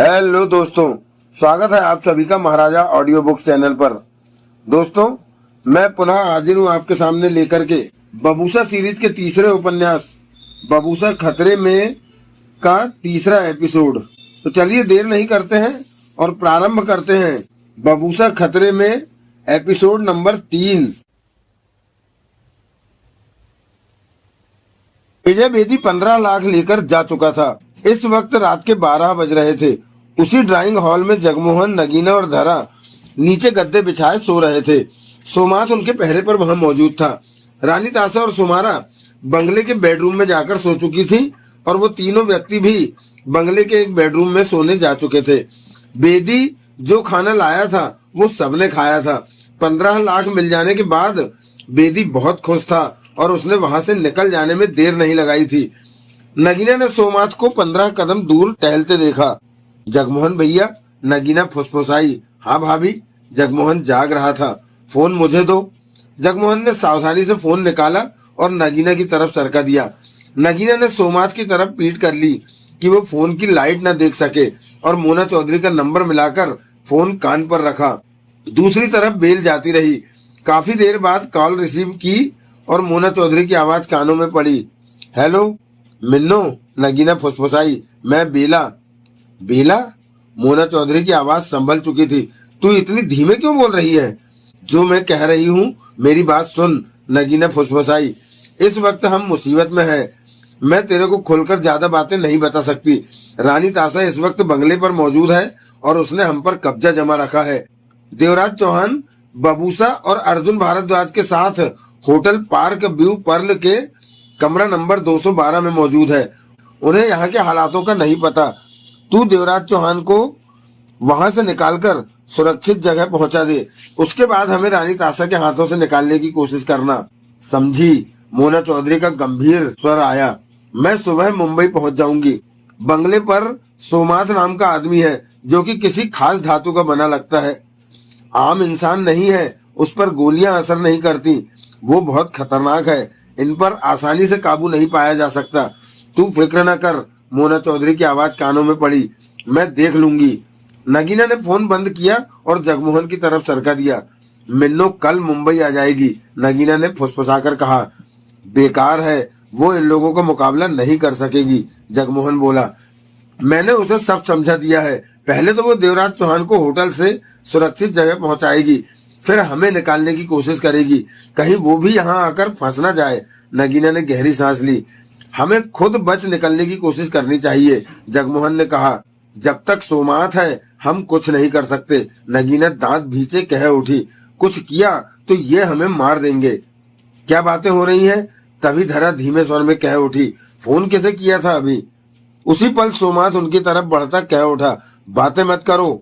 Hello दोस्तों, स्वागत है आप सभी का महाराजा ऑडियो बुक चैनल पर। दोस्तों, मैं पुनः हाजिर हूँ आपके सामने लेकर के बबूसा सीरीज के तीसरे उपन्यास बबूसा खतरे में का तीसरा एपिसोड। तो चलिए देर नहीं करते हैं और प्रारंभ करते हैं बबूसा खतरे में एपिसोड नंबर 3। विजय बेदी 15 लाख लेकर जा चुका था। इस वक्त रात के 12 बज रहे थे। उसी ड्राइंग हॉल में जगमोहन, नगीना और धरा नीचे गद्दे बिछाए सो रहे थे। सोमात उनके पहरे पर वहां मौजूद था। रानी तासा और सुमारा बंगले के बेडरूम में जाकर सो चुकी थी और वो तीनों व्यक्ति भी बंगले के एक बेडरूम में सोने जा चुके थे। बेदी जो खाना लाया था वो सबने खाया था। 15 लाख मिल जाने के बाद बेदी बहुत खुश था और उसने वहां से निकल जाने में देर नहीं लगाई थी। नगीना ने सोमात को 15 कदम दूर टहलते देखा। जगमोहन भैया, नगीना फुसफुसाई। हाँ भाभी। जगमोहन जाग रहा था। फोन मुझे दो। जगमोहन ने सावधानी से फोन निकाला और नगीना की तरफ सरका दिया। नगीना ने सोमात की तरफ पीठ कर ली कि वो फोन की लाइट न देख सके और मोना चौधरी का नंबर मिलाकर फोन कान पर रखा। दूसरी तरफ बेल जाती रही। काफी देर बाद कॉल रिसीव की और मोना चौधरी की आवाज कानों में पड़ी। हेलो मिन्नो, नगीना फुसफुसाई। मैं बेला। बेला? मोना चौधरी की आवाज संभल चुकी थी। तू इतनी धीमे क्यों बोल रही है? जो मैं कह रही हूँ मेरी बात सुन, नगीना फुसफुसाई। इस वक्त हम मुसीबत में हैं। मैं तेरे को खुलकर ज्यादा बातें नहीं बता सकती। रानी तासा इस वक्त बंगले पर मौजूद है और उसने हम पर कब्जा जमा रखा है। देवराज चौहान बबूसा और अर्जुन भारद्वाज के साथ होटल पार्क व्यू पर्ल के कमरा नंबर 212 में मौजूद है। उन्हें यहाँ के हालातों का नहीं पता। तू देवराज चौहान को वहां से निकालकर सुरक्षित जगह पहुंचा दे। उसके बाद हमें रानी तासा के हाथों से निकालने की कोशिश करना, समझी? मोना चौधरी का गंभीर स्वर आया। मैं सुबह मुंबई पहुंच जाऊंगी। बंगले पर सोमात नाम का आदमी है जो कि किसी खास धातु का बना लगता है। आम इंसान नहीं है। उस पर गोलियां असर नहीं करती। वो बहुत खतरनाक है। इन पर आसानी से काबू नहीं पाया जा सकता। तू फिक्र न कर। मोना चौधरी की आवाज कानों में पड़ी। मैं देख लूंगी। नगीना ने फोन बंद किया और जगमोहन की तरफ सरका दिया। मिन्नो कल मुंबई आ जाएगी, नगीना ने फुसफुसाकर कहा। बेकार है, वो इन लोगों का मुकाबला नहीं कर सकेगी, जगमोहन बोला। मैंने उसे सब समझा दिया है। पहले तो वो देवराज चौहान को होटल से सुरक्षित जगह पहुंचाएगी, फिर हमें निकालने की कोशिश करेगी। कहीं वो भी यहाँ आकर फंस ना जाए। नगीना ने गहरी सांस ली। हमें खुद बच निकलने की कोशिश करनी चाहिए, जगमोहन ने कहा। जब तक सोमात है हम कुछ नहीं कर सकते, नगीना दांत भींचे कह उठी। कुछ किया तो ये हमें मार देंगे। क्या बातें हो रही हैं? तभी धरा धीमे स्वर में कह उठी। फोन किसे किया था अभी? उसी पल सोमात उनकी तरफ बढ़ता कह उठा। बातें मत करो।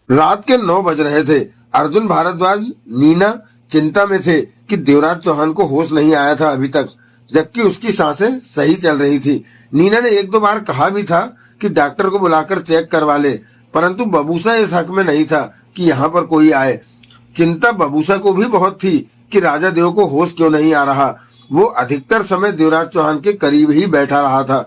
रात के 9 बज रहे थे। अर्जुन भारद्वाज, नीना चिंता में थे कि देवराज चौहान को होश नहीं आया था अभी तक, जबकि उसकी सांसें सही चल रही थी। नीना ने 1-2 बार कहा भी था कि डॉक्टर को बुलाकर चेक करवा ले, परंतु बबूसा इस हक में नहीं था कि यहाँ पर कोई आए। चिंता बबूसा को भी बहुत थी कि राजा देव को होश क्यों नहीं आ रहा। वो अधिकतर समय देवराज चौहान के करीब ही बैठा रहा था।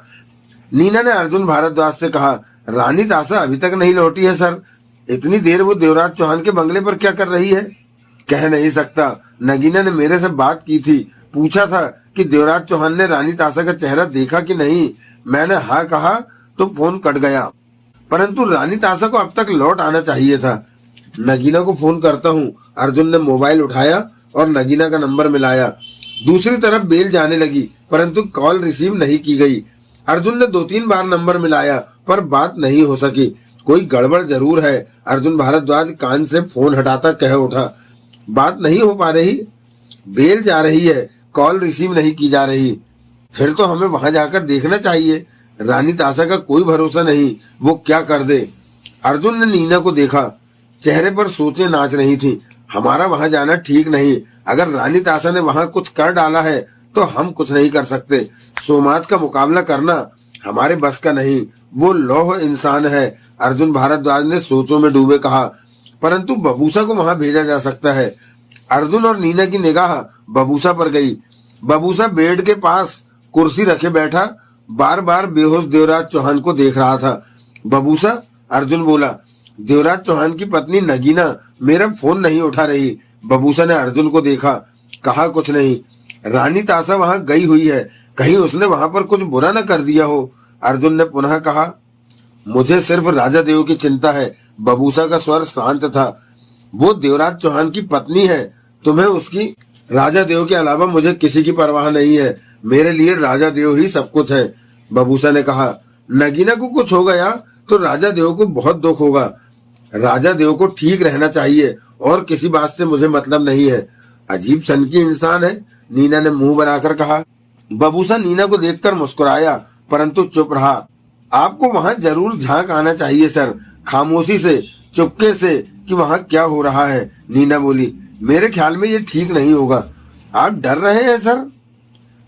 नीना ने अर्जुन भारद्वाज से कहा, रानी तासा अभी तक नहीं लौटी है सर। इतनी देर वो देवराज चौहान के बंगले पर क्या कर रही है? कह नहीं सकता। नगीना ने मेरे से बात की थी, पूछा था कि देवराज चौहान ने रानी तासा का चेहरा देखा कि नहीं। मैंने हाँ कहा तो फोन कट गया, परंतु रानी तासा को अब तक लौट आना चाहिए था। नगीना को फोन करता हूँ। अर्जुन ने मोबाइल उठाया और नगीना का नंबर मिलाया। दूसरी तरफ बेल जाने लगी, परंतु कॉल रिसीव नहीं की गई। अर्जुन ने 2-3 बार नंबर मिलाया पर बात नहीं हो सकी। कोई गड़बड़ जरूर है। अर्जुन भारद्वाज कान से फोन हटाता कह उठा। बात नहीं हो पा रही, बेल जा रही है, कॉल रिसीव नहीं की जा रही। फिर तो हमें वहां जाकर देखना चाहिए। रानी तासा का कोई भरोसा नहीं, वो क्या कर दे। अर्जुन ने नीना को देखा। चेहरे पर सोचें नाच रही थी। हमारा वहां जाना ठीक नहीं। अगर रानी तासा ने वहां कुछ कर डाला है तो हम कुछ नहीं कर सकते। सोमात का मुकाबला करना हमारे बस का नहीं। वो लौह इंसान है, अर्जुन भारद्वाज ने सोचों में डूबे कहा। परंतु बबूसा को वहां भेजा जा सकता है। अर्जुन और नीना की निगाह बबूसा पर गई। बबूसा बेड के पास कुर्सी रखे बैठा बार बार बेहोश देवराज चौहान को देख रहा था। बबूसा, अर्जुन बोला। देवराज चौहान की पत्नी नगीना मेरा फोन नहीं उठा रही। बबूसा ने अर्जुन को देखा, कहा कुछ नहीं। रानी तासा वहां गई हुई है, कहीं उसने वहां पर कुछ बुरा न कर दिया हो। अर्जुन ने पुनः कहा, मुझे सिर्फ राजा देव की चिंता है। बबूसा का स्वर शांत था। वो देवराज चौहान की पत्नी है, तुम्हें उसकी, राजा देव के अलावा मुझे किसी की परवाह नहीं है। मेरे लिए राजा देव ही सब कुछ है। बबूसा ने कहा, नगीना को कुछ हो गया तो राजा देव को बहुत दुख होगा। राजा देव को ठीक रहना चाहिए और किसी बात से मुझे मतलब नहीं है। अजीब सन की इंसान है, नीना ने मुंह बनाकर कहा। बबूसा नीना को देखकर मुस्कुराया परंतु चुप रहा। आपको वहां जरूर झांक आना चाहिए सर, खामोशी से, चुपके से, कि वहां क्या हो रहा है। नीना बोली, मेरे ख्याल में ये ठीक नहीं होगा। आप डर रहे हैं सर?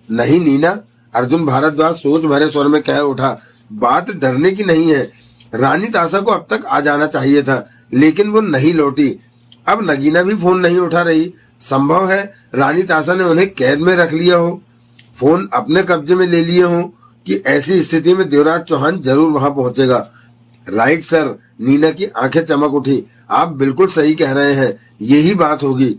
नहीं नीना, अर्जुन भारद्वाज सोच भरे स्वर में कह उठा, बात डरने की नहीं है। रानी तासा को अब तक आ जाना चाहिए था, लेकिन वो नहीं लौटी। अब नगीना भी फोन नहीं उठा रही। संभव है रानी तासा ने उन्हें कैद में रख लिया हो, फोन अपने कब्जे में ले लिए हो, कि ऐसी स्थिति में देवराज चौहान जरूर वहां पहुंचेगा। राइट सर, नीना की आंखें चमक उठी। आप बिल्कुल सही कह रहे हैं, यही बात होगी।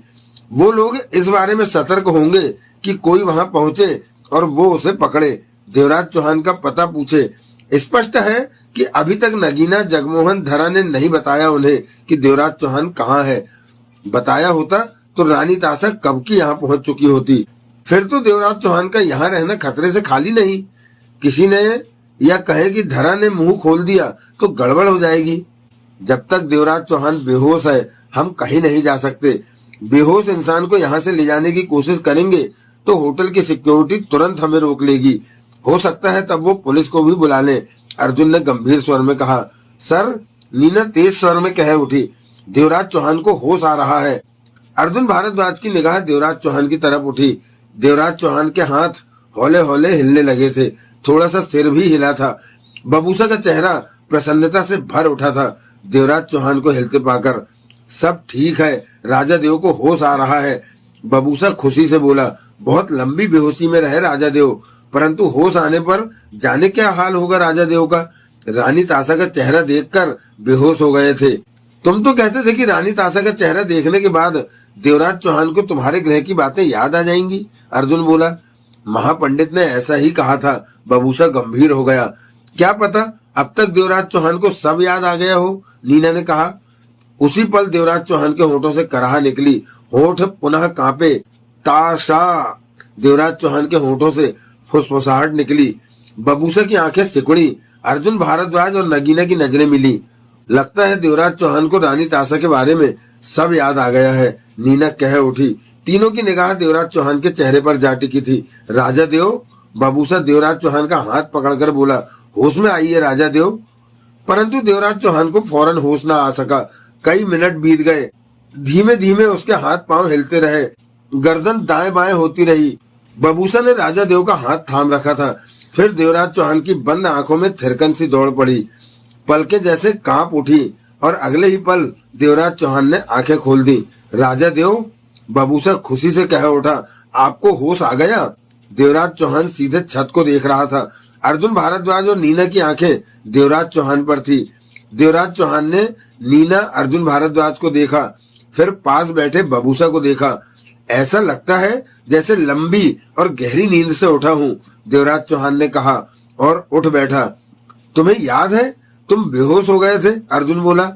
वो लोग इस बारे में सतर्क होंगे कि कोई वहां पहुंचे और वो उसे पकड़े, देवराज चौहान का पता पूछे। स्पष्ट है कि अभी तक नगीना, जगमोहन, धरा ने नहीं बताया उन्हें कि देवराज चौहान कहाँ है। बताया होता तो रानी तासा कब की यहाँ पहुंच चुकी होती। फिर तो देवराज चौहान का यहाँ रहना खतरे से खाली नहीं। किसी ने या कहे कि धरा ने मुंह खोल दिया तो गड़बड़ हो जाएगी। जब तक देवराज चौहान बेहोश है हम कहीं नहीं जा सकते। बेहोश इंसान को यहाँ से ले जाने की कोशिश करेंगे तो होटल की सिक्योरिटी तुरंत हमें रोक लेगी। हो सकता है तब वो पुलिस को भी बुला ले। अर्जुन ने गंभीर स्वर में कहा। सर, नीना तेज स्वर में कह उठी, देवराज चौहान को होश आ रहा है। अर्जुन भारद्वाज की निगाह देवराज चौहान की तरफ उठी। देवराज चौहान के हाथ हौले हौले हिलने लगे थे, थोड़ा सा सिर भी हिला था। बबूसा का चेहरा प्रसन्नता से भर उठा था देवराज चौहान को हिलते पाकर। सब ठीक है, राजा देव को होश आ रहा है। बबूसा खुशी से बोला। बहुत लंबी बेहोशी में रहे राजा देव, परंतु होश आने पर जाने क्या हाल होगा राजा देव का। रानी तासा का चेहरा देखकर बेहोश हो गए थे। तुम तो कहते थे कि रानी तासा का चेहरा देखने के बाद देवराज चौहान को तुम्हारे ग्रह की बातें याद आ जाएंगी, अर्जुन बोला। महापंडित ने ऐसा ही कहा था। बबूसा गंभीर हो गया। क्या पता अब तक देवराज चौहान को सब याद आ गया हो, नीना ने कहा। उसी पल देवराज चौहान के होठों से कराह निकली, होठ पुनः कांपे। ताशा, देवराज चौहान के होठों से फुसफुसाहट निकली। बबूसा की आंखें सिकुड़ी। अर्जुन भारद्वाज और नगीना की नजरें मिली। लगता है देवराज चौहान को रानी तासा के बारे में सब याद आ गया है, नीना कह उठी। तीनों की निगाह देवराज चौहान के चेहरे पर जा टिकी थी। राजा देव, बबूसा देवराज चौहान का हाथ पकड़कर बोला, होश में आइए राजा देव। परंतु देवराज चौहान को फौरन होश न आ सका। कई मिनट बीत गए। धीमे धीमे उसके हाथ पांव हिलते रहे, गर्दन दाएं बाएं होती रही। बबूसा ने राजा देव का हाथ थाम रखा था। फिर देवराज चौहान की बंद आंखों में थिरकन सी दौड़ पड़ी, पलके जैसे कांप उठी और अगले ही पल देवराज चौहान ने आंखें खोल दी। राजा देव, बबूसा खुशी से कह उठा, आपको होश आ गया। देवराज चौहान सीधे छत को देख रहा था। अर्जुन भारद्वाज और नीना की आंखें देवराज चौहान पर थी। देवराज चौहान ने नीना, अर्जुन भारद्वाज को देखा, फिर पास बैठे बबूसा को देखा। ऐसा लगता है जैसे लंबी और गहरी नींद से उठा हूँ, देवराज चौहान ने कहा और उठ बैठा। तुम्हें याद है तुम बेहोश हो गए थे, अर्जुन बोला।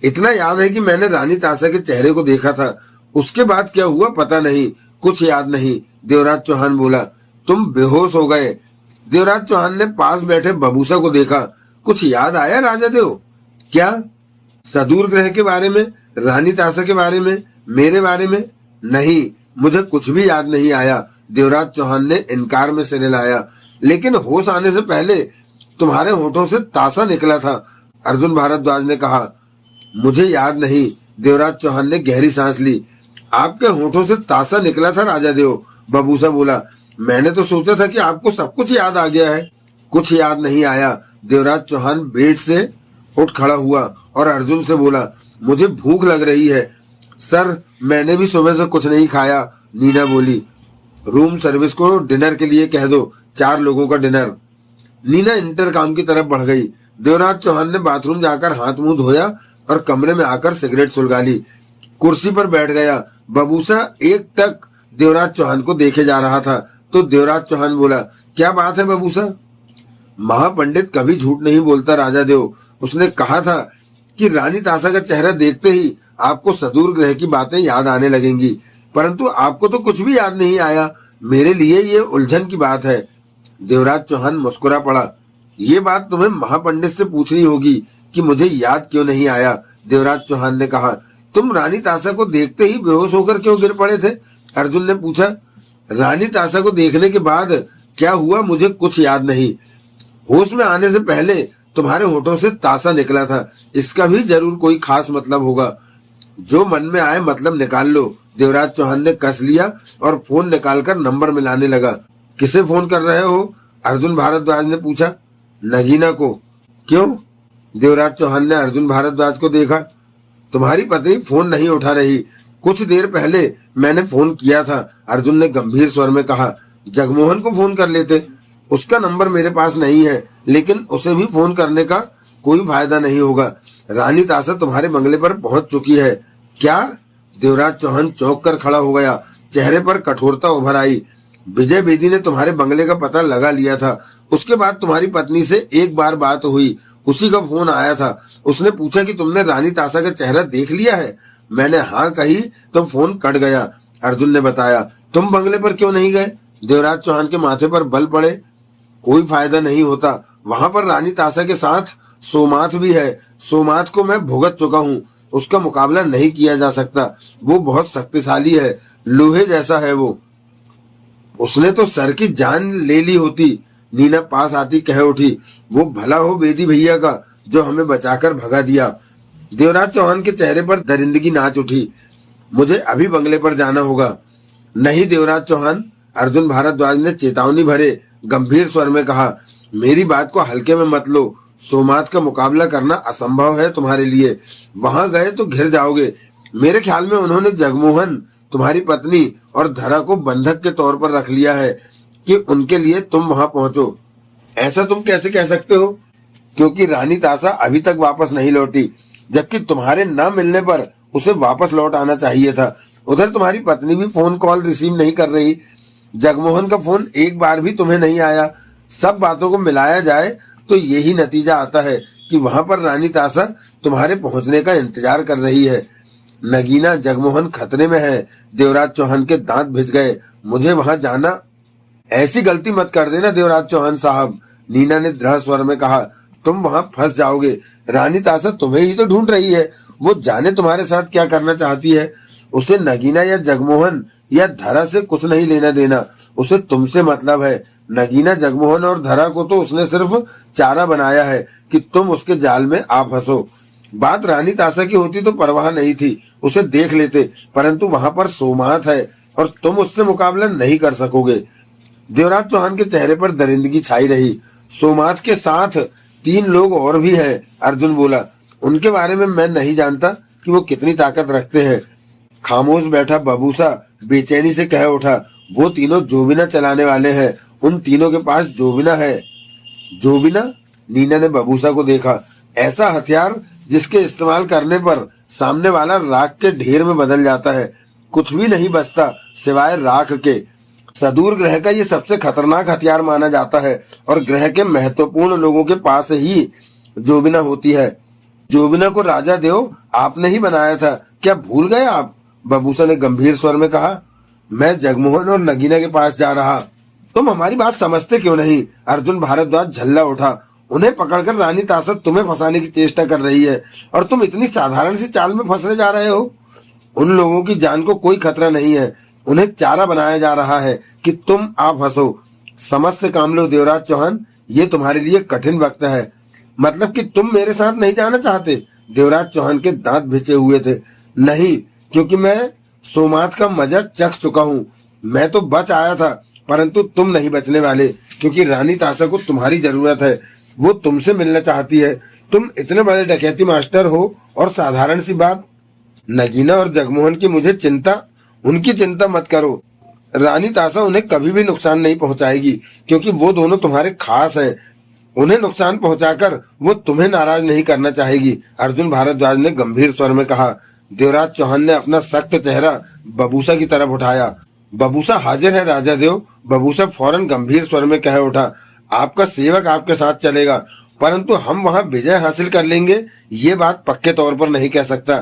इतना याद है कि मैंने रानी तासा के चेहरे को देखा था, उसके बाद क्या हुआ पता नहीं, कुछ याद नहीं, देवराज चौहान बोला। तुम बेहोश हो गए। देवराज चौहान ने पास बैठे बबूसा को देखा। कुछ याद आया राजा देव? क्या? सदूर ग्रह के बारे में, रानी तासा के बारे में, मेरे बारे में? नहीं, मुझे कुछ भी याद नहीं आया, देवराज चौहान ने इनकार में सिर हिलाया। लेकिन होश आने से पहले तुम्हारे होठों से तासा निकला था, अर्जुन भारद्वाज ने कहा। मुझे याद नहीं, देवराज चौहान ने गहरी सांस ली। आपके होठों से तासा निकला था राजा देव, बबूसा बोला। मैंने तो सोचा था कि आपको सब कुछ याद आ गया है। कुछ याद नहीं आया। देवराज चौहान बेड से उठ खड़ा हुआ और अर्जुन से बोला, मुझे भूख लग रही है। सर, मैंने भी सुबह से कुछ नहीं खाया, नीना बोली। रूम सर्विस को डिनर के लिए कह दो, 4 लोगों का डिनर। नीना इंटरकॉम की तरफ बढ़ गई। देवराज चौहान ने बाथरूम जाकर हाथ मुंह धोया और कमरे में आकर सिगरेट सुलगा ली। कुर्सी पर बैठ गया। बबूसा एक टक देवराज चौहान को देखे जा रहा था तो देवराज चौहान बोला, क्या बात है बबूसा? महापंडित कभी झूठ नहीं बोलता राजा देव। उसने कहा था कि रानी तासा का चेहरा देखते ही आपको सदूर ग्रह की बातें याद आने लगेंगी, परंतु आपको तो कुछ भी याद नहीं आया। मेरे लिए ये उलझन की बात है। देवराज चौहान मुस्कुरा पड़ा। ये बात तुम्हें महापंडित से पूछनी होगी कि मुझे याद क्यों नहीं आया। देवराज चौहान ने कहा, तुम रानी तासा को देखते ही बेहोश होकर क्यों गिर पड़े थे? अर्जुन ने पूछा। रानी तासा को देखने के बाद क्या हुआ मुझे कुछ याद नहीं। होश में आने से पहले तुम्हारे होठों से तासा निकला था। इसका भी जरूर कोई खास मतलब होगा। जो मन में आए मतलब निकाल लो। देवराज चौहान ने कस लिया और फोन निकालकर नंबर मिलाने लगा। किसे फोन कर रहे हो? अर्जुन भारद्वाज ने पूछा। नगीना को। क्यों? देवराज चौहान ने अर्जुन भारद्वाज को देखा। तुम्हारी पत्नी फोन नहीं उठा रही। कुछ देर पहले मैंने फोन किया था। अर्जुन ने गंभीर स्वर में कहा। जगमोहन को फोन कर लेते। उसका नंबर मेरे पास नहीं है, लेकिन उसे भी फोन करने का कोई फायदा नहीं होगा। रानी तासा तुम्हारे बंगले पर पहुंच चुकी है। क्या? देवराज चौहान चौंक कर खड़ा हो गया। चेहरे पर कठोरता उभर आई। विजय बेदी ने तुम्हारे बंगले का पता लगा लिया था। उसके बाद तुम्हारी पत्नी से एक बार बात हुई। उसी का फोन आया था। उसने पूछा कि तुमने रानी तासा का चेहरा देख लिया है। मैंने हाँ कही तो फोन कट गया। अर्जुन ने बताया। तुम बंगले पर क्यों नहीं गए? देवराज चौहान के माथे पर बल पड़े। कोई फायदा नहीं होता। वहां पर रानी तासा के साथ सोमाथ भी है। सोमाथ को मैं भुगत चुका हूँ। उसका मुकाबला नहीं किया जा सकता। वो बहुत शक्तिशाली है। लोहे जैसा है वो। उसने तो सर की जान ले ली होती। नीना पास आती कह उठी। वो भला हो बेदी भैया का जो हमें बचाकर भगा दिया। देवराज चौहान के चेहरे पर दरिंदगी नाच उठी। मुझे अभी बंगले पर जाना होगा। नहीं देवराज चौहान, अर्जुन भारद्वाज ने चेतावनी भरे गंभीर स्वर में कहा। मेरी बात को हल्के में मत लो। सोमाथ का मुकाबला करना असंभव है तुम्हारे लिए। वहां गए तो घिर जाओगे। मेरे ख्याल में उन्होंने जगमोहन, तुम्हारी पत्नी और धरा को बंधक के तौर पर रख लिया है कि उनके लिए तुम वहां पहुंचो। ऐसा तुम कैसे कह सकते हो? क्योंकि रानी तासा अभी तक वापस नहीं लौटी, जबकि तुम्हारे न मिलने पर उसे वापस लौट आना चाहिए था। उधर तुम्हारी पत्नी भी फोन कॉल रिसीव नहीं कर रही। जगमोहन का फोन एक बार भी तुम्हें नहीं आया। सब बातों को मिलाया जाए तो यही नतीजा आता है कि वहां पर रानी तासा तुम्हारे पहुंचने का इंतजार कर रही है। नगीना, जगमोहन खतरे में है। देवराज चौहान के दांत भिज गए। मुझे वहां जाना। ऐसी गलती मत कर देना देवराज चौहान साहब, नीना ने दृढ़ स्वर में कहा। तुम वहां फंस जाओगे। रानी तासा तुम्हें ही तो ढूंढ रही है। वो जाने तुम्हारे साथ क्या करना चाहती है। उसे नगीना या जगमोहन या धरा से कुछ नहीं लेना देना। उसे तुमसे मतलब है। नगीना, जगमोहन और धरा को तो उसने सिर्फ चारा बनाया है कि तुम उसके जाल में आ फंसो। बात रानी तासा की होती तो परवाह नहीं थी, उसे देख लेते, परंतु वहां पर सोमाथ है और तुम उससे मुकाबला नहीं कर सकोगे। देवराज चौहान के चेहरे पर दरिंदगी छाई रही। सोमाथ के साथ 3 लोग और भी हैं, अर्जुन बोला। उनके बारे में मैं नहीं जानता कि वो कितनी ताकत रखते हैं। खामोश बैठा बबूसा बेचैनी से कह उठा। वो तीनों जोबिना चलाने वाले हैं। उन तीनों के पास जोबिना है। जोबिना? नीना ने बबूसा को देखा। ऐसा हथियार जिसके इस्तेमाल करने पर सामने वाला राख के ढेर में बदल जाता है। कुछ भी नहीं बचता सिवाय राख के। सदूर ग्रह का ये सबसे खतरनाक हथियार माना जाता है और ग्रह के महत्वपूर्ण लोगों के पास ही जोबिना होती है। जोबिना को राजा देव आपने ही बनाया था, क्या भूल गए आप? बबूसा ने गंभीर स्वर में कहा। मैं जगमोहन और नगीना के पास जा रहा। तुम हमारी बात समझते क्यों नहीं? अर्जुन भारद्वाज झल्ला उठा। उन्हें पकड़कर रानी तासा तुम्हें फंसाने की चेष्टा कर रही है और तुम इतनी साधारण सी चाल में फंसने जा रहे हो। उन लोगों की जान को कोई खतरा नहीं है। उन्हें चारा बनाया जा रहा है कि तुम आ फंसो। समझ से काम लो देवराज चौहान, ये तुम्हारे लिए कठिन वक्त है। मतलब कि तुम मेरे साथ नहीं जाना चाहते? देवराज चौहान के दांत भिजे हुए थे। नहीं, क्योंकि मैं सोमाथ का मजा चख चुका हूँ। मैं तो बच आया था, परंतु तुम नहीं बचने वाले, क्योंकि रानी तासा को तुम्हारी जरूरत है। वो तुमसे मिलना चाहती है। तुम इतने बड़े डकैती मास्टर हो और साधारण सी बात। नगीना और जगमोहन की मुझे चिंता, उनकी चिंता मत करो। रानी तासा उन्हें कभी भी नुकसान नहीं पहुंचाएगी, क्योंकि वो दोनों तुम्हारे खास हैं। उन्हें नुकसान पहुंचाकर वो तुम्हें नाराज नहीं करना चाहेगी, अर्जुन भारद्वाज ने गंभीर स्वर में कहा। देवराज चौहान ने अपना सख्त चेहरा बबूसा की तरफ उठाया। बबूसा हाजिर है राजा देव। बबूसा फौरन गंभीर स्वर में कह उठा। आपका सेवक आपके साथ चलेगा, परंतु हम वहां विजय हासिल कर लेंगे ये बात पक्के तौर पर नहीं कह सकता,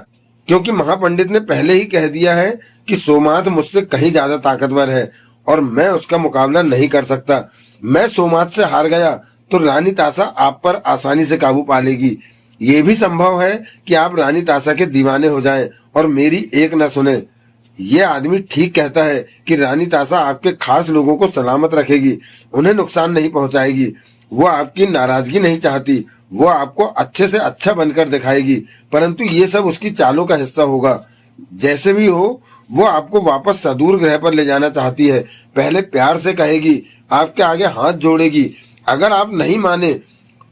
क्योंकि महापंडित ने पहले ही कह दिया है कि सोमाथ मुझसे कहीं ज्यादा ताकतवर है और मैं उसका मुकाबला नहीं कर सकता। मैं सोमाथ से हार गया तो रानी तासा आप पर आसानी से काबू पा लेगी। ये भी संभव है कि आप रानी तासा के दीवाने हो जाएं और मेरी एक न सुने। ये आदमी ठीक कहता है कि रानी तासा आपके खास लोगों को सलामत रखेगी, उन्हें नुकसान नहीं पहुंचाएगी। वो आपकी नाराजगी नहीं चाहती, वो आपको अच्छे से अच्छा बनकर दिखाएगी, परंतु ये सब उसकी चालों का हिस्सा होगा। जैसे भी हो, वो आपको वापस सदूर ग्रह पर ले जाना चाहती है। पहले प्यार से कहेगी, आपके आगे हाथ जोड़ेगी। अगर आप नहीं माने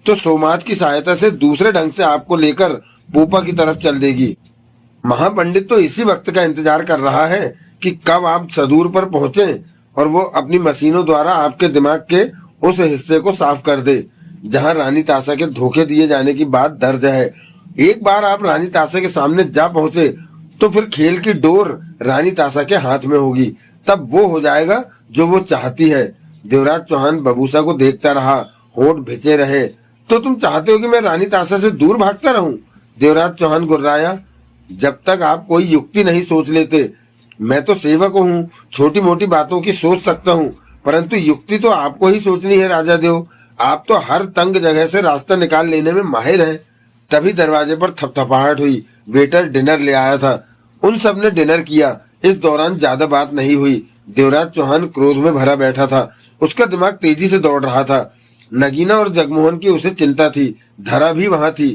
तो सोमाथ की सहायता से दूसरे ढंग से आपको लेकर पोपा की तरफ चल देगी। महापंडित तो इसी वक्त का इंतजार कर रहा है कि कब आप सदूर पर पहुंचे और वो अपनी मशीनों द्वारा आपके दिमाग के उस हिस्से को साफ कर दे जहां रानी तासा के धोखे दिए जाने की बात दर्ज है। एक बार आप रानी तासा के सामने जा पहुंचे तो फिर खेल की डोर रानी तासा के हाथ में होगी। तब वो हो जाएगा जो वो चाहती है। देवराज चौहान बबूसा को देखता रहा, होंठ भिजे रहे। तो तुम चाहते हो कि मैं रानी तासा से दूर भागता रहूं? देवराज चौहान गुर्राया। जब तक आप कोई युक्ति नहीं सोच लेते। मैं तो सेवक हूँ, छोटी मोटी बातों की सोच सकता हूँ, परंतु युक्ति तो आपको ही सोचनी है राजा देव। आप तो हर तंग जगह से रास्ता निकाल लेने में माहिर हैं। तभी दरवाजे पर थपथपाहट हुई। वेटर डिनर ले आया था। उन सब ने डिनर किया। इस दौरान ज्यादा बात नहीं हुई। देवराज चौहान क्रोध में भरा बैठा था। उसका दिमाग तेजी से दौड़ रहा था। नगीना और जगमोहन की उसे चिंता थी। धरा भी वहां थी।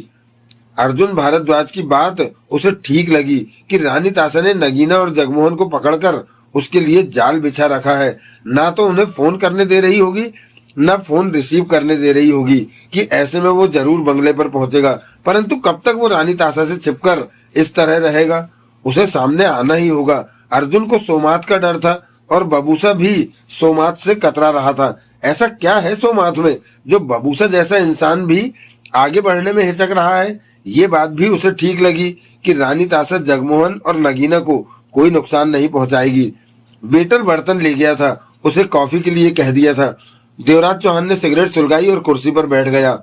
अर्जुन भारद्वाज की बात उसे ठीक लगी कि रानी तासा ने नगीना और जगमोहन को पकड़कर उसके लिए जाल बिछा रखा है। ना तो उन्हें फोन करने दे रही होगी, ना फोन रिसीव करने दे रही होगी कि ऐसे में वो जरूर बंगले पर पहुंचेगा। परंतु कब तक वो रानी तासा से छिपकर इस तरह रहेगा? उसे सामने आना ही होगा। अर्जुन को सोमाथ का डर था और बबूसा भी सोमाथ से कतरा रहा था। ऐसा क्या है सोमाथ में जो बबूसा जैसा इंसान भी आगे बढ़ने में हिचक रहा है? ये बात भी उसे ठीक लगी कि रानी तासा जगमोहन और नगीना को कोई नुकसान नहीं पहुंचाएगी। वेटर बर्तन ले गया था। उसे कॉफी के लिए कह दिया था। देवराज चौहान ने सिगरेट सुलगाई और कुर्सी पर बैठ गया।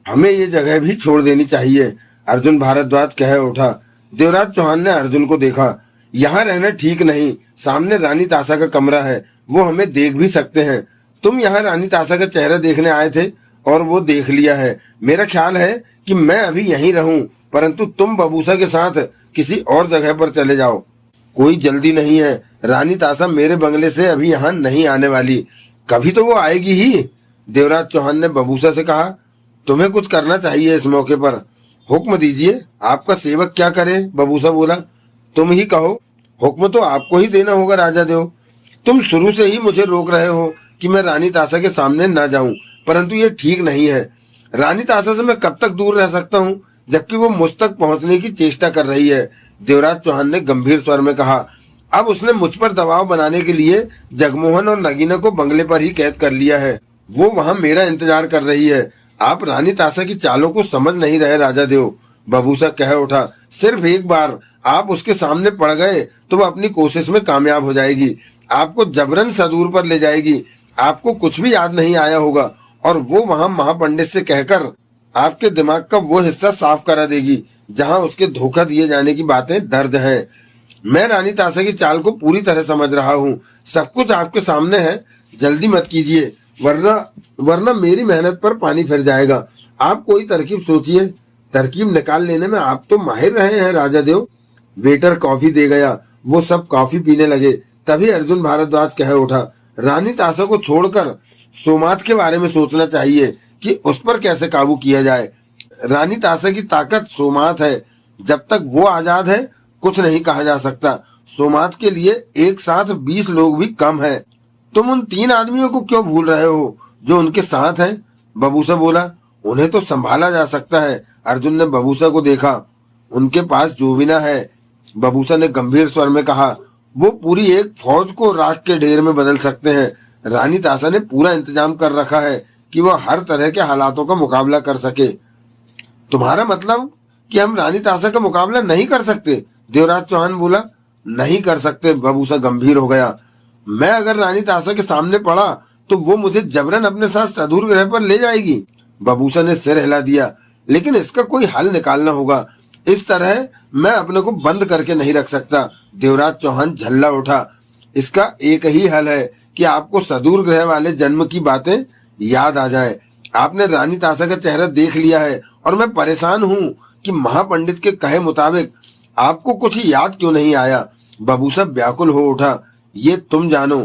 हमें ये जगह भी छोड़ देनी चाहिए, अर्जुन भारद्वाज कह उठा। देवराज चौहान ने अर्जुन को देखा। यहाँ रहना ठीक नहीं। सामने रानी तासा का कमरा है, वो हमें देख भी सकते हैं। तुम यहाँ रानी तासा का चेहरा देखने आए थे और वो देख लिया है। मेरा ख्याल है कि मैं अभी यहीं रहूं, परंतु तुम बबूसा के साथ किसी और जगह पर चले जाओ। कोई जल्दी नहीं है। रानी तासा मेरे बंगले से अभी यहाँ नहीं आने वाली। कभी तो वो आएगी ही। देवराज चौहान ने बबूसा से कहा। तुम्हें कुछ करना चाहिए इस मौके पर। हुक्म दीजिए, आपका सेवक क्या करे? बबूसा बोला। तुम ही कहो। हुक्म तो आपको ही देना होगा राजा देव। तुम शुरू से ही मुझे रोक रहे हो कि मैं रानी तासा के सामने न जाऊं, परंतु ये ठीक नहीं है। रानी तासा से मैं कब तक दूर रह सकता हूं, जबकि वो मुझ तक पहुंचने की चेष्टा कर रही है, देवराज चौहान ने गंभीर स्वर में कहा। अब उसने मुझ पर दबाव बनाने के लिए जगमोहन और नगीना को बंगले पर ही कैद कर लिया है। वो वहां मेरा इंतजार कर रही है। आप रानी तासा की चालों को समझ नहीं रहे राजा देव, बबूसा कह उठा। सिर्फ एक बार आप उसके सामने पड़ गए तो वह अपनी कोशिश में कामयाब हो जाएगी। आपको जबरन सदूर पर ले जाएगी। आपको कुछ भी याद नहीं आया होगा और वो वहां महापंडित से कहकर आपके दिमाग का वो हिस्सा साफ करा देगी जहां उसके धोखा दिए जाने की बातें दर्ज हैं। मैं रानी तासा की चाल को पूरी तरह समझ रहा हूँ। सब कुछ आपके सामने है। जल्दी मत कीजिए, वरना मेरी मेहनत पर पानी फिर जाएगा। आप कोई तरकीब सोचिए। तरकीब निकाल लेने में आप तो माहिर रहे हैं राजा देव। वेटर कॉफी दे गया। वो सब कॉफी पीने लगे। तभी अर्जुन भारद्वाज कह उठा। रानी तासा को छोड़कर सोमाथ के बारे में सोचना चाहिए कि उस पर कैसे काबू किया जाए। रानी तासा की ताकत सोमाथ है। जब तक वो आजाद है कुछ नहीं कहा जा सकता। सोमाथ के लिए एक साथ 20 लोग भी कम है। तुम उन 3 आदमियों को क्यों भूल रहे हो जो उनके साथ हैं? बबूसा बोला। उन्हें तो संभाला जा सकता है। अर्जुन ने बबूसा को देखा। उनके पास जोविना है, बबूसा ने गंभीर स्वर में कहा। वो पूरी एक फौज को राख के ढेर में बदल सकते हैं। रानी तासा ने पूरा इंतजाम कर रखा है कि वह हर तरह के हालातों का मुकाबला कर सके। तुम्हारा मतलब कि हम रानी तासा का मुकाबला नहीं कर सकते? देवराज चौहान बोला। नहीं कर सकते, बबूसा गंभीर हो गया। मैं अगर रानी तासा के सामने पड़ा तो वो मुझे जबरन अपने साथ सदूर ग्रह पर ले जाएगी। बबूसा ने सिर हिला दिया। लेकिन इसका कोई हल निकालना होगा। इस तरह मैं अपने को बंद करके नहीं रख सकता। देवराज चौहान झल्ला उठा। इसका एक ही हल है कि आपको सदूर ग्रह वाले जन्म की बातें याद आ जाए। आपने रानी तासा का चेहरा देख लिया है और मैं परेशान हूँ कि महापंडित के कहे मुताबिक आपको कुछ याद क्यों नहीं आया। बबूसा व्याकुल हो उठा। ये तुम जानो।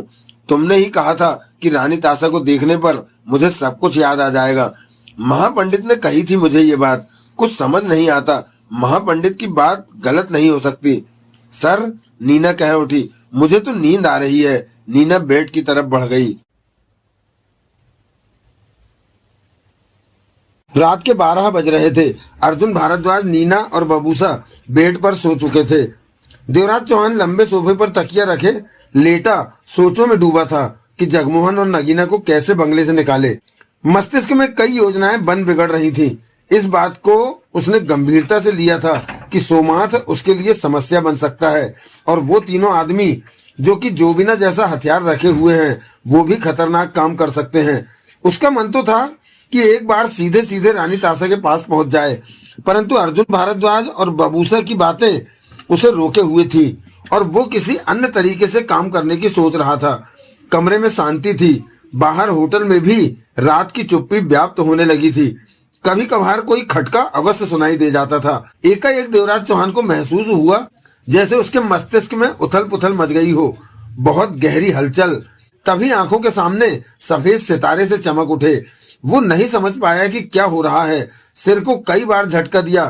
तुमने ही कहा था कि रानी तासा को देखने पर मुझे सब कुछ याद आ जाएगा। महापंडित ने कही थी मुझे ये बात। कुछ समझ नहीं आता। महापंडित की बात गलत नहीं हो सकती। सर, नीना कह उठी, मुझे तो नींद आ रही है। नीना बेड की तरफ बढ़ गई। रात के 12 बज रहे थे। अर्जुन भारद्वाज, नीना और बबूसा बेड पर सो चुके थे। देवराज चौहान लंबे सोफे पर तकिया रखे लेटा सोचों में डूबा था कि जगमोहन और नगीना को कैसे बंगले से निकाले। मस्तिष्क में कई योजनाएं बन बिगड़ रही थी। इस बात को उसने गंभीरता से लिया था कि सोमाथ उसके लिए समस्या बन सकता है और वो तीनों आदमी जो कि जोबिना जैसा हथियार रखे हुए हैं वो भी खतरनाक काम कर सकते हैं। उसका मन तो था कि एक बार सीधे सीधे रानी तासा के पास पहुंच जाए, परंतु अर्जुन भारद्वाज और बबूसा की बातें उसे रोके हुए थी और वो किसी अन्य तरीके से काम करने की सोच रहा था। कमरे में शांति थी। बाहर होटल में भी रात की चुप्पी व्याप्त होने लगी थी। कभी कभार कोई खटका अवश्य सुनाई दे जाता था। एकाएक देवराज चौहान को महसूस हुआ जैसे उसके मस्तिष्क में उथल पुथल मच गई हो, बहुत गहरी हलचल। तभी आंखों के सामने सफेद सितारे से चमक उठे। वो नहीं समझ पाया कि क्या हो रहा है। सिर को कई बार झटका दिया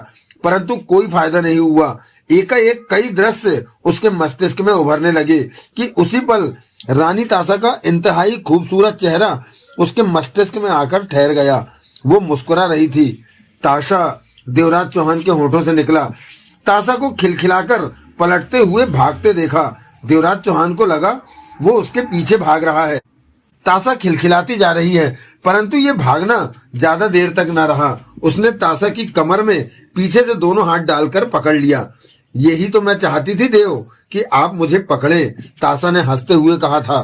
परंतु कोई फायदा नहीं हुआ। एकाएक कई दृश्य उसके मस्तिष्क में उभरने लगे कि उसी पल रानी तासा का इंतहाई खूबसूरत चेहरा उसके मस्तिष्क में आकर ठहर गया। वो मुस्कुरा रही थी। ताशा, देवराज चौहान के होठों से निकला। ताशा को खिलखिलाकर पलटते हुए भागते देखा। देवराज चौहान को लगा वो उसके पीछे भाग रहा है। ताशा खिलखिलाती जा रही है परंतु ये भागना ज्यादा देर तक न रहा। उसने ताशा की कमर में पीछे से दोनों हाथ डालकर पकड़ लिया। यही तो मैं चाहती थी देव कि आप मुझे पकड़ें, ताशा ने हंसते हुए कहा था।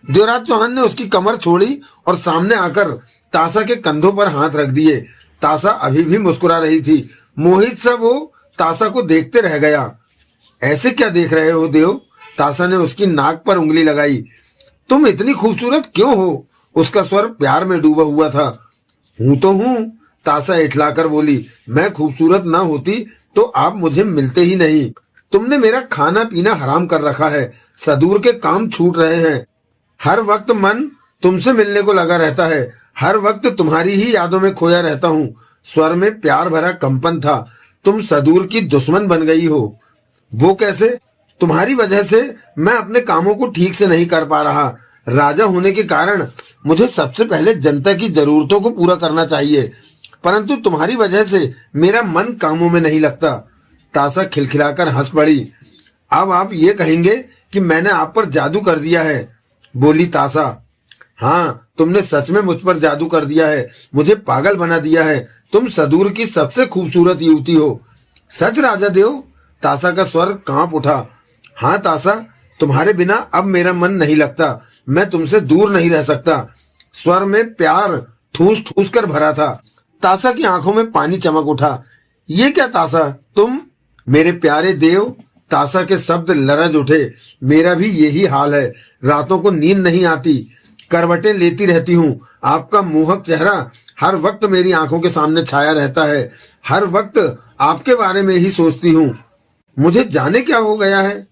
देवराज चौहान ने उसकी कमर छोड़ी और सामने आकर ताशा के कंधों पर हाथ रख दिए। ताशा अभी भी मुस्कुरा रही थी। मोहित सा वो ताशा को देखते रह गया। ऐसे क्या देख रहे हो देव? ताशा ने उसकी नाक पर उंगली लगाई। तुम इतनी खूबसूरत क्यों हो? उसका स्वर प्यार में डूबा हुआ था। हूं तो हूं, ताशा इठलाकर बोली। मैं खूबसूरत ना होती तो आप मुझे मिलते ही नहीं। तुमने मेरा खाना पीना हराम कर रखा है। सदूर के काम छूट रहे हैं। हर वक्त मन तुमसे मिलने को लगा रहता है। हर वक्त तुम्हारी ही यादों में खोया रहता हूँ। स्वर में प्यार भरा कंपन था। तुम सदूर की दुश्मन बन गई हो। वो कैसे? तुम्हारी वजह से मैं अपने कामों को ठीक से नहीं कर पा रहा। राजा होने के कारण मुझे सबसे पहले जनता की जरूरतों को पूरा करना चाहिए, परंतु तुम्हारी वजह से मेरा मन कामों में नहीं लगता। ताशा खिलखिलाकर हंस पड़ी। अब आप ये कहेंगे कि मैंने आप पर जादू कर दिया है, बोली ताशा। हाँ, तुमने सच में मुझ पर जादू कर दिया है। मुझे पागल बना दिया है। तुम सदूर की सबसे खूबसूरत युवती हो। सच राजा देव? ताशा का स्वर कांप उठा। हाँ ताशा, तुम्हारे बिना अब मेरा मन नहीं लगता। मैं तुमसे दूर नहीं रह सकता। स्वर में प्यार ठूस ठूस कर भरा था। ताशा की आंखों में पानी चमक उठा। ये क्या ताशा, तुम? मेरे प्यारे देव, ताशा के शब्द लरज उठे। मेरा भी यही हाल है। रातों को नींद नहीं आती, करवटें लेती रहती हूँ। आपका मोहक चेहरा हर वक्त मेरी आंखों के सामने छाया रहता है। हर वक्त आपके बारे में ही सोचती हूँ। मुझे जाने क्या हो गया है।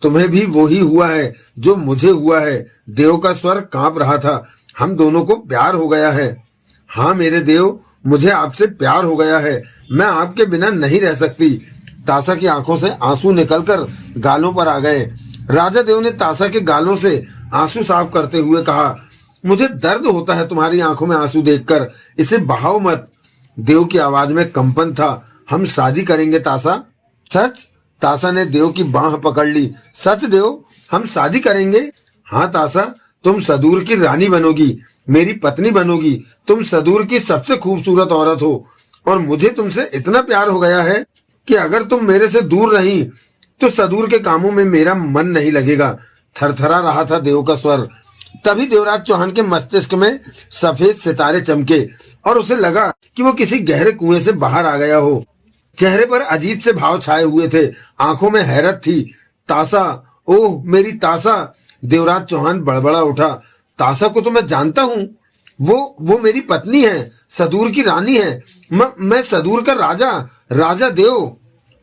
तुम्हें भी वही हुआ है जो मुझे हुआ है। देव का स्वर कांप रहा था। हम दोनों को प्यार हो गया है। हाँ मेरे देव, मुझे आपसे प्यार हो गया है। मैं आपके बिना नहीं रह सकती। ताशा की आंखों से आंसू निकलकर गालों पर आ गए। राजा देव ने ताशा के गालों से आंसू साफ करते हुए कहा, मुझे दर्द होता है तुम्हारी आंखों में आंसू देखकर। इसे बहाओ मत। देव की आवाज में कंपन था। हम शादी करेंगे ताशा। सच? ताशा ने देव की बांह पकड़ ली। सच देव, हम शादी करेंगे? हाँ ताशा, तुम सदूर की रानी बनोगी। मेरी पत्नी बनोगी। तुम सदूर की सबसे खूबसूरत औरत हो और मुझे तुमसे इतना प्यार हो गया है कि अगर तुम मेरे से दूर रही तो सदूर के कामों में मेरा मन नहीं लगेगा। थरथरा रहा था देव का स्वर। तभी देवराज चौहान के मस्तिष्क में सफेद सितारे चमके और उसे लगा कि वो किसी गहरे कुएं से बाहर आ गया हो। चेहरे पर अजीब से भाव छाए हुए थे, आंखों में हैरत थी। तासा, ओह मेरी तासा! देवराज चौहान बड़बड़ा उठा। तासा को तो मैं जानता हूँ, वो मेरी पत्नी है, सदूर की रानी है। मैं सदूर का राजा, राजा देव।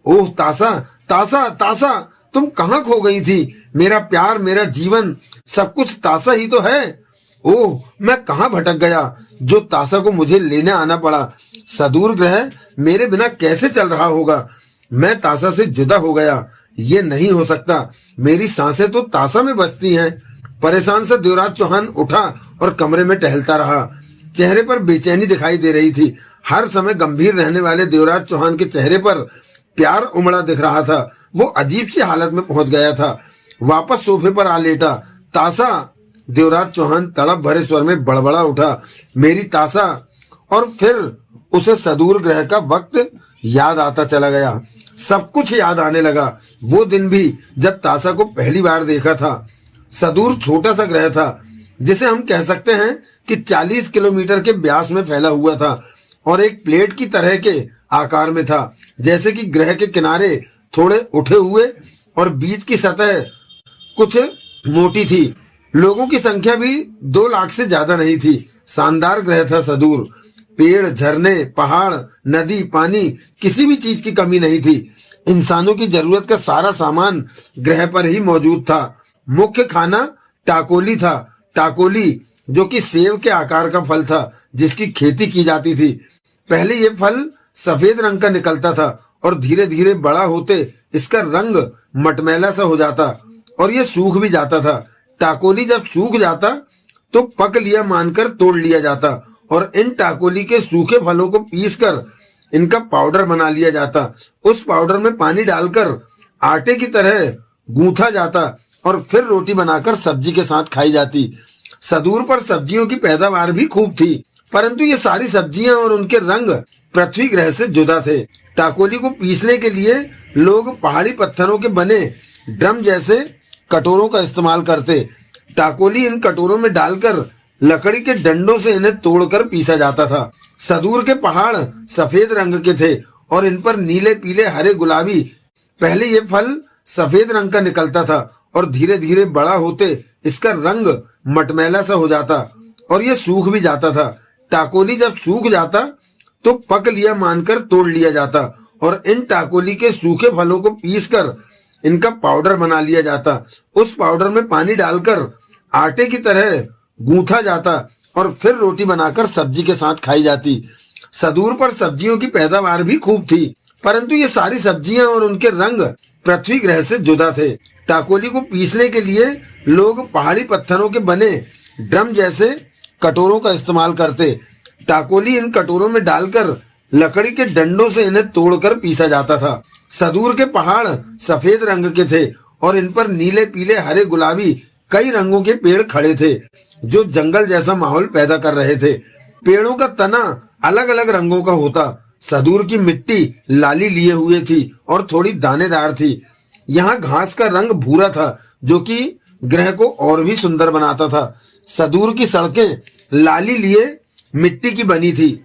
ओह तासा, तासा, तासा, तुम कहाँ खो गई थी? मेरा प्यार, मेरा जीवन, सब कुछ तासा ही तो है। ओह मैं कहाँ भटक गया जो तासा को मुझे लेने आना पड़ा। सदूर ग्रह मेरे बिना कैसे चल रहा होगा? मैं तासा से जुदा हो गया, ये नहीं हो सकता। मेरी सांसें तो तासा में बसती हैं। परेशान से देवराज चौहान उठा और कमरे में टहलता रहा। चेहरे पर बेचैनी दिखाई दे रही थी। हर समय गंभीर रहने वाले देवराज चौहान के चेहरे पर प्यार उमड़ा दिख रहा था। वो अजीब सी हालत में पहुंच गया था। वापस सोफे पर आ लेटा। तासा, देवराज चौहान तड़प भरे स्वर में बड़बड़ा उठा, मेरी तासा। और फिर उसे सदूर ग्रह का वक्त याद आता चला गया। सब कुछ याद आने लगा। वो दिन भी जब तासा को पहली बार देखा था। सदूर छोटा सा ग्रह था, जिसे हम कह सकते हैं कि 40 किलोमीटर के व्यास में फैला हुआ था और एक प्लेट की तरह के आकार में था। जैसे कि ग्रह के किनारे थोड़े उठे हुए और बीच की सतह कुछ मोटी थी। लोगों की संख्या भी 2 लाख से ज्यादा नहीं थी। शानदार ग्रह था सदूर। पेड़, झरने, पहाड़, नदी, पानी, किसी भी चीज की कमी नहीं थी। इंसानों की जरूरत का सारा सामान ग्रह पर ही मौजूद था। मुख्य खाना टाकोली था। टाकोली जो कि सेब के आकार का फल था, जिसकी खेती की जाती थी। पहले ये फल सफेद रंग का निकलता था और धीरे धीरे बड़ा होते इसका रंग मटमैला सा हो जाता और ये सूख भी जाता था। टाकोली जब सूख जाता तो पक लिया मानकर तोड़ लिया जाता और इन टाकोली के सूखे फलों को पीसकर इनका पाउडर बना लिया जाता। उस पाउडर में पानी डालकर आटे की तरह गूंथा जाता और फिर रोटी बनाकर सब्जी के साथ खाई जाती। सदूर पर सब्जियों की पैदावार भी खूब थी, परंतु ये सारी सब्जियां और उनके रंग पृथ्वी ग्रह से जुदा थे। टाकोली को पीसने के लिए लोग पहाड़ी पत्थरों के बने ड्रम जैसे कटोरों का इस्तेमाल करते। टाकोली इन कटोरों में डालकर लकड़ी के डंडों से इन्हें तोड़कर पीसा जाता था। सदूर के पहाड़ सफेद रंग के थे और इन पर नीले, पीले, हरे, गुलाबी। पहले ये फल सफेद रंग का निकलता था और धीरे धीरे बड़ा होते इसका रंग मटमैला सा हो जाता और ये सूख भी जाता था। टाकोली जब सूख जाता तो पक लिया मानकर तोड़ लिया जाता और इन टाकोली के सूखे फलों को पीसकर इनका पाउडर बना लिया जाता। उस पाउडर में पानी डालकर आटे की तरह गूंथा जाता और फिर रोटी बनाकर सब्जी के साथ खाई जाती। सदूर पर सब्जियों की पैदावार भी खूब थी, परंतु ये सारी सब्जियां और उनके रंग पृथ्वी ग्रह से जुदा थे। टाकोली को पीसने के लिए लोग पहाड़ी पत्थरों के बने ड्रम जैसे कटोरों का इस्तेमाल करते। टाकोली इन कटोरों में डालकर लकड़ी के डंडों से इन्हें तोड़कर पीसा जाता था। सदूर के पहाड़ सफेद रंग के थे और इन पर नीले, पीले, हरे, गुलाबी कई रंगों के पेड़ खड़े थे जो जंगल जैसा माहौल पैदा कर रहे थे। पेड़ों का तना अलग अलग रंगों का होता। सदूर की मिट्टी लाली लिए हुए थी और थोड़ी दानेदार थी। यहाँ घास का रंग भूरा था जो कि ग्रह को और भी सुंदर बनाता था। सदूर की सड़कें लाली लिए मिट्टी की बनी थी।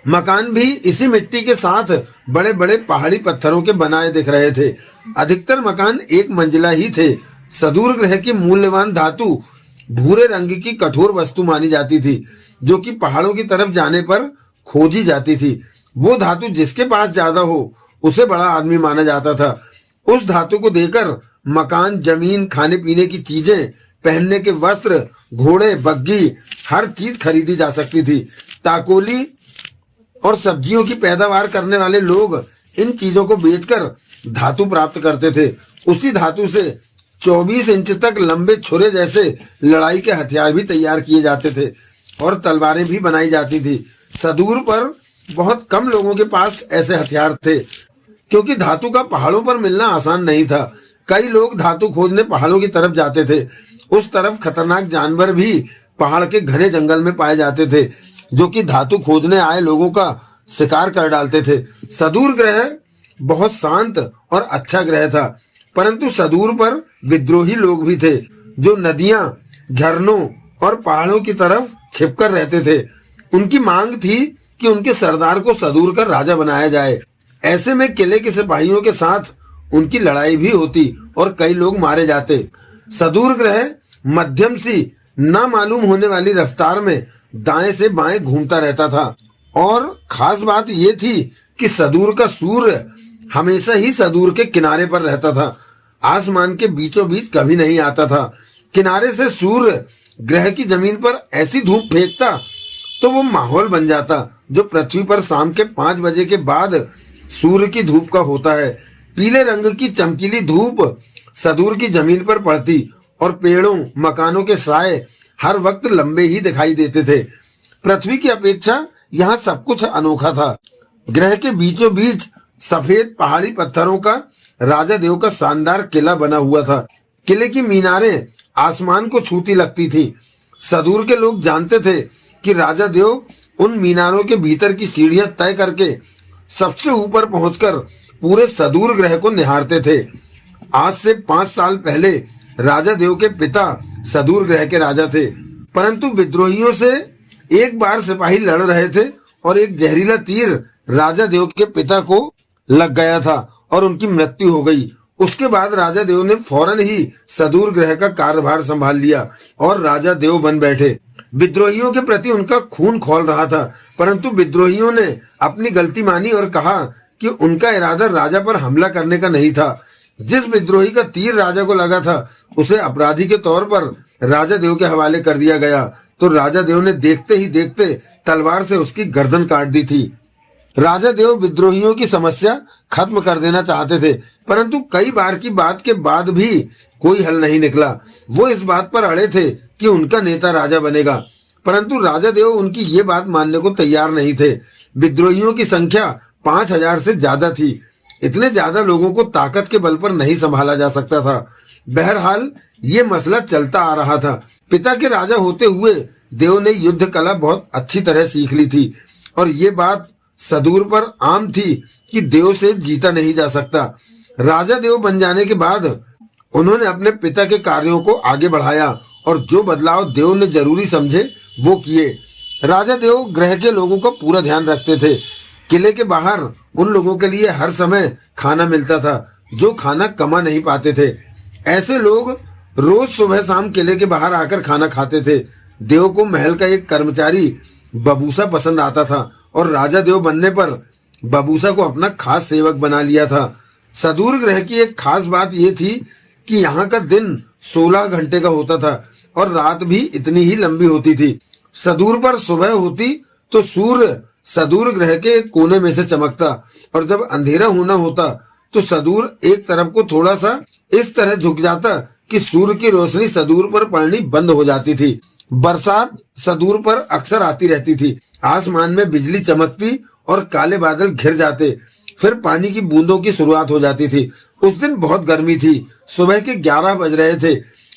मकान भी इसी मिट्टी के साथ बड़े बड़े पहाड़ी पत्थरों के बनाए दिख रहे थे। अधिकतर मकान एक मंजिला ही थे। सदूर ग्रह की मूल्यवान धातु भूरे रंग की कठोर वस्तु मानी जाती थी, जो कि पहाड़ों की तरफ जाने पर खोजी जाती थी। वो धातु जिसके पास ज्यादा हो उसे बड़ा आदमी माना जाता था। उस धातु को देकर मकान, जमीन, खाने पीने की चीजें, पहनने के वस्त्र, घोड़े, बग्गी, हर चीज खरीदी जा सकती थी। टाकोली और सब्जियों की पैदावार करने वाले लोग इन चीजों को बेचकर धातु प्राप्त करते थे। उसी धातु से 24 इंच तक लंबे छुरे जैसे लड़ाई के हथियार भी तैयार किए जाते थे और तलवारें भी बनाई जाती थी। सदूर पर बहुत कम लोगों के पास ऐसे हथियार थे, क्योंकि धातु का पहाड़ों पर मिलना आसान नहीं था। कई लोग धातु खोजने पहाड़ों की तरफ जाते थे। उस तरफ खतरनाक जानवर भी पहाड़ के घने जंगल में पाए जाते थे, जो कि धातु खोजने आए लोगों का शिकार कर डालते थे। सदूर ग्रह बहुत शांत और अच्छा ग्रह था, परंतु सदूर पर विद्रोही लोग भी थे, जो नदियां, झरनों और पहाड़ों की तरफ छिपकर रहते थे। उनकी मांग थी कि उनके सरदार को सदूर का राजा बनाया जाए। ऐसे में किले के सिपाहियों के साथ उनकी लड़ाई भी होती और कई लोग मारे जाते। सदूर ग्रह मध्यम सी ना मालूम होने वाली रफ्तार में दाएं से बाएं घूमता रहता था, और खास बात यह थी कि सदूर का सूर्य हमेशा ही सदूर के किनारे पर रहता था, आसमान के बीचों बीच कभी नहीं आता था। किनारे से सूर्य ग्रह की जमीन पर ऐसी धूप फेंकता तो वो माहौल बन जाता जो पृथ्वी पर शाम के 5 बजे के बाद सूर्य की धूप का होता है। पीले रंग की चमकीली धूप सदूर की जमीन पर पड़ती और पेड़ों, मकानों के साए हर वक्त लंबे ही दिखाई देते थे। पृथ्वी की अपेक्षा यहाँ सब कुछ अनोखा था। ग्रह के बीचों बीच सफेद पहाड़ी पत्थरों का राजा देव का शानदार किला बना हुआ था। किले की मीनारें आसमान को छूती लगती थी। सदूर के लोग जानते थे कि राजा देव उन मीनारों के भीतर की सीढ़ियां तय करके सबसे ऊपर पहुंचकर पूरे सदूर ग्रह को निहारते थे। आज से 5 साल पहले राजा देव के पिता सदूर ग्रह के राजा थे, परंतु विद्रोहियों से एक बार सिपाही लड़ रहे थे और एक जहरीला तीर राजा देव के पिता को लग गया था और उनकी मृत्यु हो गई। उसके बाद राजा देव ने फौरन ही सदूर ग्रह का कार्यभार संभाल लिया और राजा देव बन बैठे। विद्रोहियों के प्रति उनका खून खौल रहा था, परंतु विद्रोहियों ने अपनी गलती मानी और कहा कि उनका इरादा राजा पर हमला करने का नहीं था। जिस विद्रोही का तीर राजा को लगा था उसे अपराधी के तौर पर राजा देव के हवाले कर दिया गया, तो राजा देव ने देखते ही देखते तलवार से उसकी गर्दन काट दी थी। राजा देव विद्रोहियों की समस्या खत्म कर देना चाहते थे, परंतु कई बार की बात के बाद भी कोई हल नहीं निकला। वो इस बात पर अड़े थे कि उनका नेता राजा बनेगा, परंतु राजा देव उनकी ये बात मानने को तैयार नहीं थे। विद्रोहियों की संख्या 5000 से ज्यादा थी। इतने ज्यादा लोगों को ताकत के बल पर नहीं संभाला जा सकता था। बहरहाल ये मसला चलता आ रहा था। पिता के राजा होते हुए देव ने युद्ध कला बहुत अच्छी तरह सीख ली थी और ये बात सदूर पर आम थी कि देव से जीता नहीं जा सकता। राजा देव बन जाने के बाद उन्होंने अपने पिता के कार्यों को आगे बढ़ाया और जो बदलाव देव ने जरूरी समझे वो किए। राजा देव ग्रह के लोगों का पूरा ध्यान रखते थे। किले के बाहर उन लोगों के लिए हर समय खाना मिलता था जो खाना कमा नहीं पाते थे। ऐसे लोग रोज सुबह शाम किले के बाहर आकर खाना खाते थे। देव को महल का एक कर्मचारी बबूसा पसंद आता था और राजा देव बनने पर बबूसा को अपना खास सेवक बना लिया था। सदूर ग्रह की एक खास बात यह थी कि यहाँ का दिन 16 घंटे का होता था और रात भी इतनी ही लंबी होती थी। सदूर पर सुबह होती तो सूर्य सदूर ग्रह के कोने में से चमकता और जब अंधेरा होना होता तो सदूर एक तरफ को थोड़ा सा इस तरह झुक जाता कि सूर्य की रोशनी सदूर पर पड़नी बंद हो जाती थी। बरसात सदूर पर अक्सर आती रहती थी। आसमान में बिजली चमकती और काले बादल घिर जाते, फिर पानी की बूंदों की शुरुआत हो जाती थी। उस दिन बहुत गर्मी थी। सुबह के 11 बज रहे थे।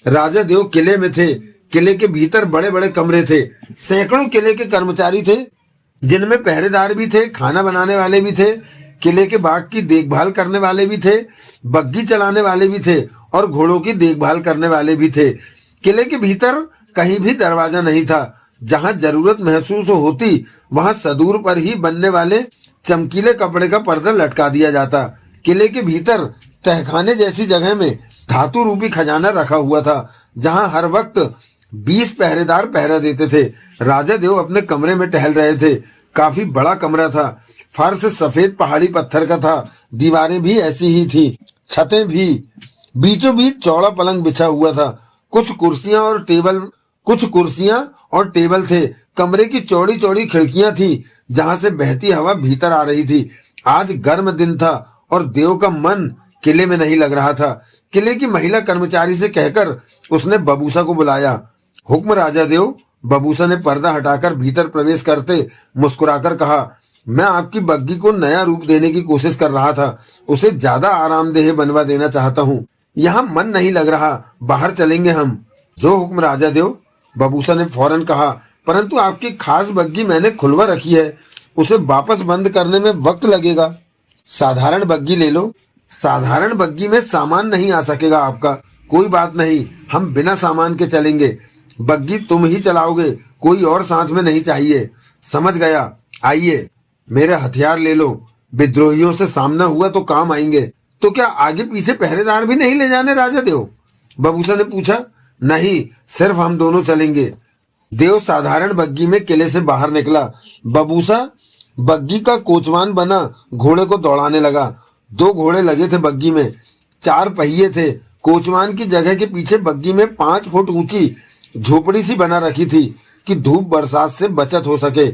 राजा देव किले में थे। किले के भीतर बड़े बड़े कमरे थे। सैकड़ों किले के कर्मचारी थे, जिनमें पहरेदार भी थे, खाना बनाने वाले भी थे, किले के बाग की देखभाल करने वाले भी थे, बग्गी चलाने वाले भी थे और घोड़ों की देखभाल करने वाले भी थे। किले के भीतर कहीं भी दरवाजा नहीं था। जहां जरूरत महसूस होती वहां सदूर पर ही बनने वाले चमकीले कपड़े का पर्दा लटका दिया जाता। किले के भीतर तहखाने जैसी जगह में धातु रूपी खजाना रखा हुआ था, जहां हर वक्त 20 पहरेदार पहरा देते थे। राजा देव अपने कमरे में टहल रहे थे। काफी बड़ा कमरा था। फर्श सफेद पहाड़ी पत्थर का था। दीवारें भी ऐसी ही थी, छतें भी। बीचों बीच चौड़ा पलंग बिछा हुआ था। कुछ कुर्सियां और टेबल थे। कमरे की चौड़ी चौड़ी खिड़कियां थी जहां से बहती हवा भीतर आ रही थी। आज गर्म दिन था और देव का मन किले में नहीं लग रहा था। किले की महिला कर्मचारी से कहकर उसने बबूसा को बुलाया। हुक्म राजा देव। बबूसा ने पर्दा हटाकर भीतर प्रवेश करते मुस्कुराकर कहा, मैं आपकी बग्गी को नया रूप देने की कोशिश कर रहा था। उसे ज्यादा आरामदेह बनवा देना चाहता हूँ। यहाँ मन नहीं लग रहा, बाहर चलेंगे हम। जो हुक्म राजा देव। बबूसा ने फौरन कहा, परंतु आपकी खास बग्गी मैंने खुलवा रखी है, उसे वापस बंद करने में वक्त लगेगा। साधारण बग्गी ले लो। साधारण बग्गी में सामान नहीं आ सकेगा आपका। कोई बात नहीं, हम बिना सामान के चलेंगे। बग्गी तुम ही चलाओगे, कोई और साथ में नहीं चाहिए। समझ गया। आइए, मेरे हथियार ले लो। विद्रोहियों से सामना हुआ तो काम आएंगे। तो क्या आगे पीछे पहरेदार भी नहीं ले जाने राजा देव? बबूसा ने पूछा। नहीं, सिर्फ हम दोनों चलेंगे। देव साधारण बग्गी में किले से बाहर निकला। बबूसा बग्गी का कोचवान बना घोड़े को दौड़ाने लगा। 2 घोड़े लगे थे बग्गी में, 4 पहिए थे। कोचवान की जगह के पीछे बग्गी में 5 फुट ऊंची झोपड़ी सी बना रखी थी कि धूप बरसात से बचत हो सके।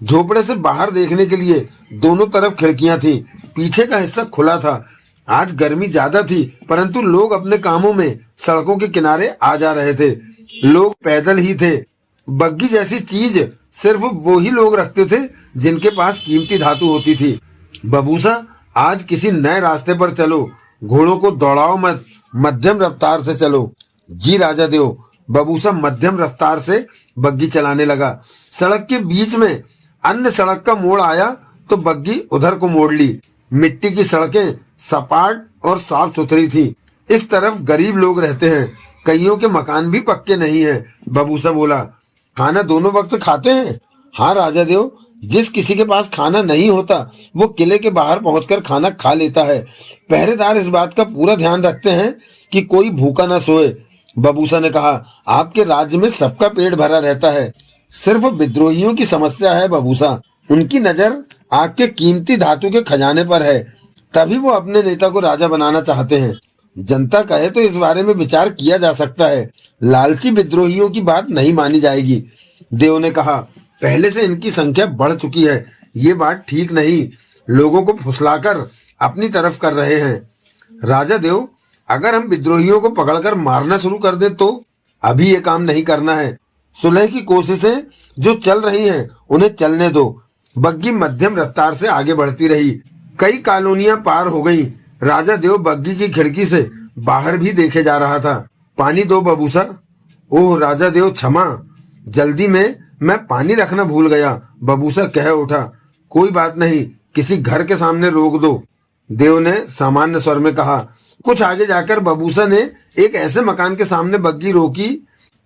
झोपड़े से बाहर देखने के लिए दोनों तरफ खिड़कियां थी। पीछे का हिस्सा खुला था। आज गर्मी ज्यादा थी, परंतु लोग अपने कामों में सड़कों के किनारे आ जा रहे थे। लोग पैदल ही थे। बग्गी जैसी चीज सिर्फ वो ही लोग रखते थे जिनके पास कीमती धातु होती थी। बबूसा, आज किसी नए रास्ते पर चलो। घोड़ों को दौड़ाओ मत, मध्यम रफ्तार से चलो। जी राजा देव। बबूसा मध्यम रफ्तार से बग्गी चलाने लगा। सड़क के बीच में अन्य सड़क का मोड़ आया तो बग्गी उधर को मोड़ ली। मिट्टी की सड़कें सपाट और साफ सुथरी थी। इस तरफ गरीब लोग रहते हैं, कईयों के मकान भी पक्के नहीं हैं। बबूसा बोला, खाना दोनों वक्त खाते हैं? हाँ राजा देव, जिस किसी के पास खाना नहीं होता वो किले के बाहर पहुंचकर खाना खा लेता है। पहरेदार इस बात का पूरा ध्यान रखते हैं कि कोई भूखा न सोए। बबूसा ने कहा, आपके राज्य में सबका पेट भरा रहता है, सिर्फ विद्रोहियों की समस्या है बबूसा। उनकी नजर आपके कीमती धातु के खजाने पर है, तभी वो अपने नेता को राजा बनाना चाहते हैं। जनता कहे तो इस बारे में विचार किया जा सकता है। लालची विद्रोहियों की बात नहीं मानी जाएगी। देव ने कहा, पहले से इनकी संख्या बढ़ चुकी है, ये बात ठीक नहीं। लोगों को फुसलाकर अपनी तरफ कर रहे हैं। राजा देव, अगर हम विद्रोहियों को पकड़कर मारना शुरू कर दे तो? अभी ये काम नहीं करना है। सुलह की कोशिशें जो चल रही हैं उन्हें चलने दो। बग्गी मध्यम रफ्तार से आगे बढ़ती रही। कई कॉलोनियां पार हो गईं। राजा देव बग्गी की खिड़की से बाहर भी देखे जा रहा था। पानी दो बबूसा। ओह राजा देव, क्षमा, जल्दी में मैं पानी रखना भूल गया। बबूसा कह उठा। कोई बात नहीं, किसी घर के सामने रोक दो, देव ने सामान्य स्वर में कहा। कुछ आगे जाकर बबूसा ने एक ऐसे मकान के सामने बग्गी रोकी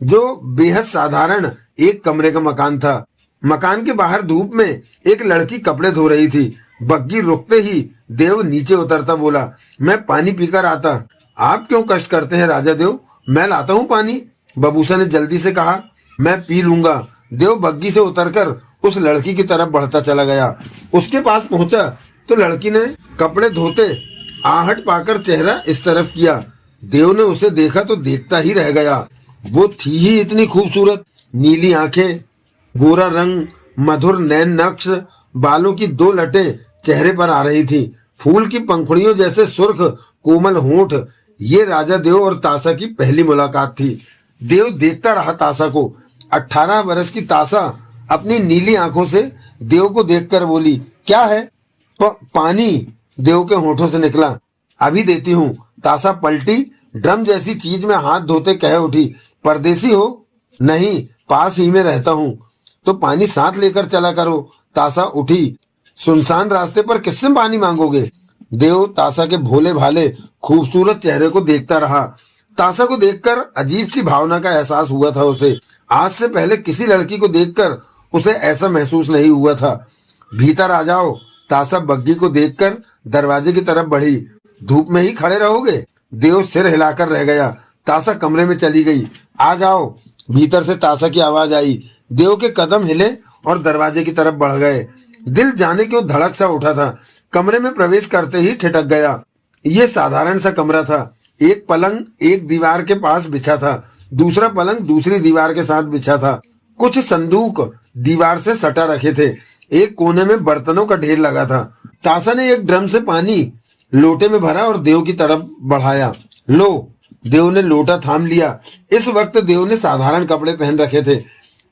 जो बेहद साधारण एक कमरे का मकान था। मकान के बाहर धूप में एक लड़की कपड़े धो रही थी। बग्गी रुकते ही देव नीचे उतरता बोला, मैं पानी पीकर आता। आप क्यों कष्ट करते हैं राजा देव, मैं लाता हूँ पानी। बबूसा ने जल्दी से कहा, मैं पी लूंगा। देव बग्गी से उतरकर उस लड़की की तरफ बढ़ता चला गया। उसके पास पहुंचा तो लड़की ने कपड़े धोते आहट पाकर चेहरा इस तरफ किया। देव ने उसे देखा तो देखता ही रह गया। वो थी ही इतनी खूबसूरत। नीली आंखें, गोरा रंग, मधुर नैन नक्श, बालों की 2 लटें चेहरे पर आ रही थी। फूल की पंखुड़ियों जैसे सुर्ख कोमल होंठ। ये राजा देव और तासा की पहली मुलाकात थी। देव देखता रहा तासा को। 18 वर्ष की तासा अपनी नीली आंखों से देव को देखकर बोली, क्या है? पानी, देव के होठों से निकला। अभी देती हूँ। तासा पलटी। ड्रम जैसी चीज में हाथ धोते कह उठी, परदेसी हो? नहीं, पास ही में रहता हूँ। तो पानी साथ लेकर चला करो। तासा उठी। सुनसान रास्ते पर किससे पानी मांगोगे? देव तासा के भोले भाले खूबसूरत चेहरे को देखता रहा। तासा को देखकर अजीब सी भावना का एहसास हुआ था उसे। आज से पहले किसी लड़की को देखकर उसे ऐसा महसूस नहीं हुआ था। भीतर आ जाओ। तासा बग्गी को देखकर दरवाजे की तरफ बढ़ी। धूप में ही खड़े रहोगे? देव सिर हिलाकर रह गया। तासा कमरे में चली गई। आ जाओ। भीतर से तासा की आवाज आई। देव के कदम हिले और दरवाजे की तरफ बढ़ गए। दिल जाने क्यों धड़क सा उठा था। कमरे में प्रवेश करते ही ठिठक गया। ये साधारण सा कमरा था। एक पलंग एक दीवार के पास बिछा था, दूसरा पलंग दूसरी दीवार के साथ बिछा था। कुछ संदूक दीवार से सटा रखे थे। एक कोने में बर्तनों का ढेर लगा था। तासा ने एक ड्रम से पानी लोटे में भरा और देव की तरफ बढ़ाया। लो। देव ने लोटा थाम लिया। इस वक्त देव ने साधारण कपड़े पहन रखे थे।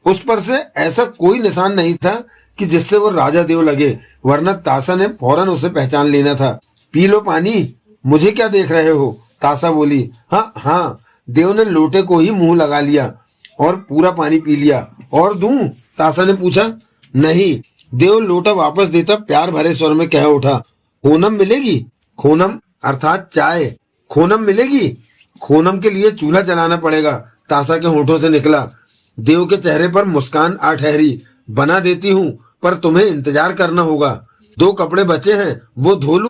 उस पर से ऐसा कोई निशान नहीं था कि जिससे वो राजा देव लगे, वरना तासा ने फौरन उसे पहचान लेना था। पी लो पानी। मुझे क्या देख रहे हो? तासा बोली। हाँ हाँ। देव ने लोटे को ही मुंह लगा लिया। और पूरा पानी पी लिया। और दूं? तासा ने पूछा। नहीं। देव लोटा वापस देता प्यार भरे स्वर में कह उठा। खोनम मिलेगी? खोनम अर्थात चाय। खोनम मिलेगी? खोनम के लिए चूल्हा जलाना पड़ेगा, तासा के होठों से निकला। देव के चेहरे पर मुस्कान आ ठहरी। बना देती हूँ, पर तुम्हें इंतजार करना होगा। 2 कपड़े बचे हैं, वो धो लूं?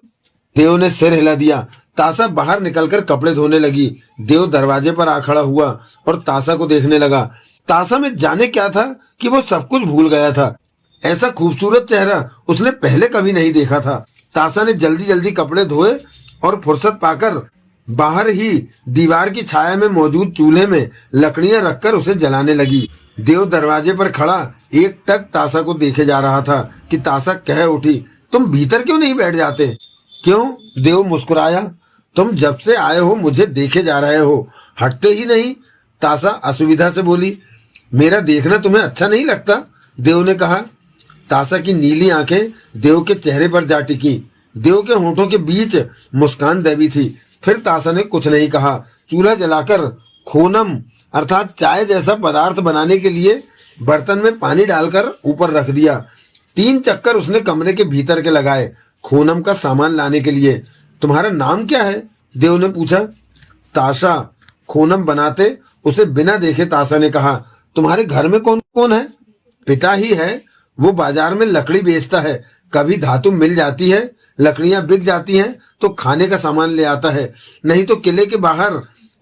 देव ने सिर हिला दिया। तासा बाहर निकलकर कपड़े धोने लगी। देव दरवाजे पर आ खड़ा हुआ और तासा को देखने लगा। तासा में जाने क्या था कि वो सब कुछ भूल गया था। ऐसा खूबसूरत चेहरा उसने पहले कभी नहीं देखा था। तासा ने जल्दी जल्दी कपड़े धोए और फुर्सत पाकर बाहर ही दीवार की छाया में मौजूद चूल्हे में लकड़ियां रखकर उसे जलाने लगी। देव दरवाजे पर खड़ा एक टक तासा को देखे जा रहा था कि तासा कह उठी, तुम भीतर क्यों नहीं बैठ जाते? क्यों? देव मुस्कुराया। तुम जब से आए हो मुझे देखे जा रहे हो, हटते ही नहीं। तासा असुविधा से बोली। मेरा देखना तुम्हें अच्छा नहीं लगता? देव ने कहा। तासा की नीली आंखें देव के चेहरे पर जा टिकी। देव के होठों के बीच मुस्कान दबी थी। फिर तासा ने कुछ नहीं कहा। चूल्हा जलाकर खोनम अर्थात चाय जैसा पदार्थ बनाने के लिए बर्तन में पानी डालकर ऊपर रख दिया। 3 चक्कर उसने कमरे के भीतर के लगाए खोनम का सामान लाने के लिए। तुम्हारा नाम क्या है? देव ने पूछा। ताशा। खोनम बनाते उसे बिना देखे ताशा ने कहा। तुम्हारे घर में कौन कौन है? पिता ही है, वो बाजार में लकड़ी बेचता है। कभी धातु मिल जाती है, लकड़ियां बिक जाती हैं तो खाने का सामान ले आता है, नहीं तो किले के बाहर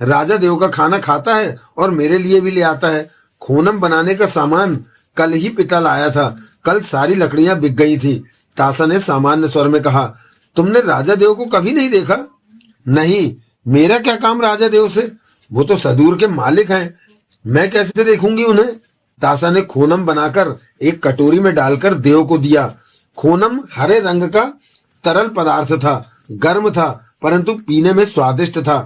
राजा देव का खाना खाता है और मेरे लिए भी ले आता है। खोनम बनाने का सामान कल ही पिता लाया था, कल सारी लकड़ियां बिक गई थी। ताशा ने सामान्य स्वर में कहा। तुमने राजा देव को कभी नहीं देखा? नहीं, मेरा क्या काम राजा देव से? वो तो सदूर के मालिक हैं, मैं कैसे देखूंगी उन्हें? ताशा ने खोनम बनाकर एक कटोरी में डालकर देव को दिया। खोनम हरे रंग का तरल पदार्थ था, गर्म था, परंतु पीने में स्वादिष्ट था।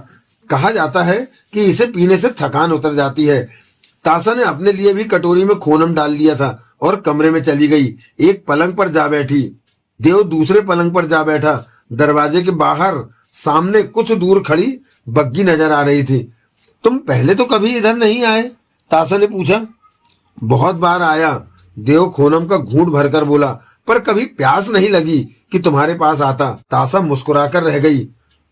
कहा जाता है कि इसे पीने से थकान उतर जाती है। ताशा ने अपने लिए भी कटोरी में खोनम डाल लिया था और कमरे में चली गई। एक पलंग पर जा बैठी। देव दूसरे पलंग पर जा बैठा। दरवाजे के बाहर सामने कुछ दूर खड़ी बग्गी नजर आ रही थी। तुम पहले तो कभी इधर नहीं आए? ताशा ने पूछा। बहुत बार आया, देव खोनम का घूंट भरकर बोला, पर कभी प्यास नहीं लगी कि तुम्हारे पास आता। ताशा मुस्कुराकर रह गई।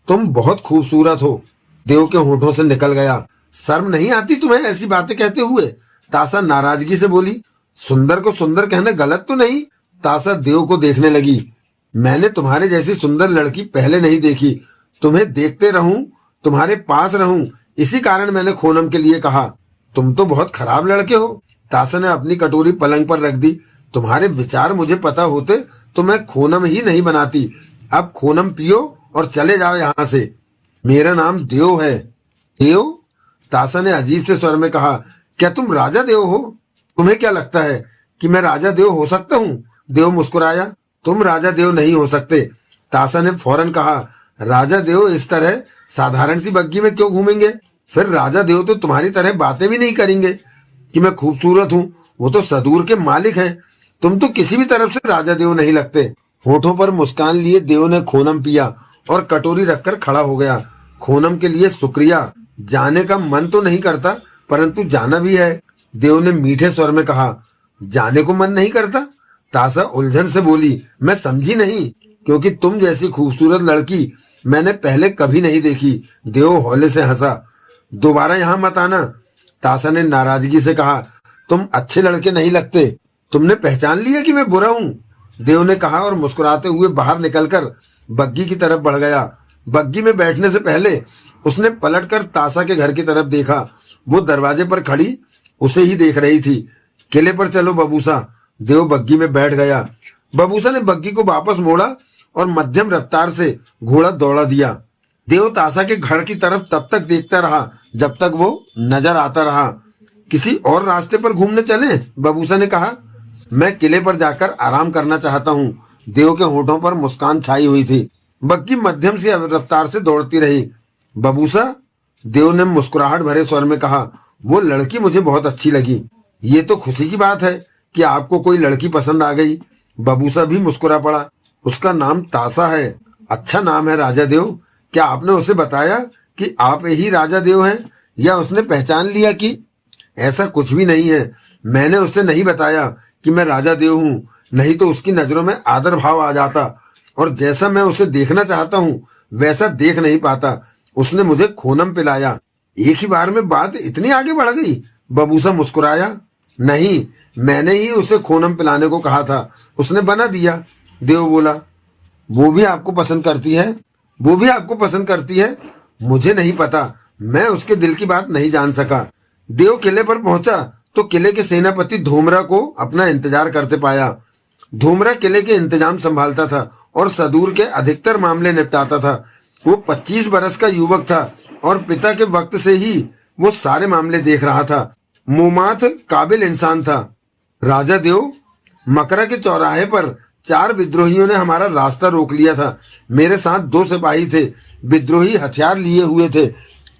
तुम बहुत खूबसूरत हो, देव के होठों से निकल गया। शर्म नहीं आती तुम्हें ऐसी बातें कहते हुए? ताशा नाराजगी से बोली। सुंदर को सुंदर कहना गलत तो नहीं? ताशा देव को देखने लगी। मैंने तुम्हारे जैसी सुंदर लड़की पहले नहीं देखी। तुम्हें देखते रहूं, तुम्हारे पास रहूं, इसी कारण मैंने खोनम के लिए कहा। तुम तो बहुत खराब लड़के हो। ताशा ने अपनी कटोरी पलंग पर रख दी। तुम्हारे विचार मुझे पता होते तो मैं खोनम ही नहीं बनाती। अब खोनम पियो और चले जाओ यहाँ से। मेरा नाम देव है। देव? ताशा ने अजीब से स्वर में कहा। क्या तुम राजा देव हो? तुम्हें क्या लगता है कि मैं राजा देव हो सकता हूँ? देव मुस्कुराया। तुम राजा देव नहीं हो सकते। ताशा ने फौरन कहा। राजा देव इस तरह साधारण सी बग्गी में क्यों घूमेंगे? फिर राजा देव तो तुम्हारी तरह बातें भी नहीं करेंगे कि मैं खूबसूरत हूँ। वो तो सदूर के मालिक हैं। तुम तो किसी भी तरफ से राजा देव नहीं लगते। होठों पर मुस्कान लिए देव ने खोनम पिया और कटोरी रखकर खड़ा हो गया। खोनम के लिए शुक्रिया। जाने का मन तो नहीं करता, परंतु जाना भी है। देव ने मीठे स्वर में कहा। जाने को मन नहीं करता? ताशा उलझन से बोली। मैं समझी नहीं, क्योंकि तुम जैसी खूबसूरत लड़की मैंने पहले कभी नहीं देखी। देव हौले से हंसा। दोबारा यहाँ मत आना, ताशा ने नाराजगी से कहा। तुम अच्छे लड़के नहीं लगते। तुमने पहचान लिया कि मैं बुरा हूँ? देव ने कहा और मुस्कुराते हुए बाहर निकलकर बग्गी की तरफ बढ़ गया। बग्गी में बैठने से पहले उसने पलटकर ताशा के घर की तरफ देखा। वो दरवाजे पर खड़ी उसे ही देख रही थी। किले पर चलो बबूसा। देव बग्गी में बैठ गया। बबूसा ने बग्गी को वापस मोड़ा और मध्यम रफ्तार से घोड़ा दौड़ा दिया। देव ताशा के घर की तरफ तब तक देखता रहा जब तक वो नजर आता रहा। किसी और रास्ते पर घूमने चलें? बबूसा ने कहा। मैं किले पर जाकर आराम करना चाहता हूँ। देव के होठों पर मुस्कान छाई हुई थी। बग्गी मध्यम सी रफ्तार से दौड़ती रही। बबूसा, देव ने मुस्कुराहट भरे स्वर में कहा। वो लड़की मुझे बहुत अच्छी लगी। ये तो खुशी की बात है कि आपको कोई लड़की पसंद आ गई। बबूसा भी मुस्कुरा पड़ा। उसका नाम ताशा है। अच्छा नाम है राजा देव। क्या आपने उसे बताया कि आप ही राजा देव हैं, या उसने पहचान लिया कि? ऐसा कुछ भी नहीं है। मैंने उससे नहीं बताया कि मैं राजा देव हूँ, नहीं तो उसकी नजरों में आदर भाव आ जाता, और जैसा मैं उसे देखना चाहता हूँ वैसा देख नहीं पाता। उसने मुझे खूनम पिलाया। एक ही बार में बात इतनी आगे बढ़ गई? बबूसा मुस्कुराया। नहीं, मैंने ही उसे खूनम पिलाने को कहा था, उसने बना दिया। देव बोला, वो भी आपको पसंद करती है? वो भी आपको पसंद करती है? मुझे नहीं पता, मैं उसके दिल की बात नहीं जान सका। देव किले पर पहुंचा तो किले के सेनापति धूमरा को अपना इंतजार करते पाया। धूमरा किले के इंतजाम संभालता था और सदूर के अधिकतर मामले निपटाता था। वो 25 बरस का युवक था और पिता के वक्त से ही वो सारे मामले देख रहा था। मुमाथ काबिल इंसान था। राजा देव, मकरा के चौराहे पर 4 विद्रोहियों ने हमारा रास्ता रोक लिया था। मेरे साथ 2 सिपाही थे। विद्रोही हथियार लिए हुए थे।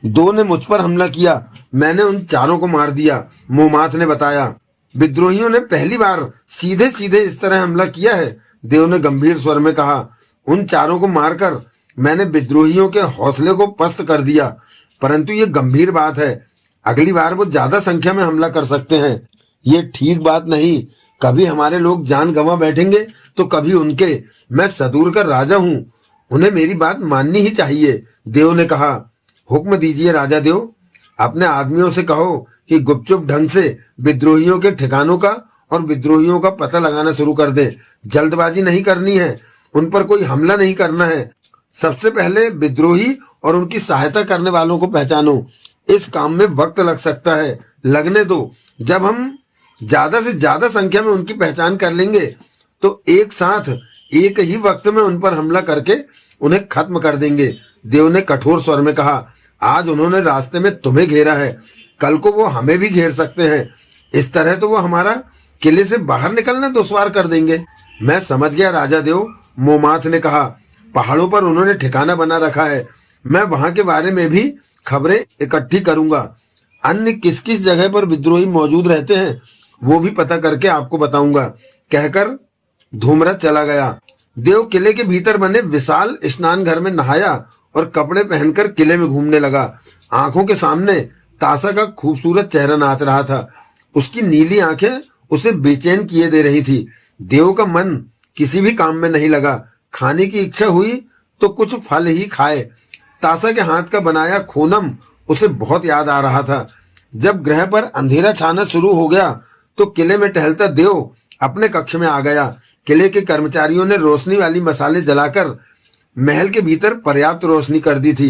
2 ने मुझ पर हमला किया। मैंने उन 4 को मार दिया, मुमाथ ने बताया। विद्रोहियों ने पहली बार सीधे सीधे इस तरह हमला किया है, देव ने गंभीर स्वर में कहा। उन 4 को मारकर मैंने विद्रोहियों के हौसले को पस्त कर दिया, परंतु ये गंभीर बात है। अगली बार वो ज्यादा संख्या में हमला कर सकते हैं। ये ठीक बात नहीं। कभी हमारे लोग जान गंवा बैठेंगे तो कभी उनके। मैं सदूर का राजा हूँ, उन्हें मेरी बात माननी ही चाहिए, देव ने कहा। हुक्म दीजिए राजा देव। अपने आदमियों से कहो कि गुपचुप ढंग से विद्रोहियों के ठिकानों का और विद्रोहियों का पता लगाना शुरू कर दें। जल्दबाजी नहीं करनी है, उन पर कोई हमला नहीं करना है। सबसे पहले विद्रोही और उनकी सहायता करने वालों को पहचानो। इस काम में वक्त लग सकता है, लगने दो। जब हम ज्यादा से ज्यादा संख्या में उनकी पहचान कर लेंगे तो एक साथ एक ही वक्त में उन पर हमला करके उन्हें खत्म कर देंगे, देव ने कठोर स्वर में कहा। आज उन्होंने रास्ते में तुम्हें घेरा है, कल को वो हमें भी घेर सकते हैं। इस तरह तो वो हमारा किले से बाहर निकलना दुश्वार कर देंगे। मैं समझ गया राजा देव, मोमाथ ने कहा। पहाड़ों पर उन्होंने ठिकाना बना रखा है। मैं वहां के बारे में भी खबरें इकट्ठी करूंगा। अन्य किस किस जगह पर विद्रोही मौजूद रहते हैं वो भी पता करके आपको बताऊंगा, कहकर धूमरा चला गया। देव किले के भीतर बने विशाल स्नान घर में नहाया और कपड़े पहनकर किले में घूमने लगा। आंखों के सामने तासा का खूबसूरत चेहरा नाच रहा था। उसकी नीली आंखें उसे बेचैन किए दे रही थी। देव का मन किसी भी काम में नहीं लगा। खाने की इच्छा हुई तो कुछ फल ही खाए। तासा के हाथ का बनाया खूनम उसे बहुत याद आ रहा था। जब ग्रह पर अंधेरा छाना शुरू हो गया तो किले में टहलता देव अपने कक्ष में आ गया। किले के कर्मचारियों ने रोशनी वाली मसाले जलाकर महल के भीतर पर्याप्त रोशनी कर दी थी।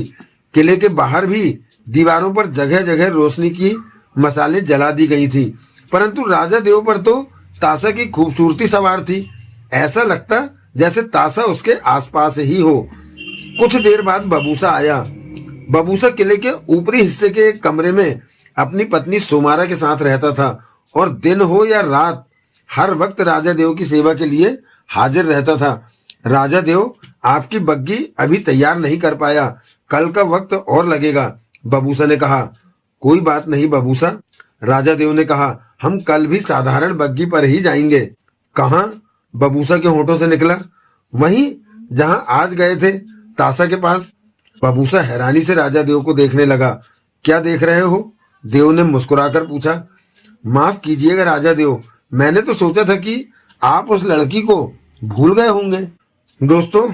किले के बाहर भी दीवारों पर जगह जगह रोशनी की मसाले जला दी गई थी, परंतु राजा देव पर तो तासा की खूबसूरती सवार थी। ऐसा लगता जैसे तासा उसके आसपास ही हो। कुछ देर बाद बबूसा आया। बबूसा किले के ऊपरी हिस्से के एक कमरे में अपनी पत्नी सोमारा के साथ रहता था और दिन हो या रात हर वक्त राजा देव की सेवा के लिए हाजिर रहता था। राजा देव, आपकी बग्गी अभी तैयार नहीं कर पाया, कल का वक्त और लगेगा, बबूसा ने कहा। कोई बात नहीं बबूसा, राजा देव ने कहा। हम कल भी साधारण बग्गी पर ही जाएंगे। कहाँ? बबूसा के होठों से निकला। वहीं जहां आज गए थे, तासा के पास। बबूसा हैरानी से राजा देव को देखने लगा। क्या देख रहे हो? देव ने मुस्कुराकर पूछा। माफ कीजिएगा राजा देव, मैंने तो सोचा था कि आप उस लड़की को भूल गए होंगे। दोस्तों,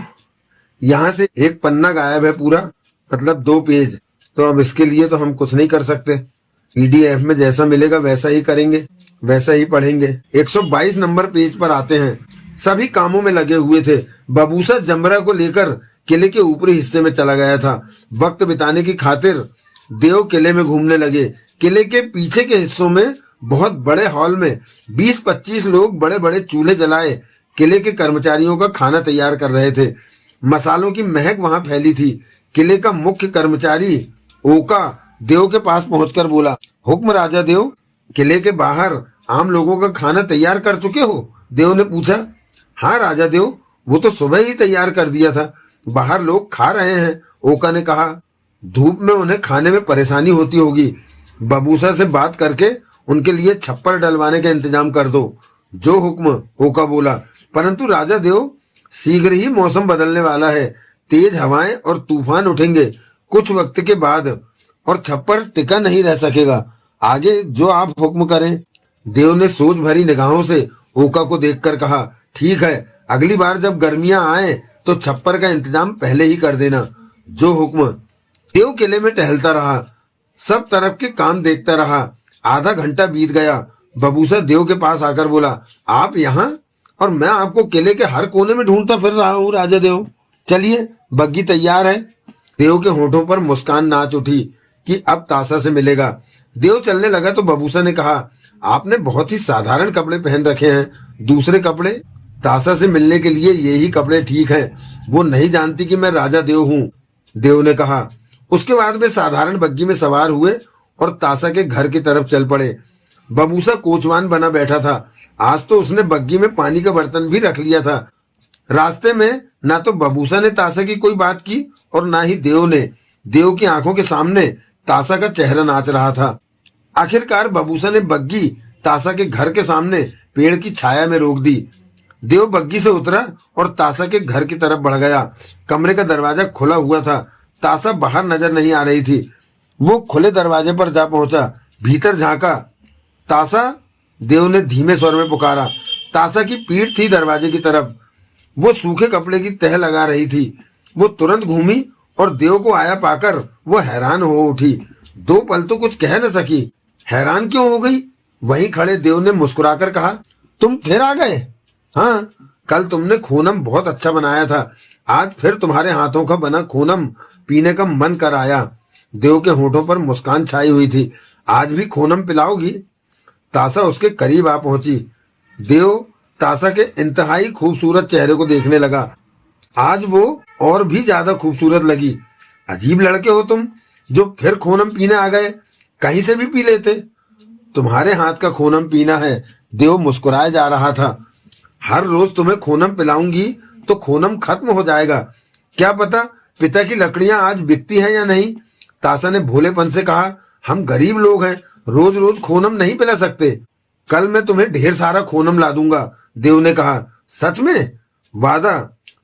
यहाँ से एक पन्ना गायब है पूरा, मतलब 2 पेज। तो अब इसके लिए तो हम कुछ नहीं कर सकते। पीडीएफ में जैसा मिलेगा वैसा ही करेंगे, वैसा ही पढ़ेंगे। 122 नंबर पेज पर आते हैं। सभी कामों में लगे हुए थे। बबूसा जमरा को लेकर किले के ऊपरी हिस्से में चला गया था। वक्त बिताने की खातिर देव किले में घूमने लगे। किले के पीछे के हिस्सों में बहुत बड़े हॉल में 20-25 लोग बड़े बड़े चूल्हे जलाए किले के कर्मचारियों का खाना तैयार कर रहे थे। मसालों की महक वहां फैली थी। किले का मुख्य कर्मचारी ओका देव के पास पहुंचकर बोला, हुक्म राजा देव, किले के बाहर आम लोगों का खाना तैयार कर चुके हो? देव ने पूछा। हाँ राजा देव, वो तो सुबह ही तैयार कर दिया था, बाहर लोग खा रहे हैं, ओका ने कहा। धूप में उन्हें खाने में परेशानी होती होगी, बबूसा से बात करके उनके लिए छप्पर डलवाने का इंतजाम कर दो। जो हुक्म, ओका बोला। परंतु राजा देव, शीघ्र ही मौसम बदलने वाला है, तेज हवाएं और तूफान उठेंगे कुछ वक्त के बाद और छप्पर टिका नहीं रह सकेगा। आगे जो आप हुक्म करें। देव ने सोच भरी निगाहों से ओका को देखकर कहा, ठीक है, अगली बार जब गर्मियां आए तो छप्पर का इंतजाम पहले ही कर देना। जो हुक्म। देव किले में टहलता रहा, सब तरफ के काम देखता रहा। आधा घंटा बीत गया। बबूसा देव के पास आकर बोला, आप यहाँ? और मैं आपको किले के हर कोने में ढूंढता फिर रहा हूँ राजा देव। चलिए, बग्गी तैयार है। देव के होठों पर मुस्कान नाच उठी कि अब तासा से मिलेगा। देव चलने लगा तो बबूसा ने कहा, आपने बहुत ही साधारण कपड़े पहन रखे हैं। दूसरे कपड़े? तासा से मिलने के लिए यही कपड़े ठीक हैं। वो नहीं जानती कि मैं राजा देव हूँ, देव ने कहा। उसके बाद वे साधारण बग्गी में सवार हुए और तासा के घर की तरफ चल पड़े। बबूसा कोचवान बना बैठा था। आज तो उसने बग्गी में पानी का बर्तन भी रख लिया था। रास्ते में ना तो बबूसा ने तासा की कोई बात की और ना ही देव ने। देव की आंखों के सामने तासा का चेहरा नाच रहा था। आखिरकार बबूसा ने बग्गी तासा के घर के सामने पेड़ की छाया में रोक दी। देव बग्गी से उतरा और तासा के घर की तरफ बढ़ गया। कमरे का दरवाजा खुला हुआ था। तासा बाहर नजर नहीं आ रही थी। वो खुले दरवाजे पर जा पहुंचा, भीतर झांका। तासा, देव ने धीमे स्वर में पुकारा। तासा की पीठ थी दरवाजे की तरफ। वो सूखे कपड़े की तह लगा रही थी। वो तुरंत घूमी और देव को आया पाकर वो हैरान हो उठी। दो पल तो कुछ कह न सकी। हैरान क्यों हो गई? वहीं खड़े देव ने मुस्कुराकर कहा, तुम फिर आ गए? हाँ, कल तुमने खूनम बहुत अच्छा बनाया था। आज फिर तुम्हारे हाथों का बना खूनम पीने का मन कर आया। देव के होठों पर मुस्कान छाई हुई थी। आज भी खूनम पिलाओगी? तासा उसके करीब आ पहुंची। देव तासा के इंतहाई खूबसूरत चेहरे को देखने लगा। आज वो और भी ज्यादा खूबसूरत लगी। अजीब लड़के हो तुम, जो फिर खूनम पीने आ गए। कहीं से भी पी लेते। तुम्हारे हाथ का खूनम पीना है। देव मुस्कुराए जा रहा था। हर रोज तुम्हें खूनम पिलाऊंगी तो खूनम खत्म हो जाएगा। क्या पता पिता की लकड़ियां आज बिकती हैं या नहीं। तासा ने भोलेपन से कहा, हम गरीब लोग हैं, रोज रोज खूनम नहीं पिला सकते। कल मैं तुम्हें ढेर सारा खूनम ला दूंगा, देव ने कहा। सच में? वादा?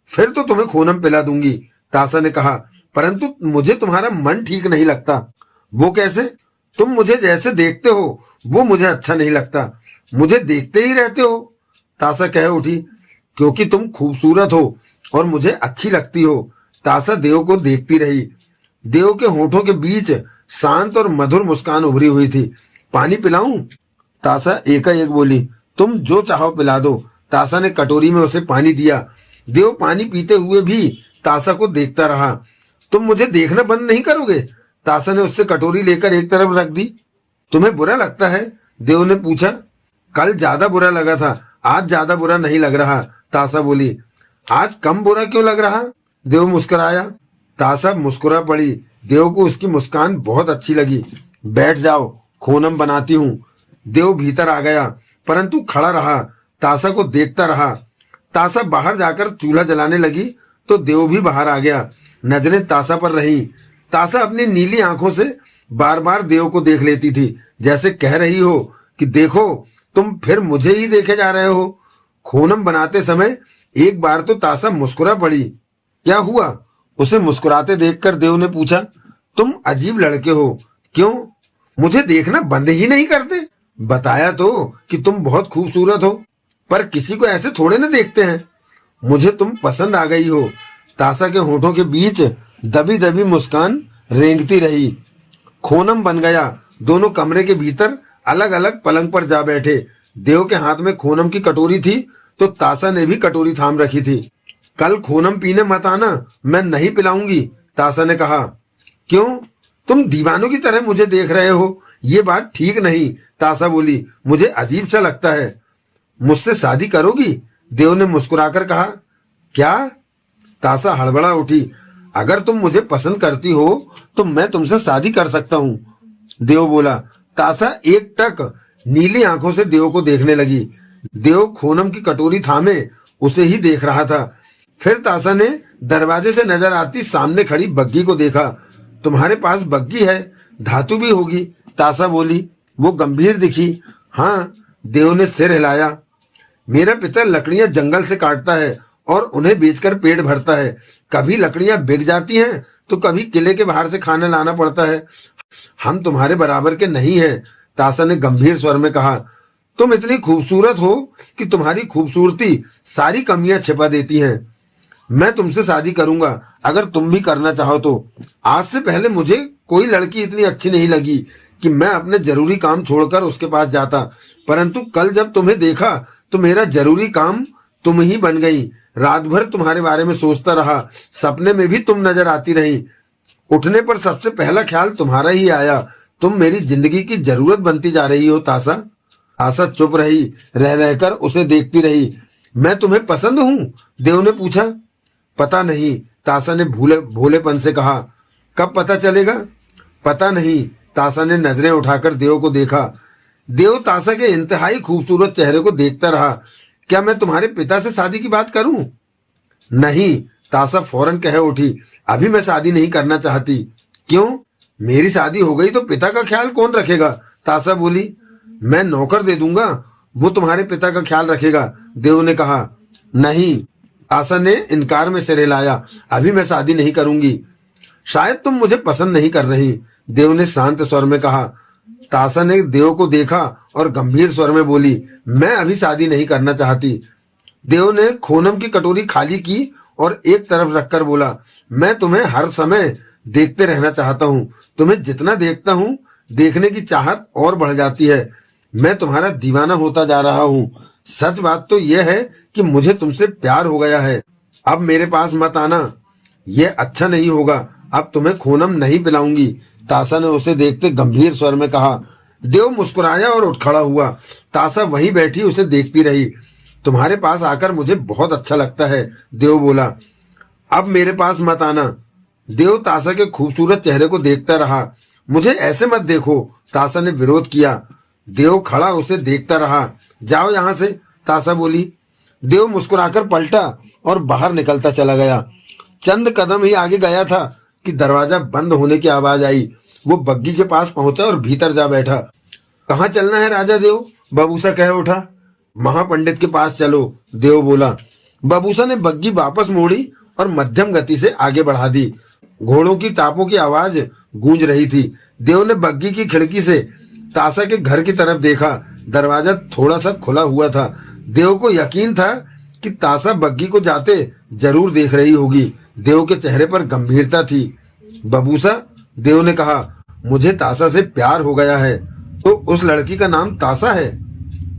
फिर तो तुम्हें खूनम पिला दूंगी, तासा ने कहा। परंतु मुझे तुम्हारा मन ठीक नहीं लगता। वो कैसे? तुम मुझे जैसे देखते हो वो मुझे अच्छा नहीं लगता। मुझे देखते ही रहते हो, तासा कह उठी। क्योंकि तुम खूबसूरत हो और मुझे अच्छी लगती हो। तासा देव को देखती रही। देव के होठों के बीच शांत और मधुर मुस्कान उभरी हुई थी। पानी पिलाऊं? तासा एकाएक बोली। तुम जो चाहो पिला दो। तासा ने कटोरी में उसे पानी दिया। देव पानी पीते हुए भी तासा को देखता रहा। तुम मुझे देखना बंद नहीं करोगे? तासा ने उससे कटोरी लेकर एक तरफ रख दी। तुम्हें बुरा लगता है? देव ने पूछा। कल ज्यादा बुरा लगा था, आज ज्यादा बुरा नहीं लग रहा, तासा बोली। आज कम बुरा क्यों लग रहा? देव मुस्कुराया। तासा मुस्कुरा पड़ी। देव को उसकी मुस्कान बहुत अच्छी लगी। बैठ जाओ, खूनम बनाती हूँ। देव भीतर आ गया, परंतु खड़ा रहा, तासा को देखता रहा। तासा बाहर जाकर चूल्हा जलाने लगी तो देव भी बाहर आ गया। नजरें तासा पर रहीं। तासा अपनी नीली आंखों से बार बार देव को देख लेती थी, जैसे कह रही हो कि देखो, तुम फिर मुझे ही देखे जा रहे हो। खूनम बनाते समय एक बार तो तासा मुस्कुरा पड़ी। क्या हुआ? उसे मुस्कुराते देखकर देव ने पूछा। तुम अजीब लड़के हो। क्यों? मुझे देखना बंद ही नहीं करते। बताया तो कि तुम बहुत खूबसूरत हो, पर किसी को ऐसे थोड़े ना देखते हैं। मुझे तुम पसंद आ गई हो। तासा के होठों के बीच दबी दबी मुस्कान रेंगती रही। खूनम बन गया। दोनों कमरे के भीतर अलग अलग पलंग पर जा बैठे। देव के हाथ में खूनम की कटोरी थी तो तासा ने भी कटोरी थाम रखी थी। कल खूनम पीने मत आना, मैं नहीं पिलाऊंगी, तासा ने कहा। क्यों? तुम दीवानों की तरह मुझे देख रहे हो। ये बात ठीक नहीं, तासा बोली। मुझे अजीब सा लगता है। मुझसे शादी करोगी? देव ने मुस्कुराकर कहा। क्या? तासा हड़बड़ा उठी। अगर तुम मुझे पसंद करती हो तो मैं तुमसे शादी कर सकता हूँ, देव बोला। तासा एक टक नीली आंखों से देव को देखने लगी। देव खूनम की कटोरी थामे उसे ही देख रहा था। फिर तासा ने दरवाजे से नजर आती सामने खड़ी बग्गी को देखा। तुम्हारे पास बग्गी है, धातु भी होगी, तासा बोली। वो गंभीर दिखी। हाँ, देव ने सिर हिलाया। मेरा पिता लकड़ियां जंगल से काटता है और उन्हें बेचकर पेट भरता है। कभी लकड़ियां बिक जाती हैं तो कभी किले के बाहर से खाना लाना पड़ता है। हम तुम्हारे बराबर के नहीं हैं, तासा ने गंभीर स्वर में कहा, तुम इतनी खूबसूरत हो कि तुम्हारी खूबसूरती सारी कमियां छिपा देती हैं। मैं तुमसे शादी करूंगा अगर तुम भी करना चाहो तो। आज से पहले मुझे कोई लड़की इतनी अच्छी नहीं लगी कि मैं अपने जरूरी काम छोड़कर उसके पास जाता, परंतु कल जब तुम्हें देखा तो मेरा जरूरी काम तुम ही बन गई। रात भर तुम्हारे बारे में सोचता रहा, सपने में भी तुम नजर आती रही। उठने पर सबसे पहला ख्याल तुम्हारा ही आया। तुम मेरी जिंदगी की जरूरत बनती जा रही हो तासा। तासा चुप रही, रह रहकर उसे देखती रही। मैं तुम्हें पसंद हूँ? देव ने पूछा। पता नहीं, तासा ने भोलेपन से कहा। कब पता चलेगा? पता नहीं। तासा ने नजरें उठाकर देव को देखा। देव तासा के इंतहाई खूबसूरत चेहरे को देखता रहा। क्या मैं तुम्हारे पिता से शादी की बात करूं? नहीं, तासा फौरन कह उठी। अभी मैं शादी नहीं करना चाहती। क्यों? मेरी शादी हो गई तो पिता का ख्याल कौन रखेगा? तासा बोली। मैं नौकर दे दूंगा, वो तुम्हारे पिता का ख्याल रखेगा, देव ने कहा। नहीं, तासा ने इनकार में सिर हिलाया। अभी मैं शादी नहीं करूंगी। शायद तुम मुझे पसंद नहीं कर रही, देव ने शांत स्वर में कहा। तासा ने देव को देखा और गंभीर स्वर में बोली, मैं अभी शादी नहीं करना चाहती। देव ने खोनम की कटोरी खाली की और एक तरफ रखकर बोला, मैं तुम्हें हर समय देखते रहना चाहता हूँ। तुम्हें जितना देखता हूँ देखने की चाहत और बढ़ जाती है। मैं तुम्हारा दीवाना होता जा रहा हूँ। सच बात तो यह है कि मुझे तुमसे प्यार हो गया है। अब मेरे पास मत आना, यह अच्छा नहीं होगा। अब तुम्हें खोनम नहीं पिलाऊंगी, तासा ने उसे देखते गंभीर स्वर में कहा। देव मुस्कुराया और उठ खड़ा हुआ। तासा वहीं बैठी उसे देखती रही। तुम्हारे पास आकर मुझे बहुत अच्छा लगता है, देव बोला। अब मेरे पास मत आना। देव तासा के खूबसूरत चेहरे को देखता रहा। मुझे ऐसे मत देखो, तासा ने विरोध किया। देव खड़ा उसे देखता रहा। जाओ यहां से, तासा बोली। देव मुस्कुराकर पलटा और बाहर निकलता चला गया। चंद कदम ही आगे गया था कि दरवाजा बंद होने की आवाज आई। वो बग्गी के पास पहुंचा और भीतर जा बैठा। कहाँ चलना है राजा देव? बबूसा कह उठा। महापंडित के पास चलो, देव बोला। बबूसा ने बग्गी वापस मोड़ी और मध्यम गति से आगे बढ़ा दी। घोड़ों की टापों की आवाज गूंज रही थी। देव ने बग्गी की खिड़की से तासा के घर की तरफ देखा। दरवाजा थोड़ा सा खुला हुआ था। देव को यकीन था कि तासा बग्गी को जाते जरूर देख रही होगी। देव के चेहरे पर गंभीरता थी। बबूसा, देव ने कहा, मुझे तासा से प्यार हो गया है। तो उस लड़की का नाम तासा है?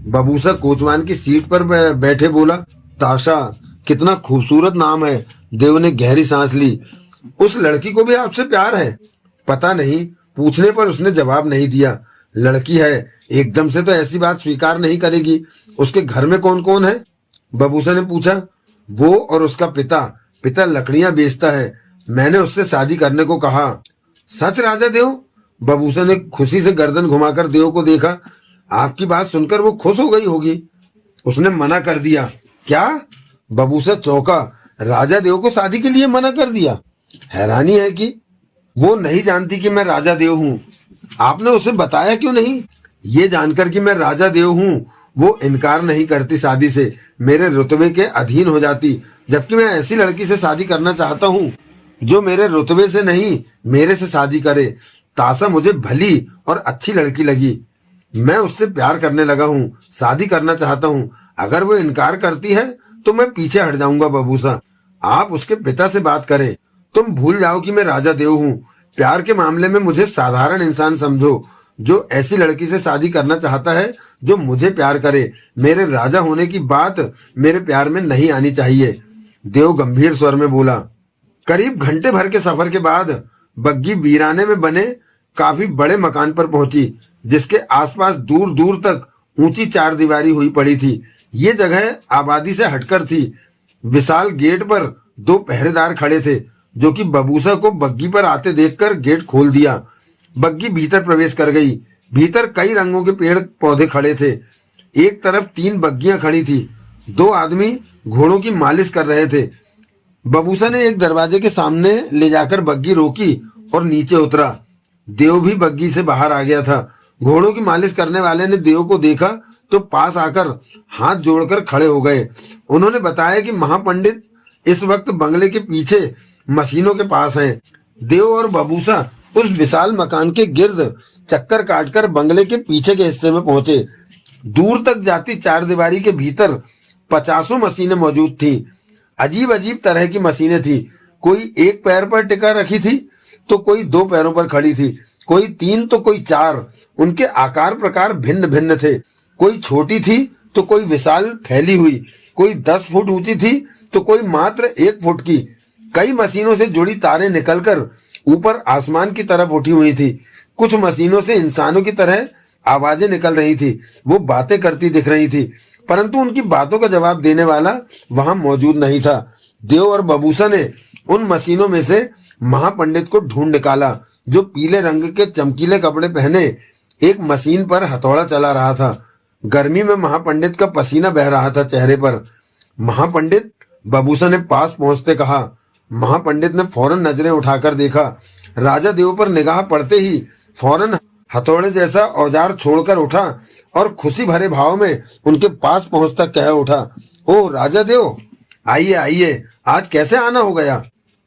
बबूसा कोचवान की सीट पर बैठे बोला। ताशा, कितना खूबसूरत नाम है। देव ने गहरी सांस ली। उस लड़की को भी आपसे प्यार है? पता नहीं, पूछने पर उसने जवाब नहीं दिया। लड़की है, एकदम से तो ऐसी बात स्वीकार नहीं करेगी। उसके घर में कौन कौन है? बबूसा ने पूछा। वो और उसका पिता। पिता लकड़ियां बेचता है। मैंने उससे शादी करने को कहा। सच राजा देव? बबूसा ने खुशी से गर्दन घुमाकर देव को देखा। आपकी बात सुनकर वो खुश हो गई होगी। उसने मना कर दिया? क्या? बबूसा चौंका। राजा देव को शादी के लिए मना कर दिया? हैरानी है कि वो नहीं जानती कि मैं राजा देव हूँ। आपने उसे बताया क्यों नहीं? ये जानकर कि मैं राजा देव हूँ वो इनकार नहीं करती शादी से। मेरे रुतबे के अधीन हो जाती, जबकि मैं ऐसी लड़की से शादी करना चाहता हूँ जो मेरे रुतबे से नहीं मेरे से शादी करे। तासा मुझे भली और अच्छी लड़की लगी। मैं उससे प्यार करने लगा हूँ, शादी करना चाहता हूँ। अगर वो इनकार करती है तो मैं पीछे हट जाऊंगा। बबूसा, आप उसके पिता से बात करें। तुम भूल जाओ कि मैं राजा देव हूँ। प्यार के मामले में मुझे साधारण इंसान समझो जो ऐसी लड़की से शादी करना चाहता है जो मुझे प्यार करे। मेरे राजा होने की बात मेरे प्यार में नहीं आनी चाहिए, देव गंभीर स्वर में बोला। करीब घंटे भर के सफर के बाद बग्गी वीराने में बने काफी बड़े मकान पर पहुंची, जिसके आसपास दूर दूर तक ऊंची चारदीवारी हुई पड़ी थी। ये जगह आबादी से हटकर थी। विशाल गेट पर दो पहरेदार खड़े थे, जो कि बबूसा को बग्गी पर आते देखकर गेट खोल दिया। बग्गी भीतर प्रवेश कर गई। भीतर कई रंगों के पेड़ पौधे खड़े थे। एक तरफ 3 बग्गियां खड़ी थी। 2 आदमी घोड़ों की मालिश कर रहे थे। बबूसा ने एक दरवाजे के सामने ले जाकर बग्गी रोकी और नीचे उतरा। देव भी बग्गी से बाहर आ गया था। घोड़ों की मालिश करने वाले ने देव को देखा तो पास आकर हाथ जोड़कर खड़े हो गए। उन्होंने बताया कि महापंडित इस वक्त बंगले के पीछे मशीनों के पास हैं। देव और बबूसा उस विशाल मकान के गिर्द चक्कर काटकर बंगले के पीछे के हिस्से में पहुंचे। दूर तक जाती चारदीवारी के भीतर 50 मशीनें मौजूद थीं। अजीब अजीब तरह की मशीनें थी। कोई एक पैर पर टिका रखी थी तो कोई 2 पैरों पर खड़ी थी, कोई 3 तो कोई 4। उनके आकार प्रकार भिन्न भिन्न थे। कोई छोटी थी तो कोई विशाल फैली हुई, कोई 10 फुट ऊंची थी तो कोई मात्र 1 फुट की। कई मशीनों से जुड़ी तारें निकलकर ऊपर आसमान की तरफ उठी हुई थी। कुछ मशीनों से इंसानों की तरह आवाजें निकल रही थी। वो बातें करती दिख रही थी, परंतु उनकी बातों का जवाब देने वाला वहां मौजूद नहीं था। देव और बबूसा ने उन मशीनों में से महापंडित को ढूंढ निकाला, जो पीले रंग के चमकीले कपड़े पहने एक मशीन पर हथौड़ा चला रहा था। गर्मी में महापंडित का पसीना बह रहा था चेहरे पर। महापंडित, बबूसा ने पास पहुंचते कहा। महापंडित ने फौरन नजरें उठाकर देखा। राजा देव पर निगाह पड़ते ही फौरन हथौड़े जैसा औजार छोड़कर उठा और खुशी भरे भाव में उनके पास पहुंचता कह उठा, ओ राजा देव, आइए आइए, आज कैसे आना हो गया?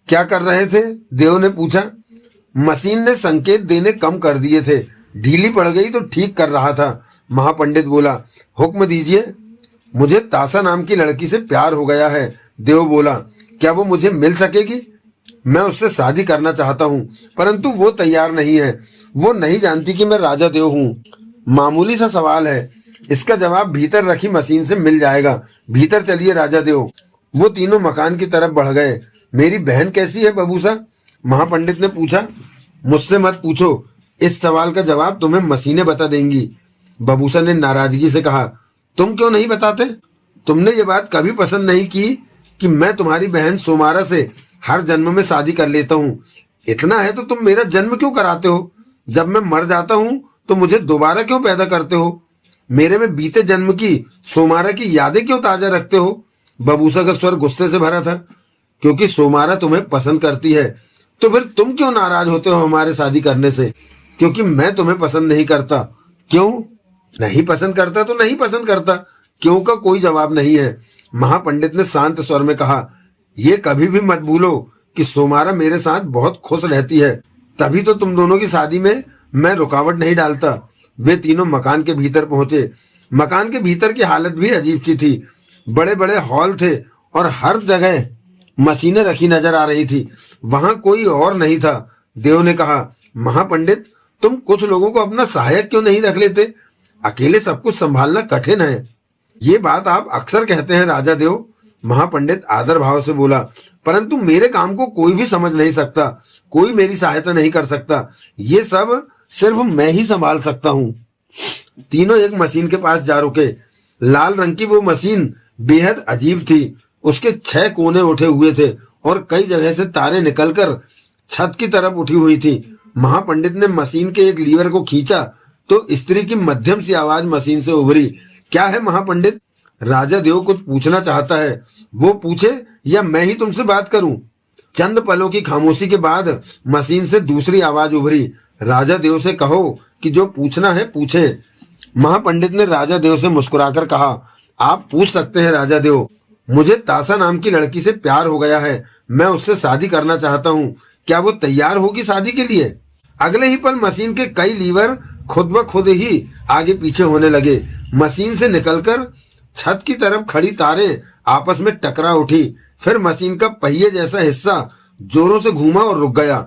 क्या कर रहे थे? देव ने पूछा। मशीन ने संकेत देने कम कर दिए थे, ढीली पड़ गई तो ठीक कर रहा था। महापंडित बोला। हुक्म दीजिए। मुझे तासा नाम की लड़की से प्यार हो गया है। देव बोला। क्या वो मुझे मिल सकेगी? मैं उससे शादी करना चाहता हूँ, परंतु वो तैयार नहीं है। वो नहीं जानती कि मैं राजा देव हूँ। मामूली सा सवाल है, इसका जवाब भीतर रखी मशीन से मिल जाएगा। भीतर चलिए राजा देव। वो तीनों मकान की तरफ बढ़ गए। मेरी बहन कैसी है बबूसा? महापंडित ने पूछा। मुझसे मत पूछो, इस सवाल का जवाब तुम्हें मशीनें बता देंगी। बबूसा ने नाराजगी से कहा। तुम क्यों नहीं बताते? तुमने ये बात कभी पसंद नहीं की कि मैं तुम्हारी बहन सोमारा से हर जन्म में शादी कर लेता हूँ। इतना है तो तुम मेरा जन्म क्यों कराते हो? जब मैं मर जाता हूँ तो मुझे दोबारा क्यों पैदा करते हो? मेरे में बीते जन्म की सोमारा की यादें क्यों ताजा रखते हो? बबूसा का स्वर गुस्से से भरा था। क्योंकि सोमारा तुम्हें पसंद करती है। तो फिर तुम क्यों नाराज होते हो हमारे शादी करने से? क्योंकि मैं तुम्हें पसंद नहीं करता। क्यों नहीं पसंद करता? तो नहीं पसंद करता। क्यों का कोई जवाब नहीं है। महापंडित ने शांत स्वर में कहा। ये कभी भी मत भूलो कि सोमारा मेरे साथ बहुत खुश रहती है, तभी तो तुम दोनों की शादी में मैं रुकावट नहीं डालता। वे तीनों मकान के भीतर पहुंचे। मकान के भीतर की हालत भी अजीब सी थी। बड़े बड़े हॉल थे और हर जगह मशीनें रखी नजर आ रही थी। वहां कोई और नहीं था। देव ने कहा, महापंडित, तुम कुछ लोगों को अपना सहायक क्यों नहीं रख लेते? अकेले सब कुछ संभालना कठिन है। ये बात आप अक्सर कहते हैं राजा देव। महापंडित आदर भाव से बोला। परंतु मेरे काम को कोई भी समझ नहीं सकता, कोई मेरी सहायता नहीं कर सकता। ये सब सिर्फ मैं ही संभाल सकता हूँ। तीनों एक मशीन के पास जा रुके। लाल रंग की वो मशीन बेहद अजीब थी। उसके 6 कोने उठे हुए थे और कई जगह से तारें निकलकर छत की तरफ उठी हुई थी। महापंडित ने मशीन के एक लीवर को खींचा तो स्त्री की मध्यम सी आवाज मशीन से उभरी। क्या है महापंडित? राजा देव कुछ पूछना चाहता है। वो पूछे या मैं ही तुमसे बात करूं? चंद पलों की खामोशी के बाद मशीन से दूसरी आवाज उभरी। राजा देव से कहो कि जो पूछना है पूछे। महापंडित ने राजा देव से मुस्कुराकर कहा, आप पूछ सकते हैं राजा देव। मुझे तासा नाम की लड़की से प्यार हो गया है। मैं उससे शादी करना चाहता हूँ। क्या वो तैयार होगी शादी के लिए? अगले ही पल मशीन के कई लीवर खुद ब खुद ही आगे पीछे होने लगे। मशीन से निकलकर छत की तरफ खड़ी तारें आपस में टकरा उठी। फिर मशीन का पहिए जैसा हिस्सा जोरों से घूमा और रुक गया।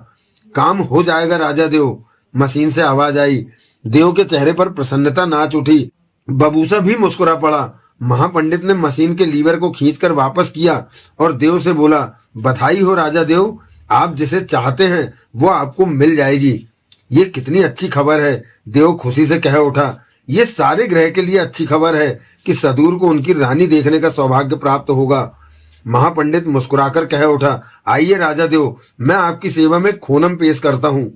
काम हो जाएगा राजा देव, मशीन से आवाज आई। देव के चेहरे पर प्रसन्नता नाच उठी। बबूसा भी मुस्कुरा पड़ा। महापंडित ने मशीन के लीवर को खींचकर वापस किया और देव से बोला, बधाई हो राजा देव, आप जिसे चाहते हैं वो आपको मिल जाएगी। ये कितनी अच्छी खबर है। देव खुशी से कह उठा। ये सारे ग्रह के लिए अच्छी खबर है कि सदूर को उनकी रानी देखने का सौभाग्य प्राप्त होगा। महापंडित मुस्कुराकर कह उठा, आइए राजा देव, मैं आपकी सेवा में खोनम पेश करता हूँ।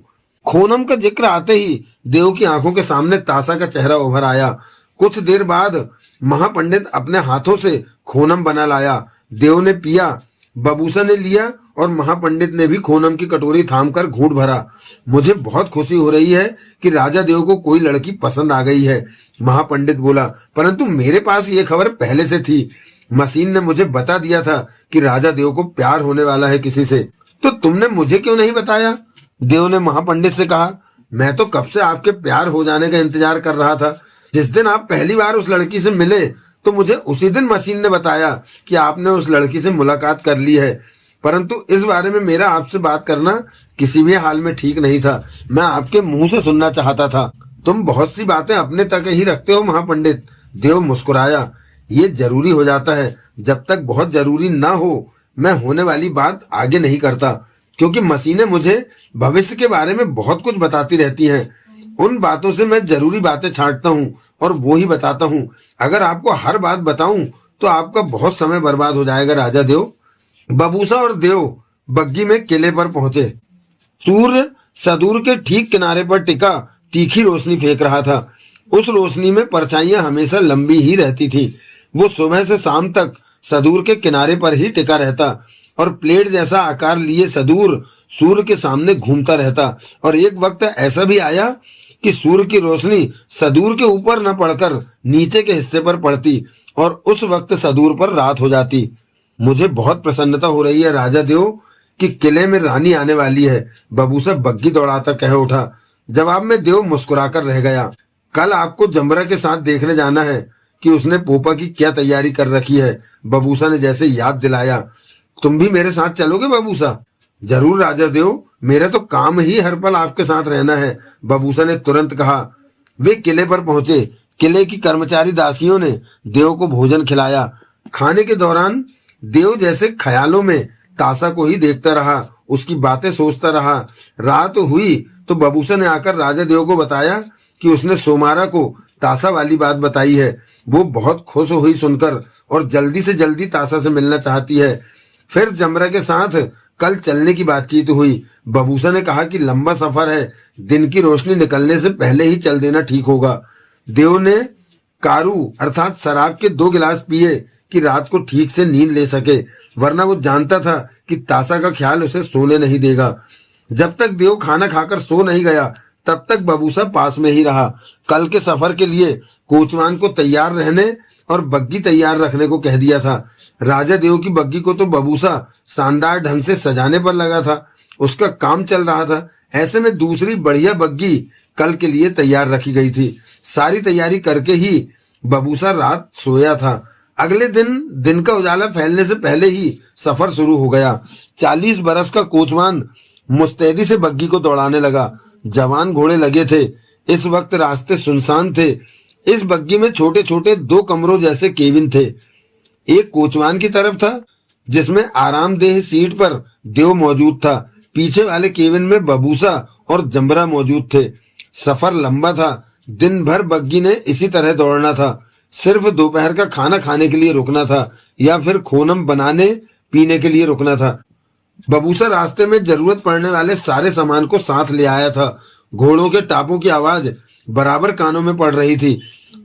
खोनम का जिक्र आते ही देव की आंखों के सामने तासा का चेहरा उभर आया। कुछ देर बाद महापंडित अपने हाथों से खोनम बना लाया। देव ने पिया, बबूसा ने लिया और महापंडित ने भी खोनम की कटोरी थामकर घूंट भरा। मुझे बहुत खुशी हो रही है कि राजा देव को कोई लड़की पसंद आ गई है, महापंडित बोला। परंतु मेरे पास ये खबर पहले से थी। मशीन ने मुझे बता दिया था कि राजा देव को प्यार होने वाला है किसी से। तो तुमने मुझे क्यों नहीं बताया? देव ने महापंडित से कहा। मैं तो कब से आपके प्यार हो जाने का इंतजार कर रहा था। जिस दिन आप पहली बार उस लड़की से मिले तो मुझे उसी दिन मशीन ने बताया कि आपने उस लड़की से मुलाकात कर ली है, परंतु इस बारे में मेरा आपसे बात करना किसी भी हाल में ठीक नहीं था। मैं आपके मुंह से सुनना चाहता था। तुम बहुत सी बातें अपने तक ही रखते हो महापंडित। देव मुस्कुराया। ये जरूरी हो जाता है, जब तक बहुत जरूरी ना हो मैं होने वाली बात आगे नहीं करता, क्योंकि मशीनें मुझे भविष्य के बारे में बहुत कुछ बताती रहती हैं। उन बातों से मैं जरूरी बातें छांटता हूँ और वो ही बताता हूँ। अगर आपको हर बात बताऊं तो आपका बहुत समय बर्बाद हो जाएगा राजा देव। बबूसा और देव बग्गी में किले पर पहुंचे। सूर्य सदूर के ठीक किनारे पर टिका तीखी रोशनी फेंक रहा था। उस रोशनी में परछाइयां हमेशा लंबी ही रहती थी। वो सुबह से शाम तक सदूर के किनारे पर ही टिका रहता और प्लेट जैसा आकार लिए सदूर सूर्य के सामने घूमता रहता। और एक वक्त ऐसा भी आया कि सूर्य की रोशनी सदूर के ऊपर न पड़कर नीचे के हिस्से पर पड़ती और उस वक्त सदूर पर रात हो जाती। मुझे बहुत प्रसन्नता हो रही है राजा देव कि किले में रानी आने वाली है, बबूसा बग्गी दौड़ाता कह उठा। जवाब में देव मुस्कुराकर रह गया। कल आपको जमरा के साथ देखने जाना है कि उसने पोपा की क्या तैयारी कर रखी है, बबूसा ने जैसे याद दिलाया। तुम भी मेरे साथ चलोगे बबूसा? जरूर राजा देव, मेरा तो काम ही हर पल आपके साथ रहना है, बबूसा ने तुरंत कहा। वे किले पर पहुंचे। किले की कर्मचारी दासियों ने देव को भोजन खिलाया। खाने के दौरान देव जैसे ख्यालों में ताशा को ही देखता रहा, उसकी बातें सोचता रहा। रात हुई तो बबूसा ने आकर राजा देव को बताया कि उसने सोमारा को ताशा वाली बात बताई है। वो बहुत खुश हुई सुनकर और जल्दी से जल्दी ताशा से मिलना चाहती है। फिर जमरा के साथ कल चलने की बातचीत हुई। बबूसा ने कहा कि लंबा सफर है, दिन की रोशनी निकलने से पहले ही चल देना ठीक होगा। देव ने कारू अर्थात शराब के 2 गिलास पिए कि रात को ठीक से नींद ले सके, वरना वो जानता था कि ताशा का ख्याल उसे सोने नहीं देगा। जब तक देव खाना खाकर सो नहीं गया तब तक बबूसा पास में ही रहा। कल के सफर के लिए कोचवान को तैयार रहने और बग्गी तैयार रखने को कह दिया था। राजा देव की बग्गी को तो बबूसा शानदार ढंग से सजाने पर लगा था, उसका काम चल रहा था। ऐसे में दूसरी बढ़िया बग्गी कल के लिए तैयार रखी गई थी। सारी तैयारी करके ही बबूसा रात सोया था। अगले दिन का उजाला फैलने से पहले ही सफर शुरू हो गया। 40 बरस का कोचवान मुस्तैदी से बग्गी को दौड़ाने लगा। जवान घोड़े लगे थे। इस वक्त रास्ते सुनसान थे। इस बग्गी में छोटे छोटे 2 कमरों जैसे केबिन थे। एक कोचवान की तरफ था जिसमें आरामदेह सीट पर देव मौजूद था। पीछे वाले केबिन में बबूसा और जमरा मौजूद थे। सफर लंबा था। दिन भर बग्गी ने इसी तरह दौड़ना था। सिर्फ दोपहर का खाना खाने के लिए रुकना था या फिर खोनम बनाने पीने के लिए रुकना था। बबूसा रास्ते में जरूरत पड़ने वाले सारे सामान को साथ ले आया था। घोड़ों के टापों की आवाज बराबर कानों में पड़ रही थी।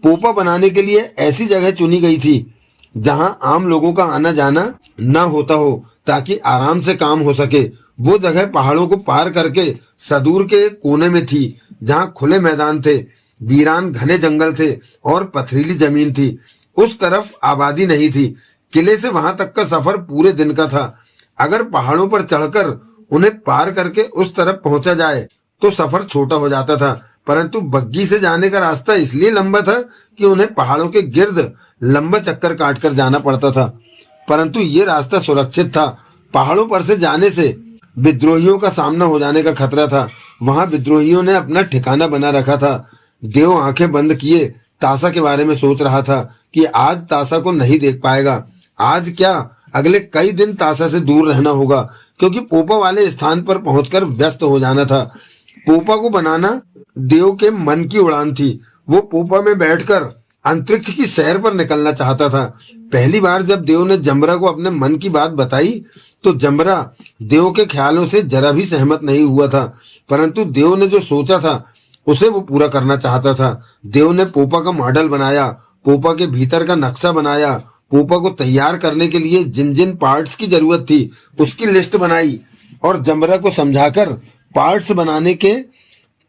पोपा बनाने के लिए ऐसी जगह चुनी गई थी जहां आम लोगों का आना जाना न होता हो, ताकि आराम से काम हो सके। वो जगह पहाड़ों को पार करके सदूर के एक कोने में थी, जहां खुले मैदान थे, वीरान घने जंगल थे और पथरीली जमीन थी। उस तरफ आबादी नहीं थी। किले से वहां तक का सफर पूरे दिन का था। अगर पहाड़ों पर चढ़कर उन्हें पार करके उस तरफ पहुंचा जाए तो सफर छोटा हो जाता था, परंतु बग्गी से जाने का रास्ता इसलिए लंबा था कि उन्हें पहाड़ों के गिर्द लंबा चक्कर काटकर जाना पड़ता था। परंतु ये रास्ता सुरक्षित था। पहाड़ों पर से जाने से विद्रोहियों का सामना हो जाने का खतरा था। वहां विद्रोहियों ने अपना ठिकाना बना रखा था। देव आंखें बंद किए ताशा के बारे में सोच रहा था कि आज ताशा को नहीं देख पाएगा। आज क्या, अगले कई दिन ताशा से दूर रहना होगा, क्योंकि पोपा वाले स्थान पर पहुंचकर व्यस्त हो जाना था। पोपा को बनाना देव के मन की उड़ान थी। वो पोपा में बैठकर अंतरिक्ष की सैर पर निकलना चाहता था। पहली बार जब देव ने जमरा को अपने मन की बात बताई तो जमरा देव के ख्यालों से जरा भी सहमत नहीं हुआ था, परंतु देव ने जो सोचा था उसे वो पूरा करना चाहता था। देव ने पोपा का मॉडल बनाया, पोपा के भीतर का नक्शा बनाया, पोपा को तैयार करने के लिए जिन जिन पार्ट्स की जरूरत थी उसकी लिस्ट बनाई और जमरा को समझाकर पार्ट्स बनाने के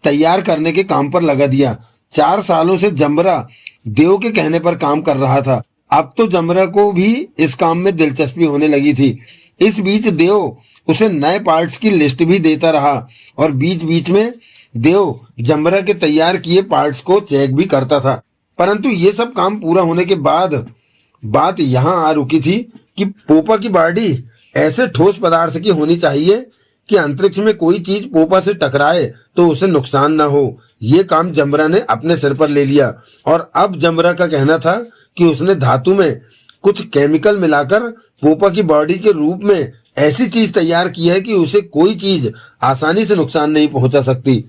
तैयार करने के काम पर लगा दिया। 4 सालों से जमरा देव के कहने पर काम कर रहा था। अब तो जमरा को भी इस काम में दिलचस्पी होने लगी थी। इस बीच देव उसे नए पार्ट्स की लिस्ट भी देता रहा और बीच बीच में देव जमरा के तैयार किए पार्ट्स को चेक भी करता था। परंतु ये सब काम पूरा होने के बाद बात यहाँ आ रुकी थी कि पोपा की बॉडी ऐसे ठोस पदार्थ की होनी चाहिए कि अंतरिक्ष में कोई चीज पोपा से टकराए तो उसे नुकसान ना हो। ये काम जमरा ने अपने सिर पर ले लिया और अब जमरा का कहना था कि उसने धातु में कुछ केमिकल मिलाकर पोपा की बॉडी के रूप में ऐसी चीज तैयार की है कि उसे कोई चीज आसानी से नुकसान नहीं पहुंचा सकती।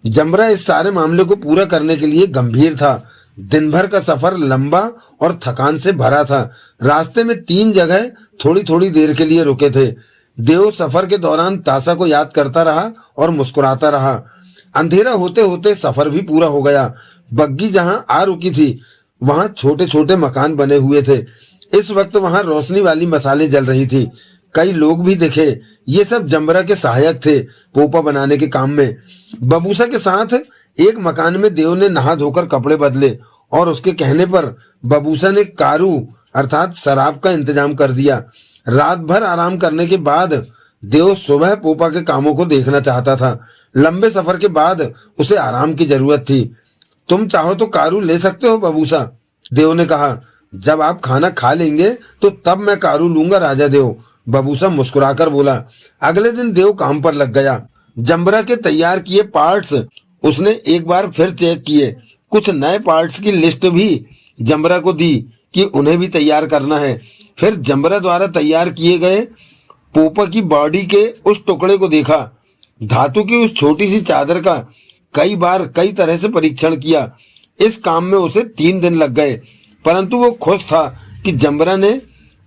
जमरा इस सारे मामले को पूरा करने के लिए गंभीर था। दिन भर का सफर लंबा और थकान से भरा था। रास्ते में 3 जगह थोड़ी थोड़ी देर के लिए रुके थे। देव सफर के दौरान तासा को याद करता रहा और मुस्कुराता रहा। अंधेरा होते होते सफर भी पूरा हो गया। बग्गी जहां आ रुकी थी वहां छोटे छोटे मकान बने हुए थे। इस वक्त वहां रोशनी वाली मसाले जल रही थी। कई लोग भी दिखे। ये सब जमरा के सहायक थे पोपा बनाने के काम में। बबूसा के साथ एक मकान में देव ने नहा धोकर कपड़े बदले और उसके कहने पर बबूसा ने कारू अर्थात शराब का इंतजाम कर दिया। रात भर आराम करने के बाद देव सुबह पोपा के कामों को देखना चाहता था। लंबे सफर के बाद उसे आराम की जरूरत थी। तुम चाहो तो कारू ले सकते हो बबूसा, देव ने कहा। जब आप खाना खा लेंगे तो तब मैं कारू लूंगा राजा देव, बबूसा मुस्कुराकर बोला। अगले दिन देव काम पर लग गया। जमरा के तैयार किए पार्ट्स उसने एक बार फिर चेक किए। कुछ नए पार्ट्स की लिस्ट भी जमरा को दी कि उन्हें भी तैयार करना है। फिर जमरा द्वारा तैयार किए गए पोपा की बॉडी के उस टुकड़े को देखा। धातु की उस छोटी सी चादर का कई बार कई तरह से परीक्षण किया। इस काम में उसे 3 दिन लग गए, परंतु वो खुश था कि जमरा ने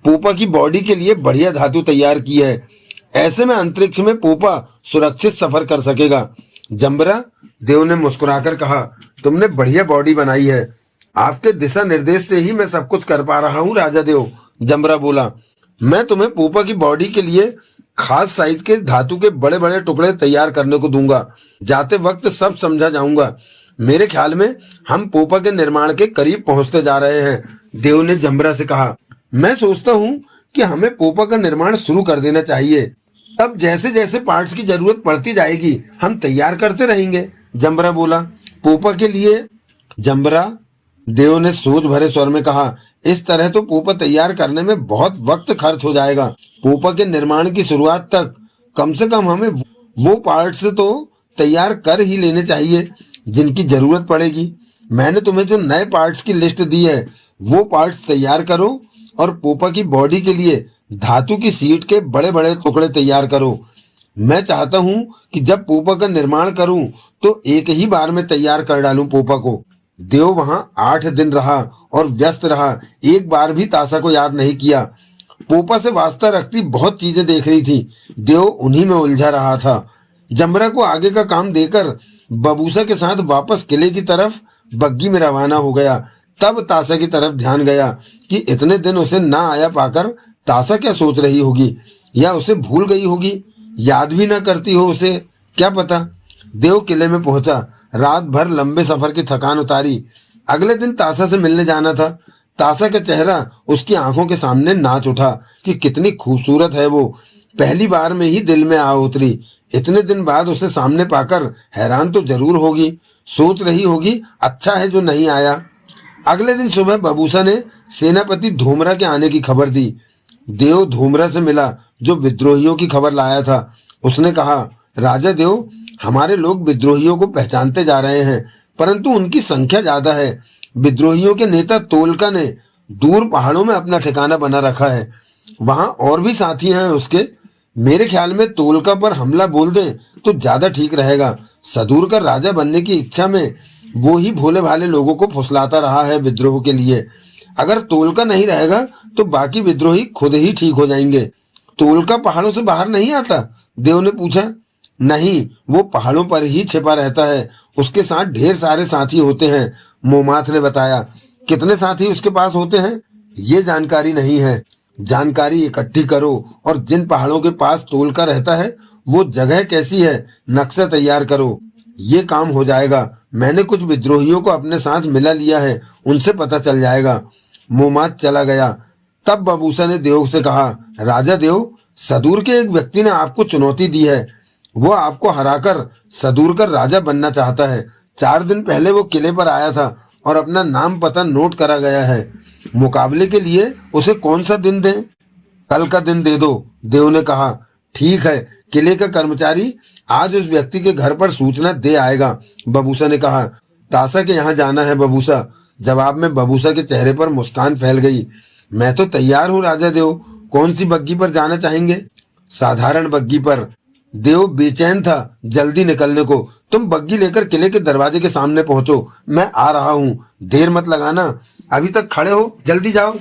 पोपा की बॉडी के लिए बढ़िया धातु तैयार की है। ऐसे में अंतरिक्ष में पोपा सुरक्षित सफर कर सकेगा। जमरा, देव ने मुस्कुराकर कहा, तुमने बढ़िया बॉडी बनाई है। आपके दिशा निर्देश से ही मैं सब कुछ कर पा रहा हूँ राजा देव, जमरा बोला। मैं तुम्हें पोपा की बॉडी के लिए खास साइज के धातु के बड़े बड़े टुकड़े तैयार करने को दूंगा। जाते वक्त सब समझा जाऊंगा। मेरे ख्याल में हम पोपा के निर्माण के करीब पहुंचते जा रहे हैं, देव ने जमरा से कहा। मैं सोचता हूँ कि हमें पोपा का निर्माण शुरू कर देना चाहिए। अब जैसे जैसे पार्ट्स की जरूरत पड़ती जाएगी हम तैयार करते रहेंगे, जमरा बोला। पोपा के लिए जमरा, देव ने सोच भरे स्वर में कहा, इस तरह तो पोपा तैयार करने में बहुत वक्त खर्च हो जाएगा। पोपा के निर्माण की शुरुआत तक कम से कम हमें वो पार्ट्स तो तैयार कर ही लेने चाहिए जिनकी जरूरत पड़ेगी। मैंने तुम्हें जो नए पार्ट्स की लिस्ट दी है वो पार्ट्स तैयार करो और पोपा की बॉडी के लिए धातु की सीट के बड़े बड़े टुकड़े तैयार करो। मैं चाहता हूँ कि जब पोपा का निर्माण करूँ तो एक ही बार में तैयार कर डालूं पोपा को। देव वहां 8 दिन रहा और व्यस्त रहा। एक बार भी तासा को याद नहीं किया। पोपा से वास्ता रखती बहुत चीजें देख रही थी। देव उन्हीं में उलझा रहा था। जमरा को आगे का काम देकर बबूसा के साथ वापस किले की तरफ बग्गी में रवाना हो गया। तब तासा की तरफ ध्यान गया कि इतने दिन उसे ना आया पाकर तासा क्या सोच रही होगी, या उसे भूल गई होगी, याद भी ना करती हो उसे, क्या पता। देव किले में पहुंचा। रात भर लंबे सफर की थकान उतारी। अगले दिन तासा से मिलने जाना था। तासा का चेहरा उसकी आंखों के सामने नाच उठा कि कितनी खूबसूरत है वो। पहली बार में ही दिल में आ उतरी। इतने दिन बाद उसे सामने पाकर हैरान तो जरूर होगी। सोच रही होगी अच्छा है जो नहीं आया। अगले दिन सुबह बबूसा ने सेनापति धूमरा के आने की खबर दी। देव धूमरा से मिला जो विद्रोहियों की खबर लाया था। उसने कहा, राजा देव, हमारे लोग विद्रोहियों को पहचानते जा रहे हैं, परंतु उनकी संख्या ज्यादा है। विद्रोहियों के नेता तोलका ने दूर पहाड़ों में अपना ठिकाना बना रखा है। वहां और भी साथी हैं उसके। मेरे ख्याल में तोलका पर हमला बोल दें तो ज्यादा ठीक रहेगा। सदूर का राजा बनने की इच्छा में वो ही भोले भाले लोगों को फुसलाता रहा है विद्रोह के लिए। अगर तोलका नहीं रहेगा तो बाकी विद्रोही खुद ही ठीक हो जाएंगे। तोलका पहाड़ों से बाहर नहीं आता, देव ने पूछा। नहीं, वो पहाड़ों पर ही छिपा रहता है। उसके साथ ढेर सारे साथी होते हैं, मोमाथ ने बताया। कितने साथी उसके पास होते हैं ये जानकारी नहीं है। जानकारी इकट्ठी करो और जिन पहाड़ों के पास तोलका रहता है वो जगह कैसी है नक्शा तैयार करो। ये काम हो जाएगा। मैंने कुछ विद्रोहियों को अपने साथ मिला लिया है, उनसे पता चल जाएगा। मोमाथ चला गया। तब बबूसा ने देव से कहा, राजा देव, सदूर के एक व्यक्ति ने आपको चुनौती दी है। वो आपको हराकर सदूर का राजा बनना चाहता है। 4 दिन पहले वो किले पर आया था और अपना नाम पता नोट करा गया है। मुकाबले के लिए उसे कौन सा दिन दें? कल का दिन दे दो, देव ने कहा। ठीक है, किले का कर्मचारी आज उस व्यक्ति के घर पर सूचना दे आएगा, बबूसा ने कहा। तासा के यहाँ जाना है बबूसा। जवाब में बबूसा के चेहरे पर मुस्कान फैल गई। मैं तो तैयार हूँ राजा देव। कौन सी बग्गी पर जाना चाहेंगे? साधारण बग्गी पर। देव बेचैन था जल्दी निकलने को। तुम बग्गी लेकर किले के दरवाजे के सामने पहुंचो, मैं आ रहा हूँ। देर मत लगाना, अभी तक खड़े हो, जल्दी जाओ।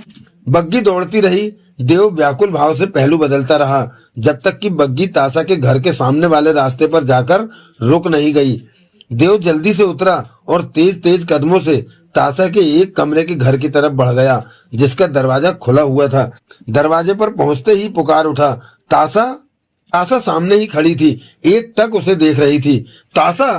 बग्गी दौड़ती रही। देव व्याकुल भाव से पहलू बदलता रहा जब तक कि बग्गी तासा के घर के सामने वाले रास्ते पर जाकर रुक नहीं गई। देव जल्दी से उतरा और तेज तेज कदमों से तासा के एक कमरे के घर की तरफ बढ़ गया, जिसका दरवाजा खुला हुआ था। दरवाजे पर पहुंचते ही पुकार उठा, तासा। तासा सामने ही खड़ी थी, एक टक उसे देख रही थी। तासा,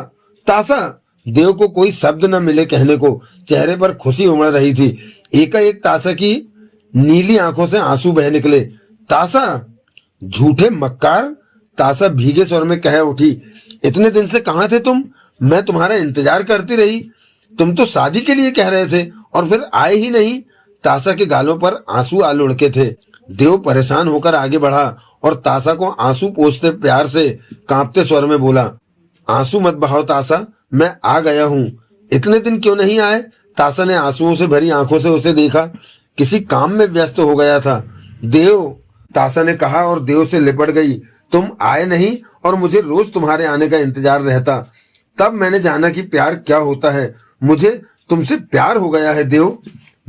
तासा। देव को कोई शब्द न मिले कहने को। चेहरे पर खुशी उमड़ रही थी। एकाएक तासा की नीली आंखों से आंसू बह निकले। तासा, झूठे मक्कार, तासा भीगे स्वर में कह उठी। इतने दिन से कहाँ थे तुम? मैं तुम्हारा इंतजार करती रही। तुम तो शादी के लिए कह रहे थे और फिर आए ही नहीं। तासा के गालों पर आंसू आ लुढ़के थे। देव परेशान होकर आगे बढ़ा और तासा को आंसू पोंछते प्यार से कांपते स्वर में बोला, आंसू मत बहाओ तासा, मैं आ गया हूँ। इतने दिन क्यों नहीं आए? तासा ने आंसुओं से भरी आंखों से उसे देखा। किसी काम में व्यस्त हो गया था देव, तासा ने कहा और देव से लिपट गई। तुम आए नहीं और मुझे रोज तुम्हारे आने का इंतजार रहता। तब मैंने जाना कि प्यार क्या होता है। मुझे तुमसे प्यार हो गया है देव।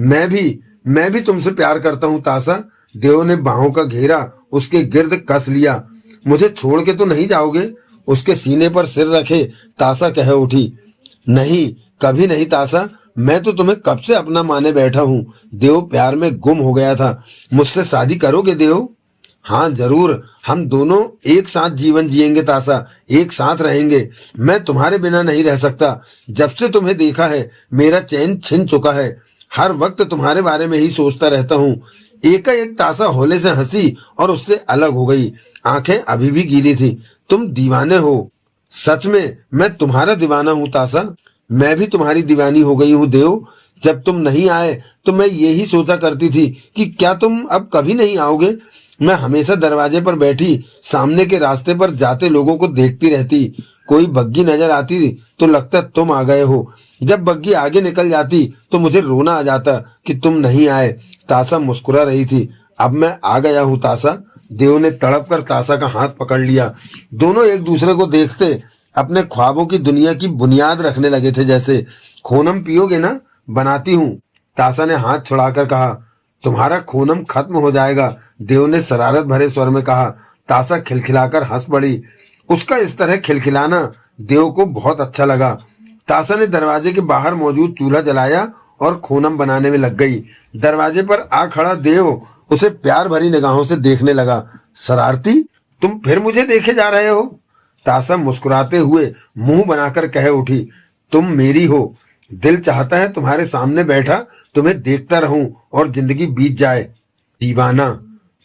मैं भी तुमसे प्यार करता हूँ तासा। देव ने बाहों का घेरा उसके गिर्द कस लिया। मुझे छोड़ के तो नहीं जाओगे? उसके सीने पर सिर रखे तासा कह उठी। नहीं, कभी नहीं तासा, मैं तो तुम्हें कब से अपना माने बैठा हूँ। देव प्यार में गुम हो गया था। मुझसे शादी करोगे देव? हाँ जरूर, हम दोनों एक साथ जीवन जिएंगे तासा, एक साथ रहेंगे। मैं तुम्हारे बिना नहीं रह सकता। जब से तुम्हें देखा है मेरा चैन छिन चुका है। हर वक्त तुम्हारे बारे में ही सोचता रहता हूँ। एकाएक तासा होले से हंसी और उससे अलग हो गई। आंखें अभी भी गीली थी। तुम दीवाने हो। सच में मैं तुम्हारा दीवाना हूँ तासा। मैं भी तुम्हारी दीवानी हो गई हूँ देव। जब तुम नहीं आए तो मैं यही सोचा करती थी कि क्या तुम अब कभी नहीं आओगे। मैं हमेशा दरवाजे पर बैठी सामने के रास्ते पर जाते लोगों को देखती रहती। कोई बग्गी नजर आती तो लगता तुम आ गए हो। जब बग्गी आगे निकल जाती तो मुझे रोना आ जाता कि तुम नहीं आए। तासा मुस्कुरा रही थी। अब मैं आ गया हूँ तासा। देव ने तड़प कर तासा का हाथ पकड़ लिया। दोनों एक दूसरे को देखते अपने ख्वाबों की दुनिया की बुनियाद रखने लगे थे। जैसे खूनम पियोगे ना? बनाती हूँ, तासा ने हाथ छुड़ाकर कहा। तुम्हारा खूनम खत्म हो जाएगा, देव ने शरारत भरे स्वर में कहा। तासा खिलखिलाकर हंस पड़ी। उसका इस तरह खिलखिलाना देव को बहुत अच्छा लगा। तासा ने दरवाजे के बाहर मौजूद चूल्हा जलाया और खूनम बनाने में लग गई। दरवाजे पर आ खड़ा देव उसे प्यार भरी निगाहों से देखने लगा। शरारती, तुम फिर मुझे देखे जा रहे हो? तासा मुस्कुराते हुए मुंह बनाकर कह उठी। तुम मेरी हो। दिल चाहता है तुम्हारे सामने बैठा तुम्हें देखता रहूं और जिंदगी बीत जाए। दीवाना।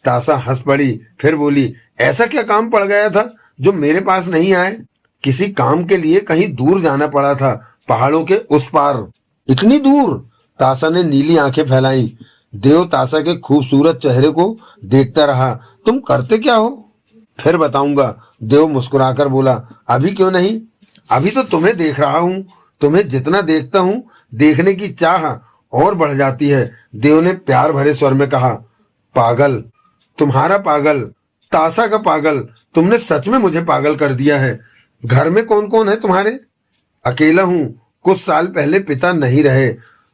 तासा हंस पड़ी, फिर बोली, ऐसा क्या काम पड़ गया था जो मेरे पास नहीं आए? किसी काम के लिए कहीं दूर जाना पड़ा था, पहाड़ों के उस पार। इतनी दूर? तासा ने नीली आंखें फैलाई। देव तासा के खूबसूरत चेहरे को देखता रहा। तुम करते क्या हो? फिर बताऊंगा, देव मुस्कुराकर बोला। अभी क्यों नहीं? अभी तो तुम्हें देख रहा हूं। तुम्हें जितना देखता हूं देखने की चाह और बढ़ जाती है, देव ने प्यार भरे स्वर में कहा। पागल, तुम्हारा पागल, तासा का पागल। तुमने सच में मुझे पागल कर दिया है। घर में कौन कौन है तुम्हारे? अकेला हूं। कुछ साल पहले पिता नहीं रहे।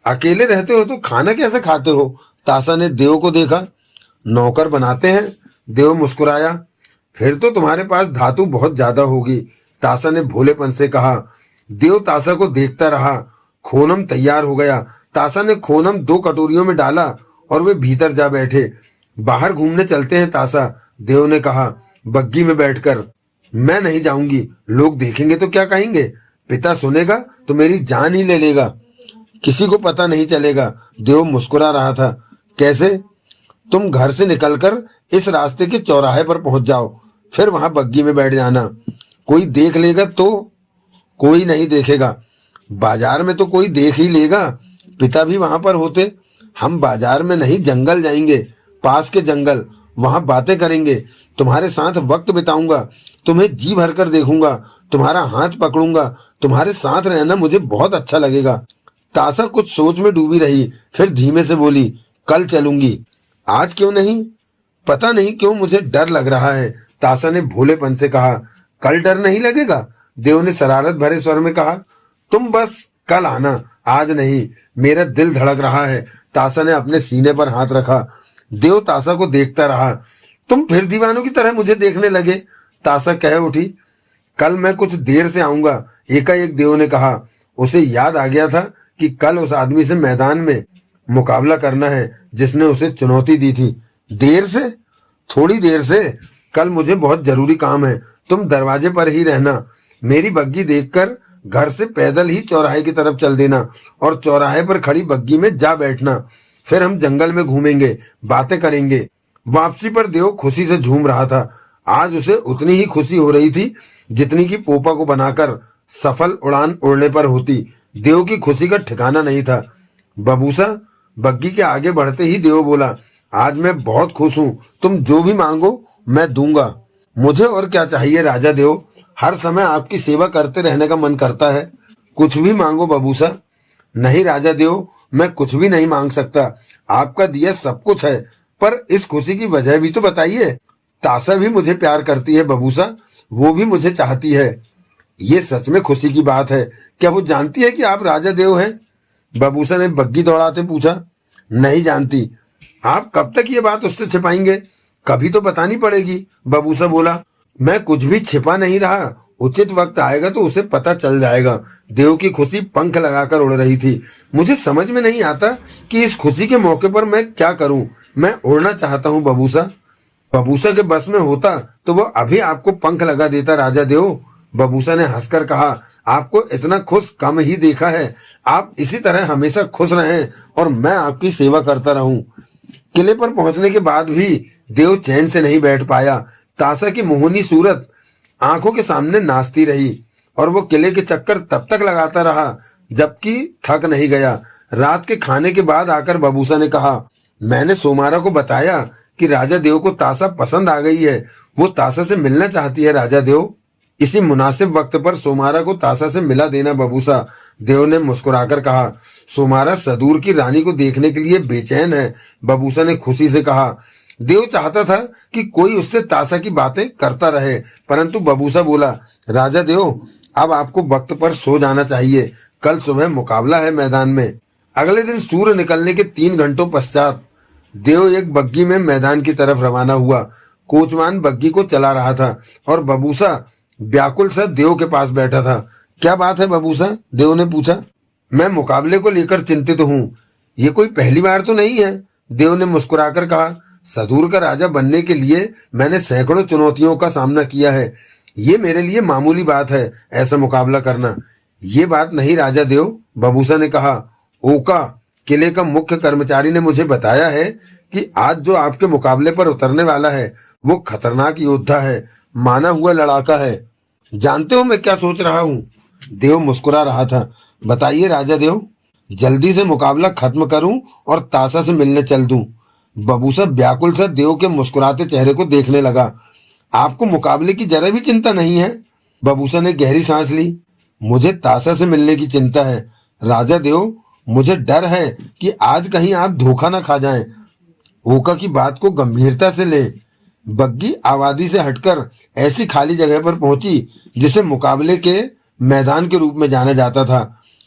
अकेले रहते हो तो खाना कैसे खाते हो? तासा ने देव को देखा। नौकर बनाते हैं, देव मुस्कुराया। फिर तो तुम्हारे पास धातु बहुत ज्यादा होगी, तासा ने भोलेपन से कहा। देव तासा को देखता रहा। खूनम तैयार हो गया। तासा ने खूनम 2 कटोरियों में डाला और वे भीतर जा बैठे। बाहर घूमने चलते हैं तासा, देव ने कहा, बग्गी में बैठकर। मैं नहीं जाऊंगी, लोग देखेंगे तो क्या कहेंगे? पिता सुनेगा तो मेरी जान ही ले लेगा। किसी को पता नहीं चलेगा, देव मुस्कुरा रहा था। कैसे? तुम घर से निकलकर इस रास्ते के चौराहे पर पहुंच जाओ, फिर वहां बग्गी में बैठ जाना। कोई देख लेगा तो? कोई नहीं देखेगा। बाजार में तो कोई देख ही लेगा, पिता भी वहां पर होते। हम बाजार में नहीं, जंगल जाएंगे, पास के जंगल, वहां बातें करेंगे, तुम्हारे साथ वक्त बिताऊंगा, तुम्हें जी भर कर देखूंगा, तुम्हारा हाथ पकड़ूंगा, तुम्हारे साथ रहना मुझे बहुत अच्छा लगेगा। तासा कुछ सोच में डूबी रही, फिर धीमे से बोली, कल चलूंगी। आज क्यों नहीं? पता नहीं क्यों मुझे डर लग रहा है, तासा ने भोलेपन से कहा। कल डर नहीं लगेगा? देव ने शरारत भरे स्वर में कहा। तुम बस कल आना, आज नहीं। मेरा दिल धड़क रहा है। तासा ने अपने सीने पर हाथ रखा। देव तासा को देखता रहा। तुम फिर दीवानों की तरह मुझे देखने लगे, तासा कह उठी। कल मैं कुछ देर से आऊंगा, एकाएक देव ने कहा। उसे याद आ गया था कि कल उस आदमी से मैदान में मुकाबला करना है जिसने उसे चुनौती दी थी। देर से? थोड़ी देर से। कल मुझे बहुत जरूरी काम है, तुम दरवाजे पर ही रहना। मेरी बग्गी देखकर घर से पैदल ही चौराहे की तरफ चल देना और चौराहे पर खड़ी बग्गी में जा बैठना। फिर हम जंगल में घूमेंगे, बातें करेंगे। वापसी पर देव खुशी से झूम रहा था। आज उसे उतनी ही खुशी हो रही थी जितनी की पोपा को बनाकर सफल उड़ान उड़ने पर होती। देव की खुशी का ठिकाना नहीं था। बबूसा, बग्गी के आगे बढ़ते ही देव बोला, आज मैं बहुत खुश हूँ, तुम जो भी मांगो मैं दूंगा। मुझे और क्या चाहिए राजा देव, हर समय आपकी सेवा करते रहने का मन करता है। कुछ भी मांगो बबूसा। नहीं राजा देव, मैं कुछ भी नहीं मांग सकता, आपका दिया सब कुछ है, पर इस खुशी की वजह भी तो बताइए। तासा भी मुझे प्यार करती है बबूसा, वो भी मुझे चाहती है। ये सच में खुशी की बात है। क्या वो जानती है कि आप राजा देव हैं? बबूसा ने बग्गी दौड़ाते पूछा। नहीं जानती। आप कब तक ये बात उससे छिपाएंगे? कभी तो बतानी पड़ेगी, बबूसा बोला। मैं कुछ भी छिपा नहीं रहा, उचित वक्त आएगा तो उसे पता चल जाएगा। देव की खुशी पंख लगाकर उड़ रही थी। मुझे समझ में नहीं आता कि इस खुशी के मौके पर मैं क्या करूं। मैं उड़ना चाहता हूं बबूसा। बबूसा के बस में होता तो वो अभी आपको पंख लगा देता राजा देव, बबूसा ने हंसकर कहा। आपको इतना खुश कम ही देखा है। आप इसी तरह हमेशा खुश रहें और मैं आपकी सेवा करता रहूं। किले पर पहुंचने के बाद भी देव चैन से नहीं बैठ पाया। तासा की मोहनी सूरत आंखों के सामने नाचती रही और वो किले के चक्कर तब तक लगाता रहा जबकि थक नहीं गया। रात के खाने के बाद आकर बबूसा ने कहा, मैंने सोमारा को बताया कि राजा देव को तासा पसंद आ गई है, वो तासा से मिलना चाहती है राजा देव। इसी मुनासिब वक्त पर सोमारा को तासा से मिला देना बबूसा, देव ने मुस्कुराकर कहा। सोमारा सदूर की रानी को देखने के लिए बेचैन है, बबूसा ने खुशी से कहा। देव चाहता था कि कोई उससे तासा की बातें करता रहे, परंतु बबूसा बोला, राजा देव अब आपको वक्त पर सो जाना चाहिए, कल सुबह मुकाबला है मैदान में। अगले दिन सूर्य निकलने के 3 घंटों पश्चात देव एक बग्गी में मैदान की तरफ रवाना हुआ। कोचवान बग्गी को चला रहा था और बबूसा व्याकुल सा देव के पास बैठा था। क्या बात है बबूसा? देव ने पूछा। मैं मुकाबले को लेकर चिंतित हूँ। ये कोई पहली बार तो नहीं है, देव ने मुस्कुराकर कहा। सदूर का राजा बनने के लिए मैंने सैकड़ों चुनौतियों का सामना किया है। ये मेरे लिए मामूली बात है ऐसा मुकाबला करना। ये बात नहीं राजा देव, बबूसा ने कहा। ओका, किले का मुख्य कर्मचारी ने मुझे बताया है कि आज जो आपके मुकाबले पर उतरने वाला है वो खतरनाक योद्धा है, माना हुआ लड़ाका है। जानते हो मैं क्या सोच रहा हूँ? देव मुस्कुरा रहा था। बताइए राजा देव। जल्दी से मुकाबला खत्म करूं और तासा से मिलने चल दूं। बबूसा व्याकुल सा देव के मुस्कुराते चेहरे को देखने लगा। आपको मुकाबले की जरा भी चिंता नहीं है? बबूसा ने गहरी सांस ली। मुझे तासा से मिलने की चिंता है राजा देव। मुझे डर है कि आज कहीं आप धोखा ना खा जाएं। ओका की बात को गंभीरता से ले। बग्गी आबादी से हटकर ऐसी खाली जगह पर पहुंची जिसे मुकाबले के मैदान के रूप में जाना जाता था।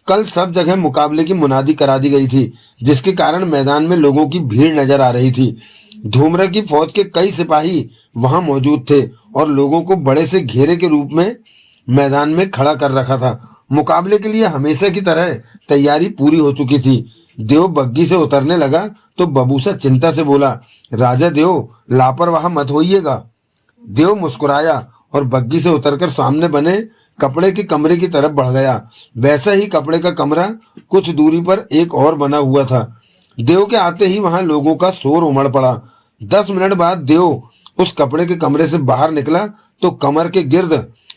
कल सब जगह मुकाबले की मुनादी करा दी गई थी, जिसके कारण मैदान में लोगों की भीड़ नजर आ रही थी। धूमरा की फौज के कई सिपाही वहां मौजूद थे और लोगों को बड़े से घेरे के रूप में मैदान में खड़ा कर रखा था। मुकाबले के लिए हमेशा की तरह तैयारी पूरी हो चुकी थी। देव बग्गी से उतरने लगा तो बबूसा चिंता से बोला, राजा देव लापरवाह मत होइएगा। देव मुस्कुराया और बग्गी से उतरकर सामने बने कपड़े के कमरे की तरफ बढ़ गया। वैसा ही कपड़े का कमरा कुछ दूरी पर एक और बना हुआ था। देव के आते ही वहां लोगों का शोर उमड़ पड़ा। 10 मिनट बाद देव उस कपड़े के कमरे से बाहर निकला तो कमर के गिर्द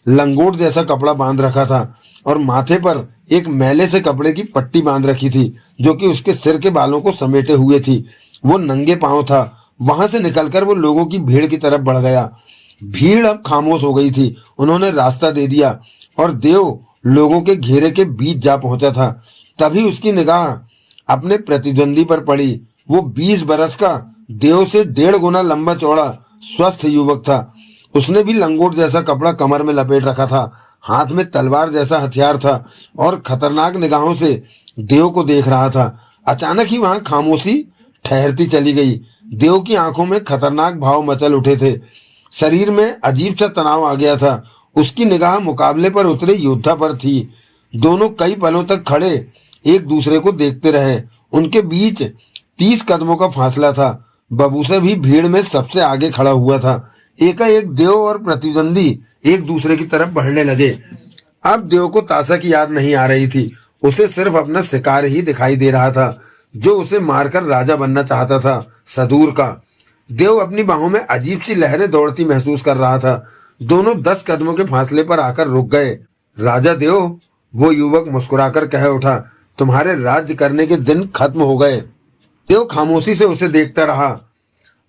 लंगोट जैसा कपड़ा बांध रखा था और माथे पर एक मैले से कपड़े की पट्टी बांध रखी थी जो कि उसके सिर के बालों को समेटे हुए थी। वो नंगे पांव था। वहां से निकलकर वो लोगों की भीड़ की तरफ बढ़ गया। भीड़ अब खामोश हो गई थी। उन्होंने रास्ता दे दिया और देव लोगों के घेरे के बीच जा पहुंचा था। तभी उसकी निगाह अपने प्रतिद्वंदी पर पड़ी। वो 20 बरस का, देव से 1.5 गुना लंबा चौड़ा स्वस्थ युवक था। उसने भी लंगोट जैसा कपड़ा कमर में लपेट रखा था। हाथ में तलवार जैसा हथियार था और खतरनाक निगाहों से देव को देख रहा था। अचानक ही वहां खामोशी ठहरती चली गई। देव की आंखों में खतरनाक भाव मचल उठे थे। शरीर में अजीब सा तनाव आ गया था। उसकी निगाह मुकाबले पर उतरे योद्धा पर थी। दोनों कई पलों तक खड़े एक दूसरे को देखते रहे। उनके बीच 30 कदमों का फासला था। बबूसा भी भीड़ में सबसे आगे खड़ा हुआ था। एकाएक देव और प्रतिद्वंदी एक दूसरे की तरफ बढ़ने लगे। अब देव को ताशा की याद नहीं आ रही थी। उसे सिर्फ अपना शिकार ही दिखाई दे रहा था जो उसे मारकर राजा बनना चाहता था, सदूर का। देव अपनी बाहों में अजीब सी लहरें दौड़ती महसूस कर रहा था। दोनों 10 कदमों के फासले पर आकर रुक गए। राजा देव, वो युवक मुस्कुराकर कह उठा, तुम्हारे राज्य करने के दिन खत्म हो गए। देव खामोशी से उसे देखता रहा।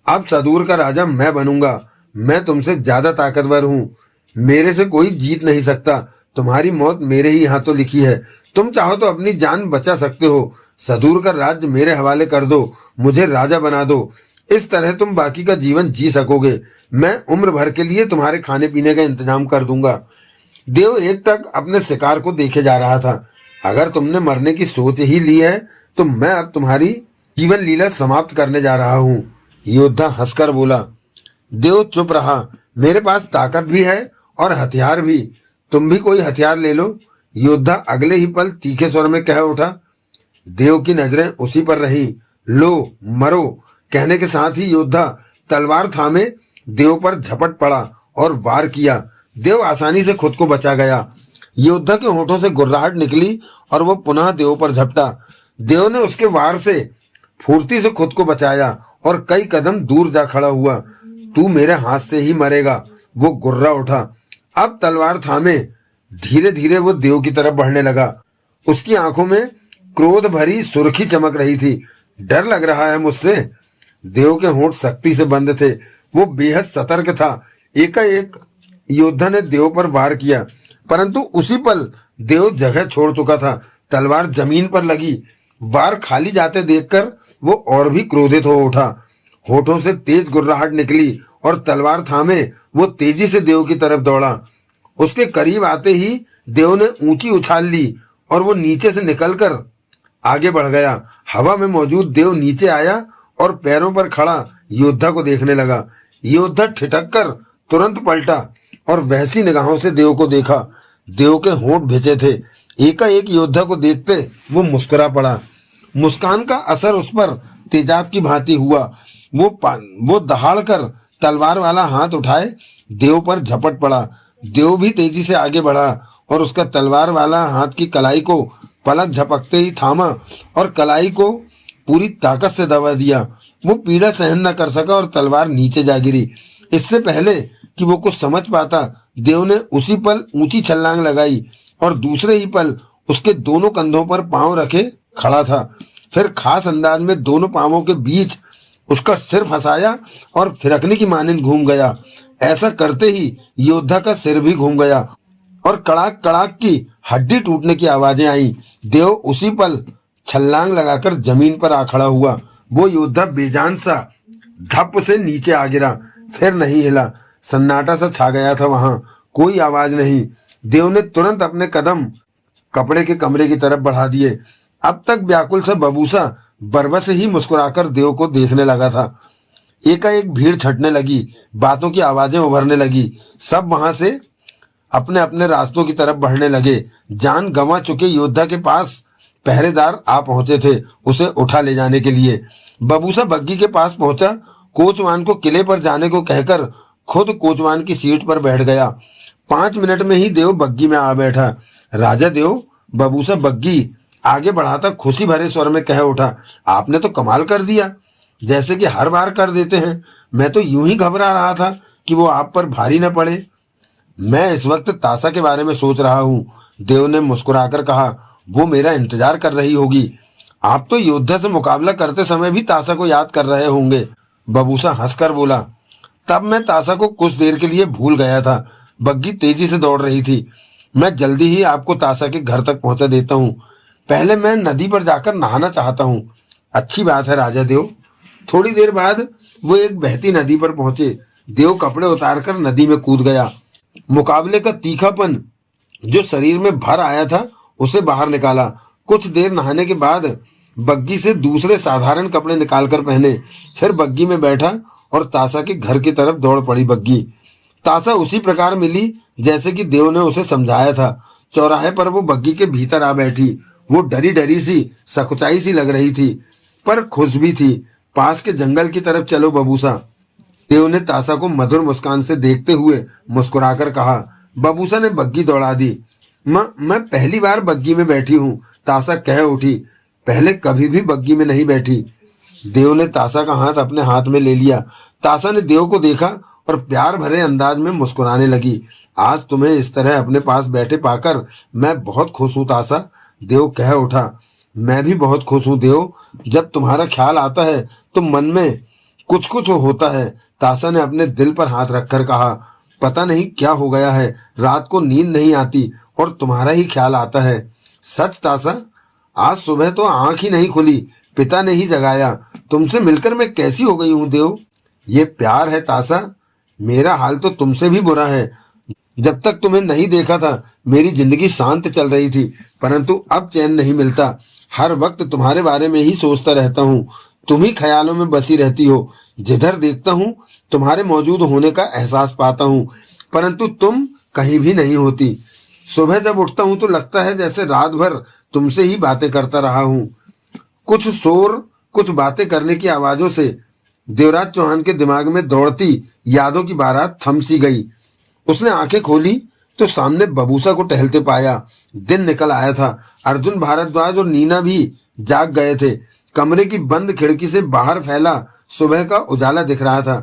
अब सदूर का राजा मैं बनूंगा। मैं तुमसे ज्यादा ताकतवर हूँ। मेरे से कोई जीत नहीं सकता। तुम्हारी मौत मेरे ही हाथों लिखी है। तुम चाहो तो अपनी जान बचा सकते हो। सदूर का राज्य मेरे हवाले कर दो। मुझे राजा बना दो। इस तरह तुम बाकी का जीवन जी सकोगे। मैं उम्र भर के लिए तुम्हारे खाने पीने का इंतजाम कर दूंगा। देव एक टक अपने शिकार को देखे जा रहा था। अगर तुमने मरने की सोच ही ली है तो मैं अब तुम्हारी जीवन लीला समाप्त करने जा रहा हूँ। योद्धा हंसकर बोला। देव चुप रहा। मेरे पास ताकत भी है और हथियार भी। तुम भी कोई हथियार ले लो। योद्धा अगले ही पल तीखे स्वर में कह उठा। देव की नजरें उसी पर रही। लो मरो, कहने के साथ ही योद्धा तलवार थामे देव पर झपट पड़ा और वार किया। देव आसानी से खुद को बचा गया। योद्धा के होठों से गुर्राहट निकली और वो पुनः देव पर झपटा। देव ने उसके वार से फुर्ती से खुद को बचाया और कई कदम दूर जा खड़ा हुआ। तू मेरे हाथ से ही मरेगा, वो गुर्रा उठा। अब तलवार थामे धीरे धीरे वो देव की तरफ बढ़ने लगा। उसकी आंखों में क्रोध भरी सुर्खी चमक रही थी। डर लग रहा है मुझसे। देव के होंठ सख्ती से बंद थे। वो बेहद सतर्क था। एकाएक योद्धा ने देव पर वार किया, परंतु उसी पल देव जगह छोड़ चुका था। तलवार जमीन पर लगी। वार खाली जाते देखकर वो और भी क्रोधित हो उठा। होठों से तेज गुर्राहट निकली और तलवार थामे वो तेजी से देव की तरफ दौड़ा। उसके करीब आते ही देव ने ऊंची उछाल ली और वो नीचे से निकलकर आगे बढ़ गया। हवा में मौजूद देव नीचे आया और पैरों पर खड़ा योद्धा को देखने लगा। योद्धा ठिठक कर तुरंत पलटा और वैसी निगाहों से देव को देखा। देव के होंठ भिजे थे। एकाएक योद्धा को देखते वो मुस्कुरा पड़ा। मुस्कान का असर उस पर तेजाब की भांति हुआ। वो दहाड़ कर तलवार वाला हाथ उठाए देव पर झपट पड़ा। देव भी तेजी से आगे बढ़ा और उसका तलवार वाला हाथ की कलाई को पलक झपकते ही थामा और कलाई को पूरी ताकत से दबा दिया। वो पीड़ा सहन न कर सका और तलवार नीचे जा गिरी। इससे पहले कि वो कुछ समझ पाता, देव ने उसी पल ऊंची छलांग लगाई और दूसरे ही पल उसके दोनों कंधों पर पांव रखे खड़ा था। फिर खास अंदाज में दोनों पांवों के बीच उसका सिर फंसाया और फिरकने की मानिंद घूम गया। ऐसा करते ही योद्धा का सिर भी घूम गया और कड़ाक कड़ाक की हड्डी टूटने की आवाजें आई। देव उसी पल छलांग लगाकर जमीन पर आ खड़ा हुआ। वो योद्धा बेजान सा धप से नीचे आ गिरा, फिर नहीं हिला। सन्नाटा सा छा गया था वहां, कोई आवाज नहीं। देव ने तुरंत अपने कदम कपड़े के कमरे की तरफ बढ़ा दिए। अब तक व्याकुल सा बबूसा बरबस ही मुस्कुराकर देव को देखने लगा था। एकाएक भीड़ छटने लगी, बातों की आवाजें उभरने लगी। सब वहां से अपने अपने रास्तों की तरफ बढ़ने लगे। जान गंवा चुके योद्धा के पास पहरेदार आ पहुंचे थे उसे उठा ले जाने के लिए। बबूसा बग्गी के पास पहुंचा। कोचवान को किले पर जाने को कहकर खुद कोचवान की सीट पर बैठ गया। 5 मिनट में ही देव बग्गी में आ बैठा। राजा देव, बबूसा बग्गी आगे बढ़ाता खुशी भरे स्वर में कह उठा, आपने तो कमाल कर दिया, जैसे कि हर बार कर देते हैं। मैं तो यूं ही घबरा रहा था कि वो आप पर भारी न पड़े। मैं इस वक्त तासा के बारे में सोच रहा हूँ, देव ने मुस्कुराकर कहा। वो मेरा इंतजार कर रही होगी। आप तो योद्धा से मुकाबला करते समय भी तासा को याद कर रहे होंगे। बबूसा हंसकर बोला। तब मैं तासा को कुछ देर के लिए भूल गया था। बग्गी तेजी से दौड़ रही थी। मैं जल्दी ही आपको तासा के घर तक पहुंचा देता हूँ। पहले मैं नदी पर जाकर नहाना चाहता हूँ। अच्छी बात है राजा देव। थोड़ी देर बाद वो एक बहती नदी पर पहुंचे। देव कपड़े उतारकर नदी में कूद गया। मुकाबले का तीखापन जो शरीर में भर आया था उसे बाहर निकाला। कुछ देर नहाने के बाद बग्गी से दूसरे साधारण कपड़े निकालकर पहने। फिर बग्गी में बैठा और तासा के घर की तरफ दौड़ पड़ी। बग्गी तासा उसी प्रकार मिली जैसे कि देव ने उसे समझाया था। चौराहे पर वो बग्गी के भीतर आ बैठी। वो डरी डरी सी, सकुचाई सी लग रही थी, पर खुश भी थी। पास के जंगल की तरफ चलो बबूसा, देव ने तासा को मधुर मुस्कान से देखते हुए मुस्कुराकर कहा। बबूसा ने बग्गी दौड़ा दी। मैं पहली बार बग्गी में बैठी हूँ, तासा कह उठी। पहले कभी भी बग्गी में नहीं बैठी। देव ने तासा का हाथ अपने हाथ में ले लिया। तासा ने देव को देखा और प्यार भरे अंदाज में मुस्कुराने लगी। आज तुम्हें इस तरह अपने पास बैठे पाकर मैं बहुत खुश हूँ तासा, देव कह उठा। मैं भी बहुत खुश हूँ देव। जब तुम्हारा ख्याल आता है तो मन में कुछ कुछ होता है। तासा ने अपने दिल पर हाथ रखकर कहा। पता नहीं क्या हो गया है, रात को नींद नहीं आती और तुम्हारा ही ख्याल आता है। सच तासा, आज सुबह तो आंख ही नहीं खुली, पिता ने ही जगाया। तुमसे मिलकर मैं कैसी हो गई हूँ देव। ये प्यार है तासा। मेरा हाल तो तुमसे भी बुरा है। जब तक तुम्हें नहीं देखा था मेरी जिंदगी शांत चल रही थी, परंतु अब चैन नहीं मिलता। हर वक्त तुम्हारे बारे में ही सोचता रहता हूँ। तुम ही ख्यालों में बसी रहती हो। जिधर देखता हूँ तुम्हारे मौजूद होने का एहसास पाता हूँ, परंतु तुम कहीं भी नहीं होती। सुबह जब उठता हूँ तो लगता है जैसे रात भर तुमसे ही बातें करता रहा हूँ। कुछ शोर, कुछ बातें करने की आवाजों से देवराज चौहान के दिमाग में दौड़ती यादों की बारात थम सी गई। उसने आंखें खोली तो सामने बबूसा को टहलते पाया। दिन निकल आया था। अर्जुन भारद्वाज और नीना भी जाग गए थे। कमरे की बंद खिड़की से बाहर फैला सुबह का उजाला दिख रहा था।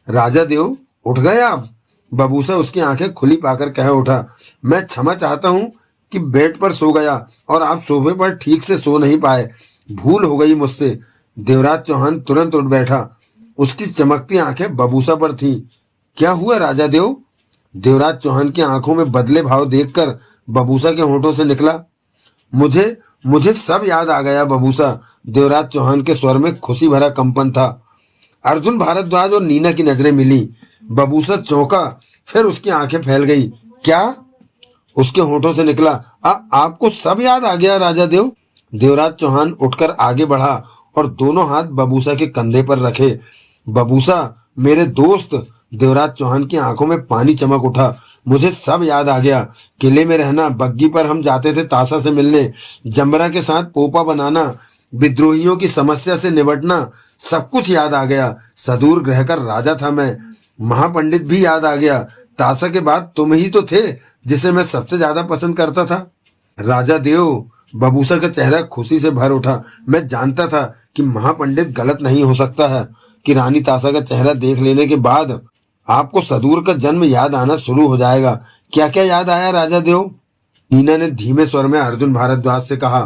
राजा देव उठ गए आप? बबूसा उसकी आंखें खुली पाकर कह उठा। मैं क्षमा चाहता हूँ कि बेड पर सो गया और आप सोफे पर ठीक से सो नहीं पाए। भूल हो गई मुझसे। देवराज चौहान तुरंत उठ बैठा। उसकी चमकती आंखें बबूसा पर थीं। क्या हुआ राजा देव? देवराज चौहान की आंखों में बदले भाव देखकर बबूसा के होंठों से निकला। मुझे मुझे सब याद आ गया बबूसा। देवराज चौहान के स्वर में खुशी भरा कंपन था। अर्जुन भारद्वाज और नीना की नजरें मिली। बबूसा चौंका, फिर उसकी आंखें फैल गई। क्या? उसके होंठों से निकला। आपको सब याद आ गया राजा देव? देवराज चौहान उठकर आगे बढ़ा और दोनों हाथ बबूसा के कंधे पर रखे। बबूसा मेरे दोस्त। देवराज चौहान की आंखों में पानी चमक उठा। मुझे सब याद आ गया। किले में रहना, बग्गी पर हम जाते थे तासा से मिलने, जमरा के साथ पोपा बनाना, विद्रोहियों की समस्या से निपटना, सब कुछ याद आ गया। सदूर ग्रह का राजा था मैं। महापंडित भी याद आ गया। तासा के बाद तुम ही तो थे जिसे मैं सबसे ज्यादा पसंद करता था। राजा देव, बबूसा का चेहरा खुशी से भर उठा। मैं जानता था कि महापंडित गलत नहीं हो सकता है, कि रानी तासा का चेहरा देख लेने के बाद आपको सदूर का जन्म याद आना शुरू हो जाएगा। क्या क्या याद आया राजा देव? नीना ने धीमे स्वर में अर्जुन भारद्वाज से कहा।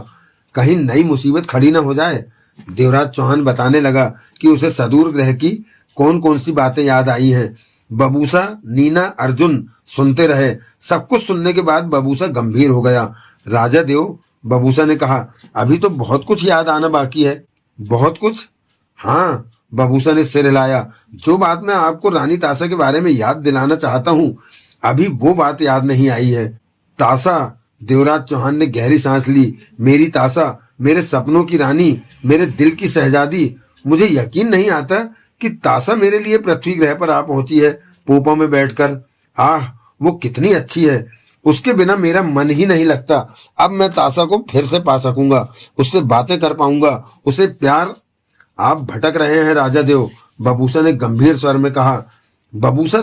कहीं नई मुसीबत खड़ी न हो जाए। देवराज चौहान बताने लगा कि उसे सदूर ग्रह की कौन कौन सी बातें याद आई हैं। बबूसा, नीना, अर्जुन सुनते रहे। सब कुछ सुनने के बाद बबूसा गंभीर हो गया। राजा देव, बबूसा ने कहा, अभी तो बहुत कुछ याद आना बाकी है। बहुत कुछ? हाँ, बबूसा ने सिर हिलाया। जो बात मैं आपको रानी तासा के बारे में याद दिलाना चाहता हूँ, अभी वो बात याद नहीं आई है। तासा, देवराज चौहान ने गहरी सांस ली। मेरी तासा, मेरे सपनों की रानी, मेरे दिल की शहजादी। मुझे यकीन नहीं आता कि तासा मेरे लिए पृथ्वी ग्रह पर आ पहुंची है पोपा में बैठकर। आह, वो कितनी अच्छी है। उसके बिना मेरा मन ही नहीं लगता। अब मैं तासा को फिर से पा सकूंगा, उससे बातें कर पाऊंगा, उसे प्यार। आप भटक रहे हैं राजा देव, बबूसा ने गंभीर स्वर में कहा। बबूसा,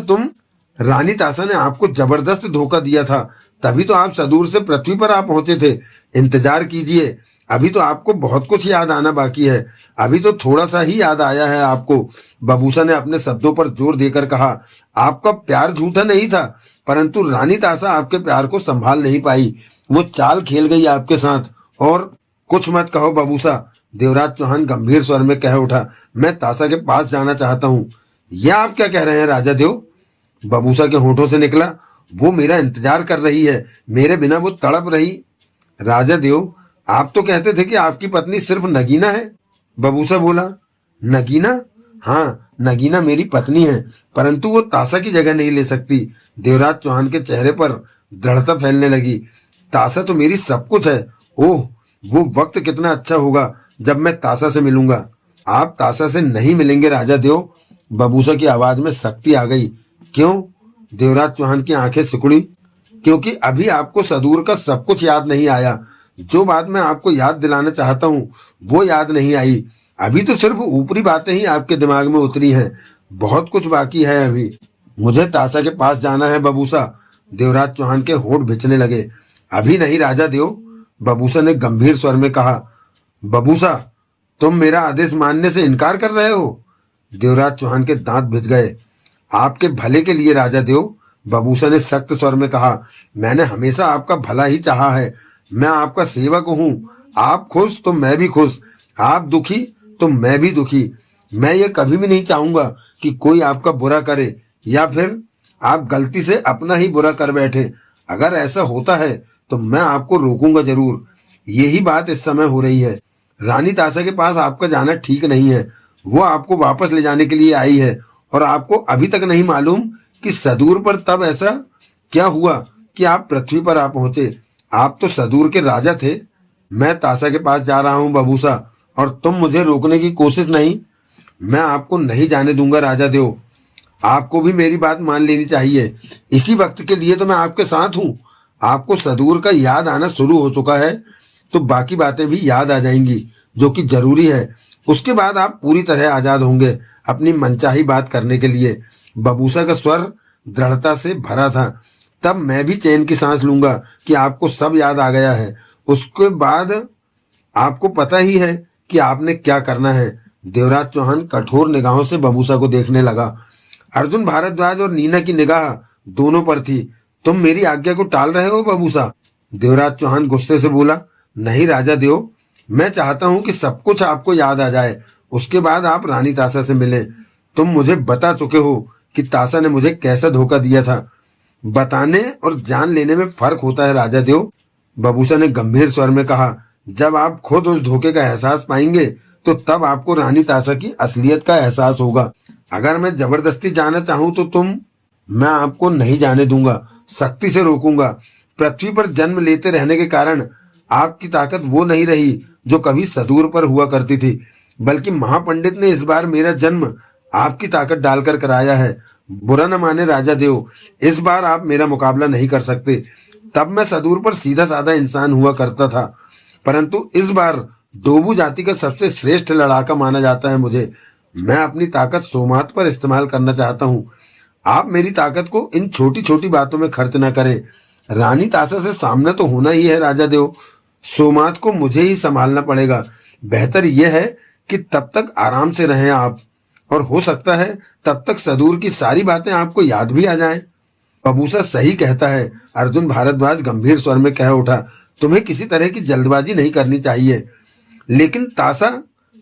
रानी तासा ने आपको जबरदस्त धोखा दिया था, तभी तो आप सदूर से पृथ्वी पर आ पहुंचे थे। इंतजार कीजिए, अभी तो आपको बहुत कुछ याद आना बाकी है। अभी तो थोड़ा सा ही याद आया है आपको। बबूसा ने अपने शब्दों पर जोर देकर कहा। आपका प्यार झूठा नहीं था, परंतु रानी तासा आपके प्यार को संभाल नहीं पाई। वो चाल खेल गई आपके साथ। और कुछ मत कहो बबूसा, देवराज चौहान गंभीर स्वर में कह उठा। मैं तासा के पास जाना चाहता हूँ। यह आप क्या कह रहे हैं राजा देव? बबूसा के होठों से निकला। वो मेरा इंतजार कर रही है, मेरे बिना वो तड़प रही। राजा देव, आप तो कहते थे कि आपकी पत्नी सिर्फ नगीना है। बबूसा बोला। नगीना? हाँ, नगीना मेरी पत्नी है, परंतु वो तासा की जगह नहीं ले सकती। देवराज चौहान के चेहरे पर दृढ़ता फैलने लगी। तासा तो मेरी सब कुछ है। ओह, वो वक्त कितना अच्छा होगा जब मैं तासा से मिलूंगा। आप तासा से नहीं मिलेंगे राजा देव। बबूसा की आवाज में सख्ती आ गई। क्यों? देवराज चौहान की आंखें सिकुड़ी। क्योंकि अभी आपको सदूर का सब कुछ याद नहीं आया। जो बात मैं आपको याद दिलाना चाहता हूँ वो याद नहीं आई। अभी तो सिर्फ ऊपरी बातें ही आपके दिमाग में उतरी हैं। बहुत कुछ बाकी है अभी। मुझे तासा के पास जाना है बबूसा। देवराज चौहान के होंठ भिंचने लगे। अभी नहीं राजा देव, बबूसा ने गंभीर स्वर में कहा। बबूसा, तुम मेरा आदेश मानने से इनकार कर रहे हो? देवराज चौहान के दांत भिज गए। आपके भले के लिए राजा देव, बबूसा ने सख्त स्वर में कहा। मैंने हमेशा आपका भला ही चाहा है। मैं आपका सेवक हूँ। आप खुश तो मैं भी खुश, आप दुखी तो मैं भी दुखी। मैं ये कभी भी नहीं चाहूंगा कि कोई आपका बुरा करे या फिर आप गलती से अपना ही बुरा कर बैठे। अगर ऐसा होता है तो मैं आपको रोकूंगा जरूर। यही बात इस समय हो रही है। रानी तासा के पास आपका जाना ठीक नहीं है। वो आपको वापस ले जाने के लिए आई है और आपको अभी तक नहीं मालूम कि सदूर पर तब ऐसा क्या हुआ कि आप पृथ्वी पर आ पहुंचे। आप तो सदूर के राजा थे। मैं तासा के पास जा रहा हूं बबूसा, और तुम मुझे रोकने की कोशिश नहीं। मैं आपको नहीं जाने दूंगा राजा देव। आपको भी मेरी बात मान लेनी चाहिए। इसी वक्त के लिए तो मैं आपके साथ हूँ। आपको सदूर का याद आना शुरू हो चुका है तो बाकी बातें भी याद आ जाएंगी, जो कि जरूरी है। उसके बाद आप पूरी तरह आजाद होंगे अपनी मनचाही बात करने के लिए। बबूसा का स्वर दृढ़ता से भरा था। तब मैं भी चैन की सांस लूंगा कि आपको सब याद आ गया है। उसके बाद आपको पता ही है कि आपने क्या करना है। देवराज चौहान कठोर निगाहों से बबूसा को देखने लगा। अर्जुन भारद्वाज और नीना की निगाह दोनों पर थी। तुम मेरी आज्ञा को टाल रहे हो बबूसा? देवराज चौहान गुस्से से बोला। नहीं राजा देव, मैं चाहता हूं कि सब कुछ आपको याद आ जाए, उसके बाद आप रानी तासा से मिलें। तुम मुझे बता चुके हो कि तासा ने मुझे कैसा धोखा दिया था। बताने और जान लेने में फर्क होता है राजा देव, बबूसा ने गंभीर स्वर में कहा। जब आप खुद उस धोखे का एहसास पाएंगे तो तब आपको रानी तासा की असलियत का एहसास होगा। अगर मैं जबरदस्ती जाना चाहूं तो मैं आपको नहीं जाने दूंगा, सख्ती से रोकूंगा। पृथ्वी पर जन्म लेते रहने के कारण आपकी ताकत वो नहीं रही जो कभी सदूर पर हुआ करती थी, बल्कि महापंडित ने इस बार मेरा जन्म आपकी ताकत डालकर कराया है। बुरा न माने राजा देव, इस बार आप मेरा मुकाबला नहीं कर सकते। तब मैं सदूर पर सीधा साधा इंसान हुआ करता था, परंतु इस बार डोबू जाति का सबसे श्रेष्ठ लड़ाका माना जाता है मुझे। मैं अपनी ताकत सोमात पर इस्तेमाल करना चाहता हूँ। आप मेरी ताकत को इन छोटी छोटी बातों में खर्च न करें। रानी तासा से सामना तो होना ही है राजा देव। सोमात को मुझे ही संभालना पड़ेगा। बेहतर यह है कि तब तक आराम से रहें आप, और हो सकता है तब तक सदूर की सारी बातें आपको याद भी आ जाएं। बबूसा सही कहता है, अर्जुन भारद्वाज गंभीर स्वर में कह उठा। तुम्हें किसी तरह की जल्दबाजी नहीं करनी चाहिए। लेकिन तासा,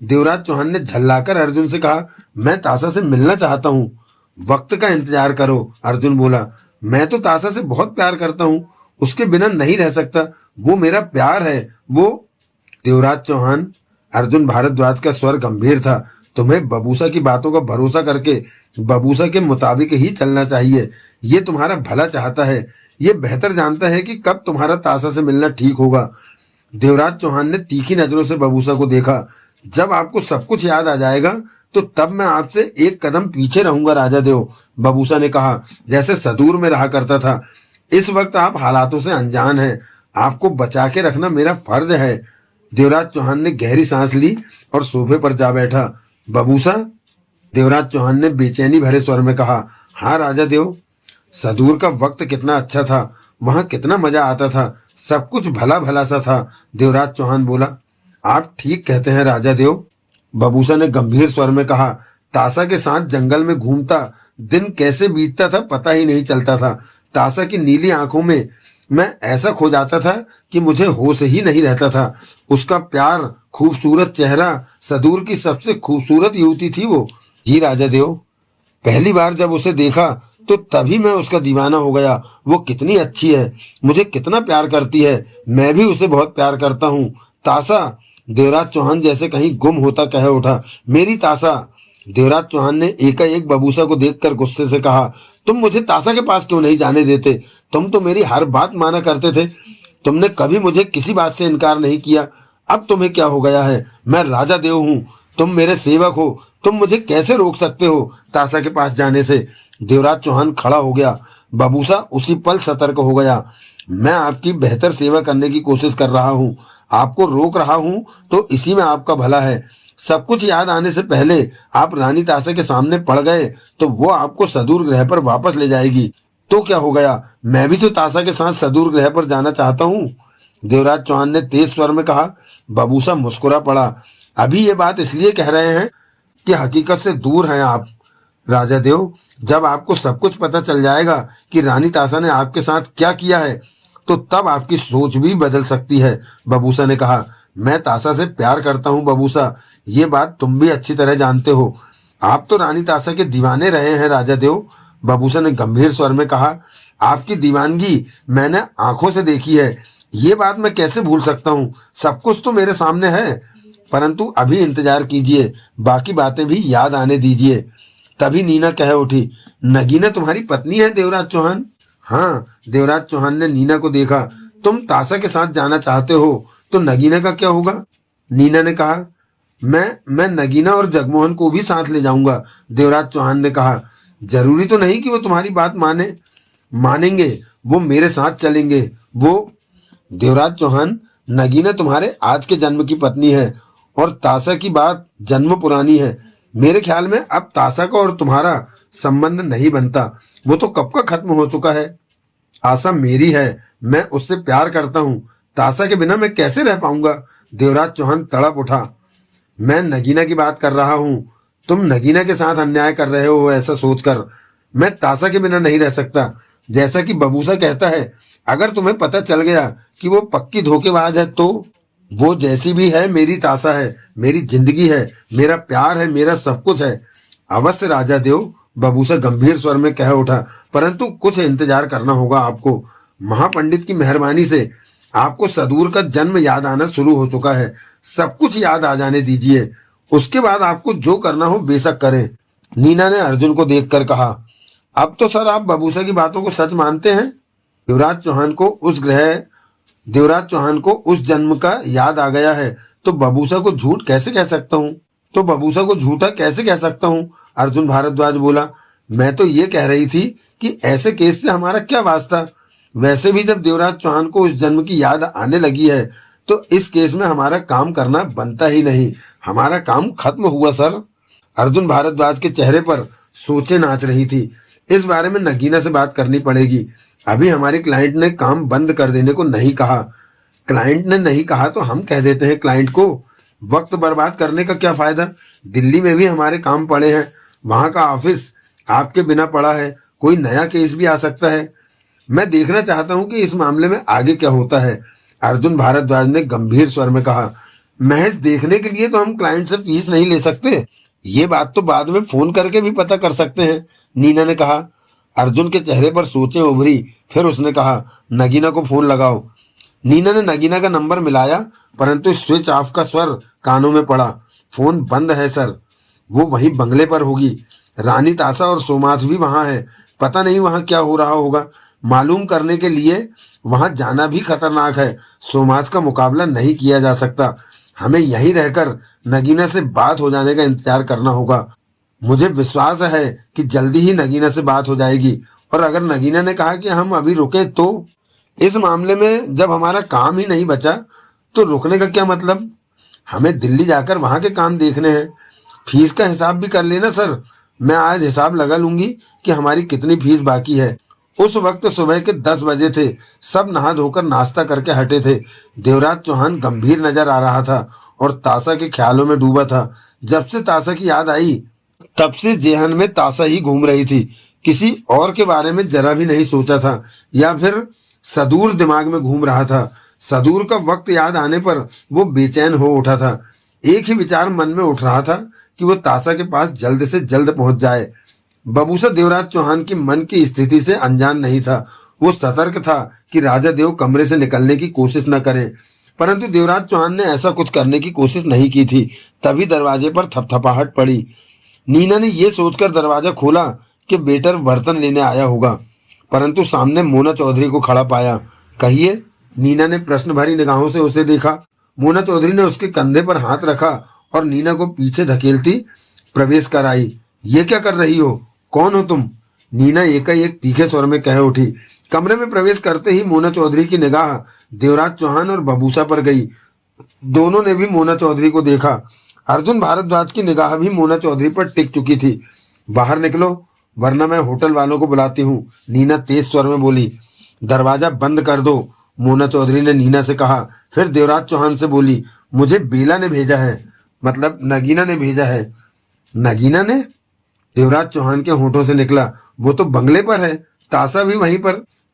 देवराज चौहान ने झल्लाकर अर्जुन से कहा। मैं तासा से मिलना चाहता हूँ। वक्त का इंतजार करो, अर्जुन बोला। मैं तो तासा से बहुत प्यार करता हूँ, उसके बिना नहीं रह सकता। वो मेरा प्यार है। वो देवराज चौहान, अर्जुन भारद्वाज का स्वर गंभीर था। तुम्हें बबूसा की बातों का भरोसा करके बबूसा के मुताबिक ही चलना चाहिए। ये तुम्हारा भला चाहता है। ये बेहतर जानता है कि कब तुम्हारा तासा से मिलना ठीक होगा। देवराज चौहान ने तीखी नजरों से बबूसा को देखा। जब आपको सब कुछ याद आ जाएगा तो तब मैं आपसे एक कदम पीछे रहूंगा राजा देव, बबूसा ने कहा, जैसे सदूर में रहा करता था। इस वक्त आप हालातों से अनजान हैं। आपको बचा के रखना मेरा फर्ज है। देवराज चौहान ने गहरी सांस ली और सोफे पर जा बैठा। बबूसा, देवराज चौहान ने बेचैनी भरे स्वर में कहा। हाँ राजा देव, सदूर का वक्त कितना अच्छा था, वहां कितना मजा आता था, सब कुछ भला भला सा था। देवराज चौहान बोला। आप ठीक कहते हैं राजा देव, बबूसा ने गंभीर स्वर में कहा। तासा के साथ जंगल में घूमता दिन कैसे बीतता था पता ही नहीं चलता था। तासा की नीली आंखों में मैं ऐसा खो जाता था कि मुझे होश ही नहीं रहता था। उसका प्यार, खूबसूरत चेहरा, सदूर की सबसे खूबसूरत युवती थी वो। जी राजा देव, पहली बार जब उसे देखा तो तभी मैं उसका दीवाना हो गया। वो कितनी अच्छी है, मुझे कितना प्यार करती है, मैं भी उसे बहुत प्यार करता हूँ। तासा, देवराज चौहान जैसे कहीं गुम होता कह उठा। मेरी तासा। देवराज चौहान ने एकाएक बबूसा को देखकर गुस्से से कहा, तुम मुझे तासा के पास क्यों नहीं जाने देते? तुम तो मेरी हर बात माना करते थे, तुमने कभी मुझे किसी बात से इनकार नहीं किया। अब तुम्हें क्या हो गया है? मैं राजा देव हूँ, तुम मेरे सेवक हो, तुम मुझे कैसे रोक सकते हो तासा के पास जाने से? देवराज चौहान खड़ा हो गया। बबूसा उसी पल सतर्क हो गया। मैं आपकी बेहतर सेवा करने की कोशिश कर रहा हूँ, आपको रोक रहा हूँ तो इसी में आपका भला है। सब कुछ याद आने से पहले आप रानी तासा के सामने पड़ गए तो वो आपको सदूर ग्रह पर वापस ले जाएगी। तो क्या हो गया, मैं भी तो तासा के साथ सदूर ग्रह पर जाना चाहता हूँ, देवराज चौहान ने तेज स्वर में कहा। बबूसा मुस्कुरा पड़ा। अभी ये बात इसलिए कह रहे हैं कि हकीकत से दूर हैं आप राजा देव। जब आपको सब कुछ पता चल जाएगा कि रानी तासा ने आपके साथ क्या किया है तो तब आपकी सोच भी बदल सकती है, बबूसा ने कहा। मैं तासा से प्यार करता हूँ बबूसा, ये बात तुम भी अच्छी तरह जानते हो। आप तो रानी तासा के दीवाने रहे हैं राजा देव, बबूसा ने गंभीर स्वर में कहा। आपकी दीवानगी मैंने आंखों से देखी है, ये बात मैं कैसे भूल सकता हूँ? सब कुछ तो मेरे सामने है, परंतु अभी इंतजार कीजिए, बाकी बातें भी याद आने दीजिए। तभी नीना कह उठी, नगीना तुम्हारी पत्नी है देवराज चौहान? हाँ, देवराज चौहान ने नीना को देखा। तुम तासा के साथ जाना चाहते हो तो नगीना का क्या होगा? नीना ने कहा। मैं नगीना और जगमोहन को भी साथ ले जाऊंगा, देवराज चौहान ने कहा। जरूरी तो नहीं कि वो तुम्हारी बात मानेंगे, वो मेरे साथ चलेंगे। वो देवराज चौहान, नगीना तुम्हारे आज के जन्म की पत्नी है और तासा की बात जन्म पुरानी है। मेरे ख्याल में अब तासा का और तुम्हारा संबंध नहीं बनता, वो तो कब का खत्म हो चुका है। आशा मेरी है, मैं उससे प्यार करता हूँ, तासा के बिना मैं कैसे रह पाऊंगा? देवराज चौहान तड़प उठा। मैं नगीना की बात कर रहा हूँ, तुम नगीना के साथ अन्याय कर रहे हो ऐसा सोचकर। मैं तासा के बिना नहीं रह सकता। जैसा कि बबूसा कहता है, अगर तुम्हें पता चल गया कि वो पक्की धोखेबाज है तो वो जैसी भी है मेरी तासा है, मेरी जिंदगी है, मेरा प्यार है, मेरा सब कुछ है। अवश्य राजा देव, बबूसा गंभीर स्वर में कह उठा, परंतु कुछ इंतजार करना होगा आपको। महापंडित की मेहरबानी से आपको सदूर का जन्म याद आना शुरू हो चुका है, सब कुछ याद आ जाने दीजिए, उसके बाद आपको जो करना हो बेशक करें। नीना ने अर्जुन को देखकर कहा। अब तो सर आप बबूसा की बातों को सच मानते हैं? देवराज चौहान को उस जन्म का याद आ गया है तो बबूसा को झूठ कैसे कह सकता हूँ? तो बबूसा को झूठा कैसे कह सकता हूँ? अर्जुन भारद्वाज बोला। मैं तो ये कह रही थी कि ऐसे केस से हमारा क्या वास्ता? वैसे भी जब देवराज चौहान को उस जन्म की याद आने लगी है तो इस केस में हमारा काम करना बनता ही नहीं, हमारा काम खत्म हुआ सर। अर्जुन भारद्वाज के चेहरे पर सोचे नाच रही थी। इस बारे में नगीना से बात करनी पड़ेगी। अभी हमारे क्लाइंट ने काम बंद कर देने को नहीं कहा। क्लाइंट ने नहीं कहा तो हम कह देते हैं क्लाइंट को। वक्त बर्बाद करने का क्या फायदा? दिल्ली में भी हमारे काम पड़े हैं, वहां का ऑफिस आपके बिना पड़ा है, कोई नया केस भी आ सकता है। मैं देखना चाहता हूं कि इस मामले में आगे क्या होता है, अर्जुन भारद्वाज ने गंभीर स्वर में कहा। महज देखने के लिए तो हम क्लाइंट से फीस नहीं ले सकते, ये बात तो बाद में फोन करके भी पता कर सकते हैं, नीना ने कहा। अर्जुन के चेहरे पर सोचें उभरी, फिर उसने कहा, नगीना को फोन लगाओ। नीना ने नगीना का नंबर मिलाया, परंतु स्विच ऑफ का स्वर कानों में पड़ा। फोन बंद है सर, वो वहीं बंगले पर होगी। रानी तासा और सोमाथ भी वहां है, पता नहीं वहां क्या हो रहा होगा। मालूम करने के लिए वहां जाना भी खतरनाक है, सोमाथ का मुकाबला नहीं किया जा सकता। हमें यहीं रहकर नगीना से बात हो जाने का इंतजार करना होगा। मुझे विश्वास है कि जल्दी ही नगीना से बात हो जाएगी, और अगर नगीना ने कहा कि हम अभी रुके तो इस मामले में जब हमारा काम ही नहीं बचा तो रुकने का क्या मतलब? हमें दिल्ली जाकर वहां के काम देखने हैं। फीस का हिसाब भी कर लेना सर, मैं आज हिसाब लगा लूंगी कि हमारी कितनी फीस बाकी है, उस वक्त सुबह के 10 बजे थे। सब नहा धोकर नाश्ता करके हटे थे। देवराज चौहान गंभीर नजर आ रहा था और ताशा के ख्यालों में डूबा था। जब से ताशा की याद आई तब से जेहन में ताशा ही घूम रही थी। किसी और के बारे में जरा भी नहीं सोचा था या फिर सदूर दिमाग में घूम रहा था। सदूर का वक्त याद आने पर वो बेचैन हो उठा था। एक ही विचार मन में उठ रहा था कि वो ताशा के पास जल्द से जल्द पहुंच जाए। बबूसा देवराज चौहान की मन की स्थिति से अनजान नहीं था। वो सतर्क था कि राजा देव कमरे से निकलने की कोशिश न करें, परंतु देवराज चौहान ने ऐसा कुछ करने की कोशिश नहीं की थी। तभी दरवाजे पर थपथपाहट पड़ी। नीना ने यह सोचकर दरवाजा खोला कि बेटर बर्तन लेने आया होगा, परंतु सामने मोना चौधरी को खड़ा पाया। कहिए, नीना ने प्रश्न भरी निगाहों से उसे देखा। मोना चौधरी ने उसके कंधे पर हाथ रखा और नीना को पीछे धकेलती प्रवेश कराई। ये क्या कर रही हो? कौन हो तुम? नीना एकाएक तीखे स्वर में कह उठी। कमरे में प्रवेश करते ही मोना चौधरी की निगाह देवराज चौहान और बबूसा पर गई। दोनों ने भी मोना चौधरी को देखा। अर्जुन भारद्वाज की निगाह भी मोना चौधरी पर टिक चुकी थी। बाहर निकलो, वरना मैं होटल वालों को बुलाती हूँ, नीना तेज स्वर में बोली। दरवाजा बंद कर दो, मोना चौधरी ने नीना से कहा। फिर देवराज चौहान से बोली, मुझे बेला ने भेजा है, मतलब नगीना ने भेजा है। नगीना ने? देवराज चौहान के होठों से निकला। वो तो बंगले पर है, ताशा भी वहीं पर।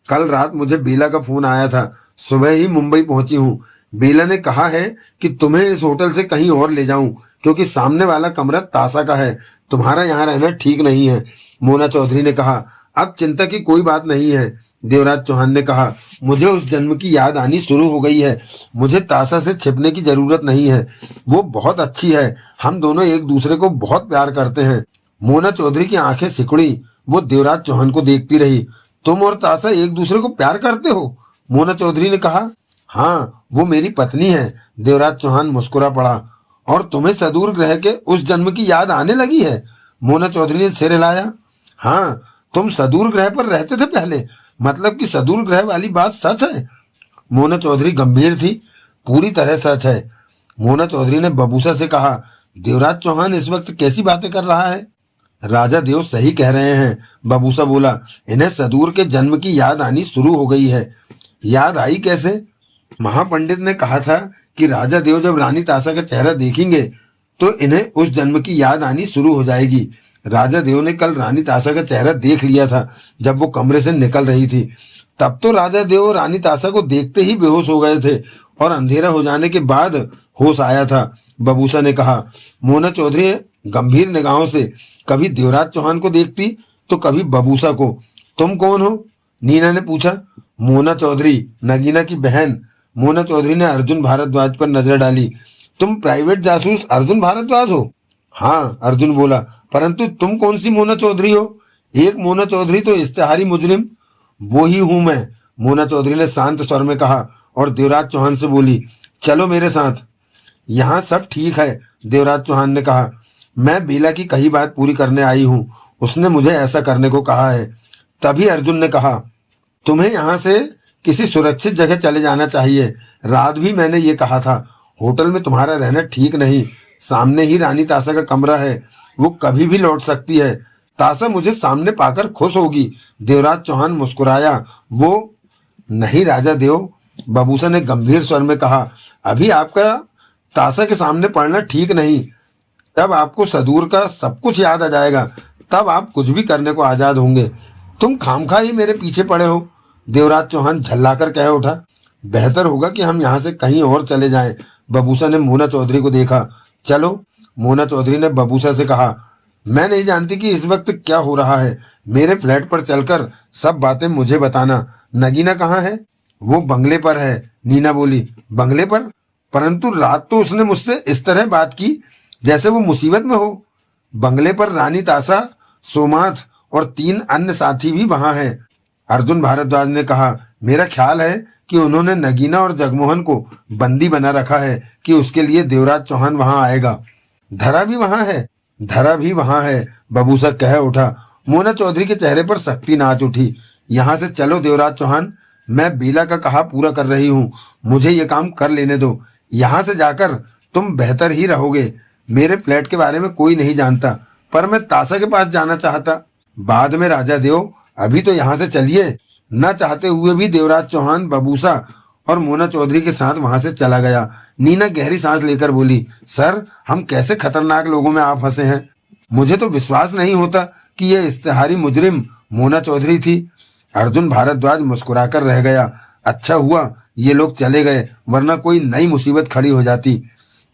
कल रात मुझे बेला का फोन आया था, सुबह ही मुंबई पहुंची हूँ। बेला ने कहा है कि तुम्हें इस होटल से कहीं और ले जाऊं, क्योंकि सामने वाला कमरा ताशा का है। तुम्हारा यहाँ रहना ठीक नहीं है, मोना चौधरी ने कहा। अब चिंता की कोई बात नहीं है, देवराज चौहान ने कहा। मुझे उस जन्म की याद आनी शुरू हो गई है। मुझे ताशा से छिपने की जरूरत नहीं है। वो बहुत अच्छी है, हम दोनों एक दूसरे को बहुत प्यार करते हैं। मोना चौधरी की आंखें सिकुड़ी। वो देवराज चौहान को देखती रही। तुम और ताशा एक दूसरे को प्यार करते हो? मोना चौधरी ने कहा। हाँ, वो मेरी पत्नी है, देवराज चौहान मुस्कुरा पड़ा। और तुम्हें सदूर ग्रह के उस जन्म की याद आने लगी है? मोना चौधरी ने सिर हिलाया। हाँ, तुम सदूर ग्रह पर रहते थे पहले, मतलब कि सदूर ग्रह वाली बात सच है? मोना चौधरी गंभीर थी। पूरी तरह सच है, मोना चौधरी ने बबूसा से कहा। देवराज चौहान इस वक्त कैसी बातें कर रहा है? राजा देव सही कह रहे हैं, बबूसा बोला। इन्हें सदूर के जन्म की याद आनी शुरू हो गई है। याद आई कैसे? महापंडित ने कहा था कि राजा देव जब रानी ताशा का चेहरा देखेंगे तो इन्हें उस जन्म की याद आनी शुरू हो जाएगी। राजा देव ने कल रानी ताशा का चेहरा देख लिया था जब वो कमरे से निकल रही थी। तब तो राजा देव रानी ताशा को देखते ही बेहोश हो गए थे और अंधेरा हो जाने के बाद होश आया था, बबूसा ने कहा। मोना चौधरी गंभीर निगाहों से कभी देवराज चौहान को देखती तो कभी बबूसा को। तुम कौन हो? नीना ने पूछा। मोना चौधरी, नगीना की बहन। मोना चौधरी ने अर्जुन भारद्वाज पर नजर डाली। तुम प्राइवेट जासूस अर्जुन भारद्वाज हो? हाँ, अर्जुन बोला। परंतु तुम कौन सी मोना चौधरी हो? एक मोना चौधरी तो इश्तेहारी मुजरिम। वो ही हूं मैं, मोना चौधरी ने शांत स्वर में कहा और देवराज चौहान से बोली, चलो मेरे साथ। यहाँ सब ठीक है, देवराज चौहान ने कहा। मैं बेला की कही बात पूरी करने आई हूँ, उसने मुझे ऐसा करने को कहा है। तभी अर्जुन ने कहा, तुम्हें यहाँ से किसी सुरक्षित जगह चले जाना चाहिए। रात भी मैंने ये कहा था, होटल में तुम्हारा रहना ठीक नहीं। सामने ही रानी ताशा का कमरा है, वो कभी भी लौट सकती है। ताशा मुझे सामने पाकर खुश होगी। देवराज चौहान मुस्कुराया। वो नहीं राजा देव, बबूसा ने गंभीर स्वर में कहा। अभी आपका ताशा के सामने पड़ना ठीक नहीं। तब आपको सदूर का सब कुछ याद आ जाएगा, तब आप कुछ भी करने को आजाद होंगे। तुम खामखा ही मेरे पीछे पड़े हो, देवराज चौहान झल्लाकर कह उठा। बेहतर होगा कि हम यहाँ से कहीं और चले जाएं, बबूसा ने मोना चौधरी को देखा। चलो, मोना चौधरी ने बबूसा से कहा। मैं नहीं जानती कि इस वक्त क्या हो रहा है। मेरे फ्लैट पर चलकर सब बातें मुझे बताना। नगीना कहाँ है? वो बंगले पर है, नीना बोली। बंगले पर? परंतु रात तो उसने मुझसे इस तरह बात की जैसे वो मुसीबत में हो। बंगले पर रानी ताशा, सोमाथ और 3 अन्य साथी भी वहां हैं, अर्जुन भारद्वाज ने कहा। मेरा ख्याल है कि उन्होंने नगीना और जगमोहन को बंदी बना रखा है कि उसके लिए देवराज चौहान वहां आएगा। धरा भी वहां है? धरा भी वहां है, बबूसा कह उठा। मोना चौधरी के चेहरे पर सख्ती नाच उठी। यहाँ से चलो देवराज चौहान, मैं बेला का कहा पूरा कर रही हूँ, मुझे ये काम कर लेने दो। यहाँ से जाकर तुम बेहतर ही रहोगे। मेरे फ्लैट के बारे में कोई नहीं जानता, पर मैं ताशा के पास जाना चाहता। बाद में राजा देव, अभी तो यहाँ से चलिए। न चाहते हुए भी देवराज चौहान, बबूसा और मोना चौधरी के साथ वहां से चला गया। नीना गहरी सांस लेकर बोली, सर, हम कैसे खतरनाक लोगों में आप फंसे हैं। मुझे तो विश्वास नहीं होता कि ये इश्तेहारी मुजरिम मोना चौधरी थी। अर्जुन भारद्वाज मुस्कुराकर रह गया। अच्छा हुआ ये लोग चले गए, वरना कोई नई मुसीबत खड़ी हो जाती।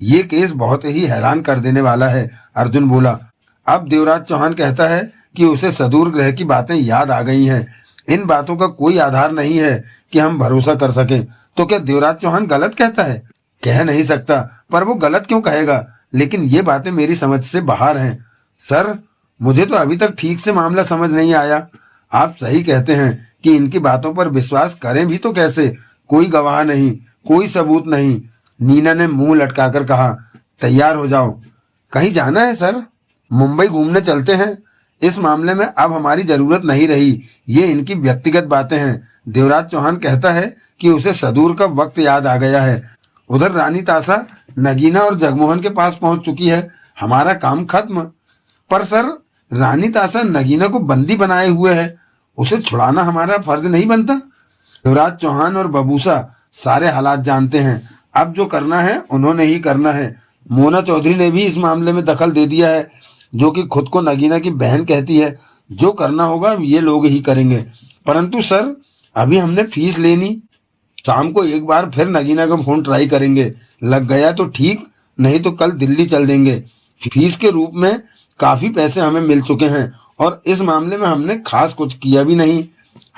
ये केस बहुत ही हैरान कर देने वाला है, अर्जुन बोला। अब देवराज चौहान कहता है कि उसे सदूर ग्रह की बातें याद आ गई हैं। इन बातों का कोई आधार नहीं है कि हम भरोसा कर सकें। तो क्या देवराज चौहान गलत कहता है? कह नहीं सकता, पर वो गलत क्यों कहेगा? लेकिन ये बातें मेरी समझ से बाहर हैं। सर, मुझे तो अभी तक ठीक से मामला समझ नहीं आया। आप सही कहते हैं कि इनकी बातों पर विश्वास करें भी तो कैसे? कोई गवाह नहीं, कोई सबूत नहीं। नीना ने मुंह लटकाकर कहा, तैयार हो जाओ। कहीं जाना है सर? मुंबई घूमने चलते हैं। इस मामले में अब हमारी जरूरत नहीं रही। ये इनकी व्यक्तिगत बातें हैं। देवराज चौहान कहता है कि उसे सदूर का वक्त याद आ गया है। उधर रानी तासा, नगीना और जगमोहन के पास पहुंच चुकी है। हमारा काम खत्म। पर सर, रानी तासा नगीना को बंदी बनाए हुए है। उसे छुड़ाना हमारा फर्ज नहीं बनता? देवराज चौहान और बबूसा सारे हालात जानते हैं। अब जो करना है उन्होंने ही करना है। मोना चौधरी ने भी इस मामले में दखल दे दिया है, जो कि खुद को नगीना की बहन कहती है। जो करना होगा ये लोग ही करेंगे। परंतु सर, अभी हमने फीस लेनी। शाम को एक बार फिर नगीना का फोन ट्राई करेंगे। लग गया तो ठीक, नहीं तो कल दिल्ली चल देंगे। फीस के रूप में काफी पैसे हमें मिल चुके हैं और इस मामले में हमने खास कुछ किया भी नहीं।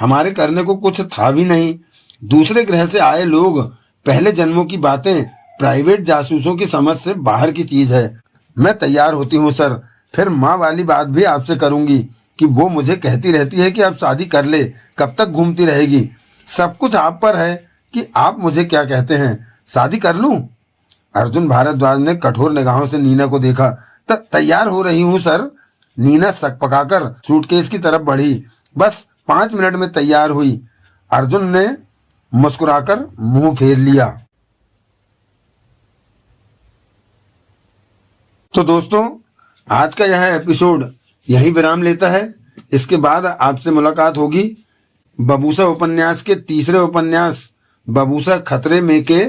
हमारे करने को कुछ था भी नहीं। दूसरे ग्रह से आए लोग, पहले जन्मों की बातें प्राइवेट जासूसों की समझ से बाहर की चीज है। मैं तैयार होती हूँ सर। फिर माँ वाली बात भी आपसे करूंगी कि वो मुझे कहती रहती है कि अब शादी कर ले, कब तक घूमती रहेगी। सब कुछ आप पर है कि आप मुझे क्या कहते हैं। शादी कर लूं? अर्जुन भारद्वाज ने कठोर निगाहों से नीना को देखा। तैयार हो रही हूँ सर। नीना सक पकाकर सूटकेस की तरफ बढ़ी। बस 5 मिनट में तैयार हुई। अर्जुन ने मुस्कुराकर मुंह फेर लिया। तो दोस्तों, आज का यह एपिसोड यहीं विराम लेता है। इसके बाद आपसे मुलाकात होगी बबूसा उपन्यास के तीसरे उपन्यास बबूसा खतरे में के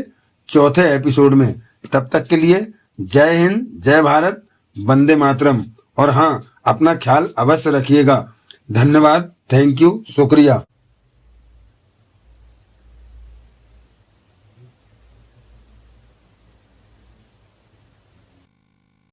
चौथे एपिसोड में। तब तक के लिए जय हिंद, जय भारत, वंदे मातरम। और हाँ, अपना ख्याल अवश्य रखिएगा। धन्यवाद, थैंक यू, शुक्रिया।